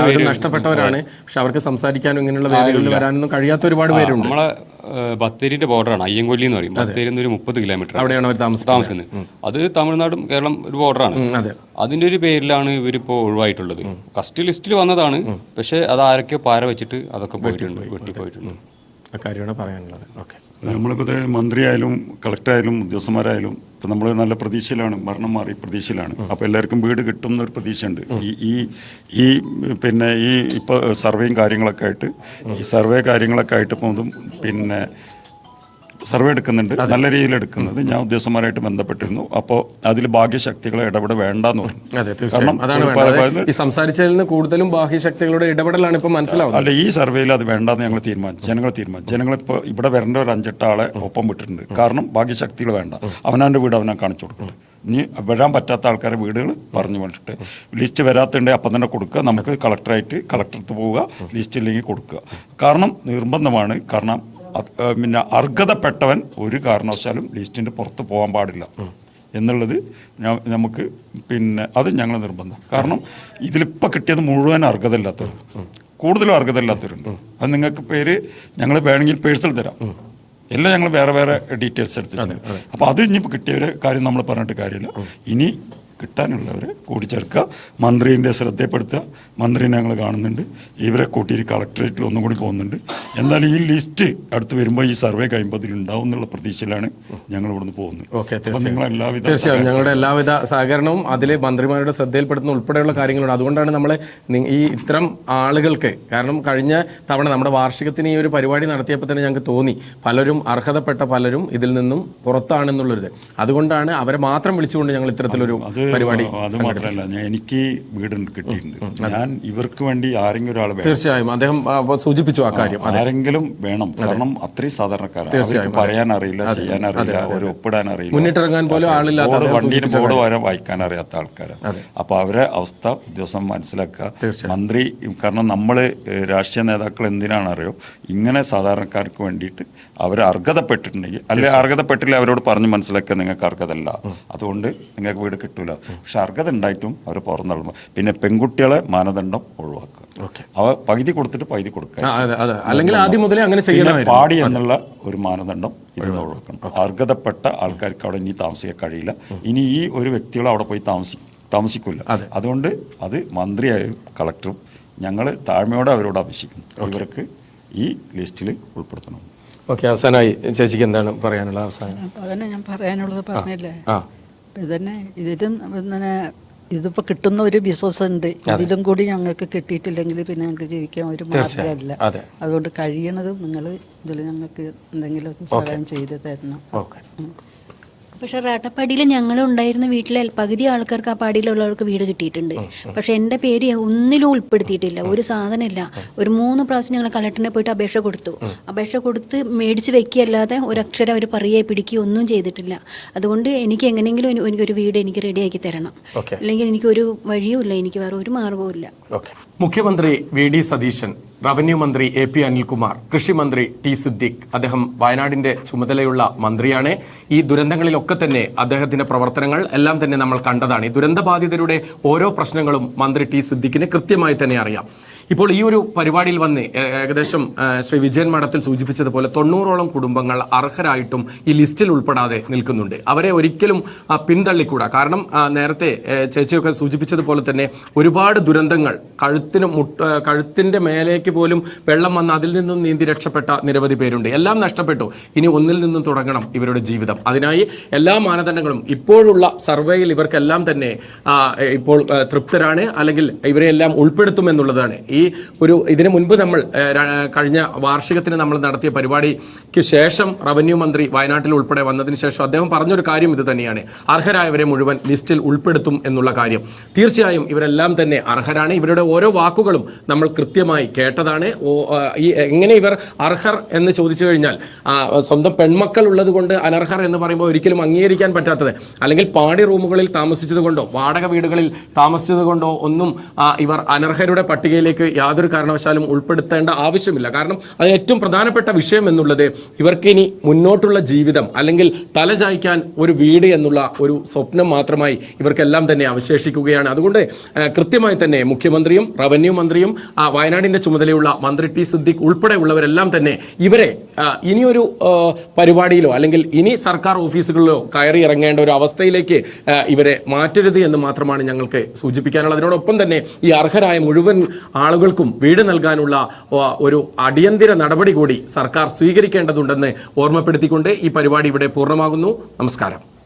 പേര് നഷ്ടപ്പെട്ടവരാണ്. പക്ഷെ അവർക്ക് സംസാരിക്കാനും ഇങ്ങനെയുള്ള വേദികളിൽ വരാനൊന്നും കഴിയാത്ത ഒരുപാട് പേരുണ്ട്. നമ്മളെ ബത്തേരിന്റെ ബോർഡറാണ്, അയ്യങ്കൊല്ലി എന്ന് പറയും. ബത്തേരിയിൽ നിന്ന് ഒരു 30 കിലോമീറ്റർ അവിടെയാണ് അവർ താമസിക്കുന്നത്. അത് തമിഴ്നാടും കേരളം ഒരു ബോർഡറാണ്. അതിന്റെ ഒരു പേരിലാണ് ഇവരിപ്പോൾ ഒഴിവായിട്ടുള്ളത്. ഫസ്റ്റ് ലിസ്റ്റിൽ വന്നതാണ്, പക്ഷെ അത് ആരൊക്കെയോ പാര വെച്ചിട്ട് അതൊക്കെ പോയിട്ടുണ്ട്, വെട്ടിപ്പോയിട്ടുണ്ട്. അക്കാര്യമാണ് പറയാനുള്ളത്. ഓക്കെ, നമ്മളിപ്പോൾ മന്ത്രിയായാലും കളക്ടറായാലും ഉദ്യോഗസ്ഥന്മാരായാലും ഇപ്പം നമ്മൾ നല്ല പ്രതീക്ഷയിലാണ്, ഭരണം മാറി പ്രതീക്ഷയിലാണ്. അപ്പോൾ എല്ലാവർക്കും വീട് കിട്ടും എന്നൊരു പ്രതീക്ഷയുണ്ട്. പിന്നെ ഇപ്പോൾ സർവേയും കാര്യങ്ങളൊക്കെ ആയിട്ട് ഇപ്പം അതും പിന്നെ സർവേ എടുക്കുന്നുണ്ട്, നല്ല രീതിയിൽ എടുക്കുന്നത്. ഞാൻ ഉദ്യോഗസ്ഥന്മാരായിട്ട് ബന്ധപ്പെട്ടിരുന്നു. അപ്പോൾ അതിൽ ബാഹ്യശക്തികളെ ഇടപെടൽ വേണ്ടെന്ന് പറഞ്ഞു. ഈ സംസാരിച്ചതിൽ നിന്ന് കൂടുതലും ബാഹ്യശക്തികളുടെ ഇടപെടലാണ് ഇപ്പോൾ മനസ്സിലാവുന്നത്. അല്ല, ഈ സർവേയിൽ അത് വേണ്ടെന്ന് ഞങ്ങൾ ജനങ്ങൾ തീരുമാനിച്ചു. ജനങ്ങളിപ്പോൾ ഇവിടെ വരേണ്ട ഒരു 5-8 ആളെ ഒപ്പം വിട്ടിട്ടുണ്ട്. കാരണം ബാഹ്യശക്തികൾ വേണ്ട, അവനാൻ്റെ വീട് അവനാ കാണിച്ചു കൊടുക്കുന്നത്. ഇനി വരാൻ പറ്റാത്ത ആൾക്കാരെ വീടുകൾ പറഞ്ഞു പറഞ്ഞിട്ട് ലിസ്റ്റ് വരാത്തുണ്ടെങ്കിൽ അപ്പം തന്നെ കൊടുക്കുക. നമുക്ക് കളക്ടറത്ത് പോവുക, ലിസ്റ്റ് ഇല്ലെങ്കിൽ കൊടുക്കുക. കാരണം നിർബന്ധമാണ്. കാരണം പിന്നെ അർഹതപ്പെട്ടവൻ ഒരു കാരണവശാലും ലിസ്റ്റിൻ്റെ പുറത്ത് പോകാൻ പാടില്ല എന്നുള്ളത് നമുക്ക് പിന്നെ അത് ഞങ്ങൾ നിർബന്ധം. കാരണം ഇതിലിപ്പോൾ കിട്ടിയത് മുഴുവൻ അർഹതയില്ലാത്തവർ, കൂടുതലും അർഹതയില്ലാത്തവരുണ്ട്. അത് നിങ്ങൾക്ക് പേര് ഞങ്ങൾ വേണമെങ്കിൽ പേഴ്സണൽ തരാം. എല്ലാം ഞങ്ങൾ വേറെ ഡീറ്റെയിൽസ് എടുത്തിട്ടുണ്ട്. അപ്പോൾ അത് ഇനിയിപ്പോൾ കിട്ടിയവരെ കാര്യം നമ്മൾ പറഞ്ഞിട്ട് കാര്യമില്ല. ഇനി കിട്ടാനുള്ളവരെ കൂടിച്ചേർക്കുക, മന്ത്രിൻ്റെ ശ്രദ്ധപ്പെടുത്തുക. മന്ത്രിനെ ഞങ്ങൾ കാണുന്നുണ്ട്, ഇവരെ കൂട്ടിയിട്ട് കളക്ടറേറ്റിൽ ഒന്നും കൂടി പോകുന്നുണ്ട്. എന്തായാലും ഈ ലിസ്റ്റ് അടുത്ത് വരുമ്പോൾ ഈ സർവേ കഴിയുമ്പോൾ അതിലുണ്ടാവും എന്നുള്ള പ്രതീക്ഷയിലാണ് ഞങ്ങൾ ഇവിടുന്ന് പോകുന്നത്. അപ്പോൾ നിങ്ങൾ തീർച്ചയായും ഞങ്ങളുടെ എല്ലാവിധ സഹകരണവും അതിൽ മന്ത്രിമാരുടെ ശ്രദ്ധയിൽപ്പെടുത്തുന്ന ഉൾപ്പെടെയുള്ള കാര്യങ്ങളുണ്ട്. അതുകൊണ്ടാണ് നമ്മൾ ഈ ഇത്തരം ആളുകൾക്ക്, കാരണം കഴിഞ്ഞ തവണ നമ്മുടെ വാർഷികത്തിന് ഈ ഒരു പരിപാടി നടത്തിയപ്പോൾ തന്നെ ഞങ്ങൾക്ക് തോന്നി പലരും അർഹതപ്പെട്ട പലരും ഇതിൽ നിന്നും പുറത്താണെന്നുള്ളൊരിത്. അതുകൊണ്ടാണ് അവരെ മാത്രം വിളിച്ചുകൊണ്ട് ഞങ്ങൾ ഇത്തരത്തിലൊരു പരിപാടി. അത് മാത്രമല്ല, എനിക്ക് വീട് കിട്ടിയിട്ടുണ്ട്. ഞാൻ ഇവർക്ക് വേണ്ടി ആരെങ്കിലും ഒരാൾ വേണം. തീർച്ചയായും അദ്ദേഹം സൂചിപ്പിച്ചു ആ കാര്യം. ആരെങ്കിലും വേണം. കാരണം അത്രയും സാധാരണക്കാരാണ്, അവർക്ക് പറയാൻ അറിയില്ല, ചെയ്യാൻ അറിയില്ല, ഒരു ഒപ്പിടാൻ അറിയില്ല, മുന്നിട്ടിറങ്ങാൻ പോലും ആളില്ലാത്ത, വണ്ടിയിൽ ബോർഡ് വരെ വായിക്കാൻ അറിയാത്ത ആൾക്കാരാണ്. അപ്പോൾ അവരെ അവസ്ഥ ഉദ്യോഗസ്ഥൻ മനസ്സിലാക്കുക. മന്ത്രി, കാരണം നമ്മൾ രാഷ്ട്രീയ നേതാക്കൾ എന്തിനാണ് അറിയോ, ഇങ്ങനെ സാധാരണക്കാർക്ക് വേണ്ടിയിട്ട് അവർ അർഹതപ്പെട്ടിട്ടുണ്ടെങ്കിൽ, അല്ലെങ്കിൽ അർഹതപ്പെട്ടില്ല അവരോട് പറഞ്ഞ് മനസ്സിലാക്കുക നിങ്ങൾക്ക് അർഹതല്ല, അതുകൊണ്ട് നിങ്ങൾക്ക് വീട് കിട്ടൂല. പക്ഷെ അർഹത ഉണ്ടായിട്ടും അവർ പുറന്തള്ളുമ്പോൾ പിന്നെ പെൺകുട്ടികളെ മാനദണ്ഡം ഒഴിവാക്കുക. അവ പകുതി കൊടുത്തിട്ട് പകുതി കൊടുക്കുക, അല്ലെങ്കിൽ ആദ്യം മുതലേ അങ്ങനെ പാടി എന്നുള്ള ഒരു മാനദണ്ഡം ഇതിന് ഒഴിവാക്കണം. അർഹതപ്പെട്ട ആൾക്കാർക്ക് അവിടെ ഇനി താമസിക്കാൻ കഴിയില്ല. ഇനി ഈ ഒരു വ്യക്തികൾ അവിടെ പോയി താമസിക്കില്ല. അതുകൊണ്ട് അത് മന്ത്രിയായും കളക്ടറും ഞങ്ങൾ താഴ്മയോടെ അവരോട് അപേക്ഷിക്കുന്നു, ഇവർക്ക് ഈ ലിസ്റ്റിൽ ഉൾപ്പെടുത്തണം. ഓക്കെ, അവസാനമായി ചേച്ചിക്ക് എന്താണ് പറയാനുള്ളത്? അവസാനം അതന്നെ ഞാൻ പറയാനുള്ളത് പറഞ്ഞില്ലേ. ഇതന്നെ ഇതിപ്പോൾ കിട്ടുന്ന ഒരു ബിസിനസ് ഉണ്ട്, ഇതിലും കൂടി ഞങ്ങൾക്ക് കിട്ടിയിട്ടില്ലെങ്കിൽ പിന്നെ ഞങ്ങൾക്ക് ജീവിക്കാൻ ഒരു മാർഗ്ഗമല്ല. അതുകൊണ്ട് കഴിയണതും നിങ്ങൾ ഇതിൽ ഞങ്ങൾക്ക് എന്തെങ്കിലുമൊക്കെ സഹായം ചെയ്ത് തരണം. പക്ഷെ റാട്ടപ്പാടിയിൽ ഞങ്ങളുണ്ടായിരുന്ന വീട്ടിലെ പകുതി ആൾക്കാർക്ക് ആ പാടിയിലുള്ളവർക്ക് വീട് കിട്ടിയിട്ടുണ്ട്. പക്ഷെ എൻ്റെ പേര് ഒന്നിലും ഉൾപ്പെടുത്തിയിട്ടില്ല, ഒരു സാധനമില്ല. ഒരു 3 പ്രാവശ്യം ഞങ്ങൾ കളക്ടറിനെ പോയിട്ട് അപേക്ഷ കൊടുത്ത് മേടിച്ച് വെക്കുകയല്ലാതെ ഒരക്ഷരം അവർ പറയുകയോ പിടിക്കുകയോ ഒന്നും ചെയ്തിട്ടില്ല. അതുകൊണ്ട് എനിക്ക് എങ്ങനെയെങ്കിലും എനിക്കൊരു വീട് എനിക്ക് റെഡിയാക്കി തരണം, അല്ലെങ്കിൽ എനിക്കൊരു വഴിയുമില്ല, എനിക്ക് വേറെ ഒരു മാർഗവും ഇല്ല. മുഖ്യമന്ത്രി VD സതീശൻ, റവന്യൂ മന്ത്രി AP അനിൽകുമാർ, കൃഷി മന്ത്രി T സിദ്ദിഖ്, അദ്ദേഹം വയനാടിന്റെ ചുമതലയുള്ള മന്ത്രിയാണ്. ഈ ദുരന്തങ്ങളിലൊക്കെ തന്നെ അദ്ദേഹത്തിന്റെ പ്രവർത്തനങ്ങൾ എല്ലാം തന്നെ നമ്മൾ കണ്ടതാണ്. ഈ ദുരന്തബാധിതരുടെ ഓരോ പ്രശ്നങ്ങളും മന്ത്രി T സിദ്ദിഖിന് കൃത്യമായി തന്നെ അറിയാം. ഇപ്പോൾ ഈ ഒരു പരിപാടിയിൽ വന്ന് ഏകദേശം ശ്രീ വിജയൻ മഠത്തിൽ സൂചിപ്പിച്ചതുപോലെ 90ഓളം കുടുംബങ്ങൾ അർഹരായിട്ടും ഈ ലിസ്റ്റിൽ ഉൾപ്പെടാതെ നിൽക്കുന്നുണ്ട്. അവരെ ഒരിക്കലും പിന്തള്ളിക്കൂടാ. കാരണം നേരത്തെ ചേച്ചിയൊക്കെ സൂചിപ്പിച്ചതുപോലെ തന്നെ ഒരുപാട് ദുരന്തങ്ങൾ, കഴുത്തിന്റെ മേലേക്ക് പോലും വെള്ളം വന്ന് അതിൽ നിന്നും നീന്തി രക്ഷപ്പെട്ട നിരവധി പേരുണ്ട്. എല്ലാം നഷ്ടപ്പെട്ടു. ഇനി ഒന്നിൽ നിന്നും തുടങ്ങണം ഇവരുടെ ജീവിതം. അതിനായി എല്ലാ മാനദണ്ഡങ്ങളും ഇപ്പോഴുള്ള സർവേയിൽ ഇവർക്കെല്ലാം തന്നെ ഇപ്പോൾ തൃപ്തരാണ്, അല്ലെങ്കിൽ ഇവരെല്ലാം ഉൾപ്പെടുത്തുമെന്നുള്ളതാണ്. ഈ ഈ ഇതിനു മുൻപ് നമ്മൾ കഴിഞ്ഞ വാർഷികത്തിന് നമ്മൾ നടത്തിയ പരിപാടിക്ക് ശേഷം റവന്യൂ മന്ത്രി വയനാട്ടിൽ ഉൾപ്പെടെ വന്നതിന് ശേഷം അദ്ദേഹം പറഞ്ഞൊരു കാര്യം ഇത് തന്നെയാണ്. അർഹരായവരെ മുഴുവൻ ലിസ്റ്റിൽ ഉൾപ്പെടുത്തും എന്നുള്ള കാര്യം. തീർച്ചയായും ഇവരെല്ലാം തന്നെ അർഹരാണ്. ഇവരുടെ ഓരോ വാക്കുകളും നമ്മൾ കൃത്യമായി കേട്ടതാണ്. എങ്ങനെ ഇവർ അർഹർ എന്ന് ചോദിച്ചു കഴിഞ്ഞാൽ സ്വന്തം പെൺമക്കൾ ഉള്ളത് കൊണ്ട് അനർഹർ എന്ന് പറയുമ്പോൾ ഒരിക്കലും അംഗീകരിക്കാൻ പറ്റാത്തത്, അല്ലെങ്കിൽ പാടി റൂമുകളിൽ താമസിച്ചത് കൊണ്ടോ വാടക വീടുകളിൽ താമസിച്ചത് കൊണ്ടോ ഒന്നും ഇവർ അനർഹരുടെ പട്ടികയിലേക്ക് യാതൊരു കാരണവശാലും ഉൾപ്പെടുത്തേണ്ട ആവശ്യമില്ല. കാരണം അതിന് ഏറ്റവും പ്രധാനപ്പെട്ട വിഷയം എന്നുള്ളത് ഇവർക്ക് ഇനി മുന്നോട്ടുള്ള ജീവിതം അല്ലെങ്കിൽ തലചായ്ക്കാൻ ഒരു വീട് എന്നുള്ള ഒരു സ്വപ്നം മാത്രമായി ഇവർക്കെല്ലാം തന്നെ അവശേഷിക്കുകയാണ്. അതുകൊണ്ട് കൃത്യമായി തന്നെ മുഖ്യമന്ത്രിയും റവന്യൂ മന്ത്രിയും വയനാടിന്റെ ചുമതലയുള്ള മന്ത്രി ടി സിദ്ദിഖ് ഉൾപ്പെടെയുള്ളവരെല്ലാം തന്നെ ഇവരെ ഇനിയൊരു പരിപാടിയിലോ അല്ലെങ്കിൽ ഇനി സർക്കാർ ഓഫീസുകളിലോ കയറി ഇറങ്ങേണ്ട ഒരു അവസ്ഥയിലേക്ക് ഇവരെ മാറ്റരുത് എന്ന് മാത്രമാണ് ഞങ്ങൾക്ക് സൂചിപ്പിക്കാനുള്ളത്. അതിനോടൊപ്പം തന്നെ ഈ അർഹരായ മുഴുവൻ ആളുകൾക്കും വീട് നൽകാനുള്ള ഒരു അടിയന്തര നടപടി കൂടി സർക്കാർ സ്വീകരിക്കേണ്ടതുണ്ടെന്ന് ഓർമ്മപ്പെടുത്തിക്കൊണ്ട് ഈ പരിപാടി ഇവിടെ പൂർണ്ണമാകുന്നു. നമസ്കാരം.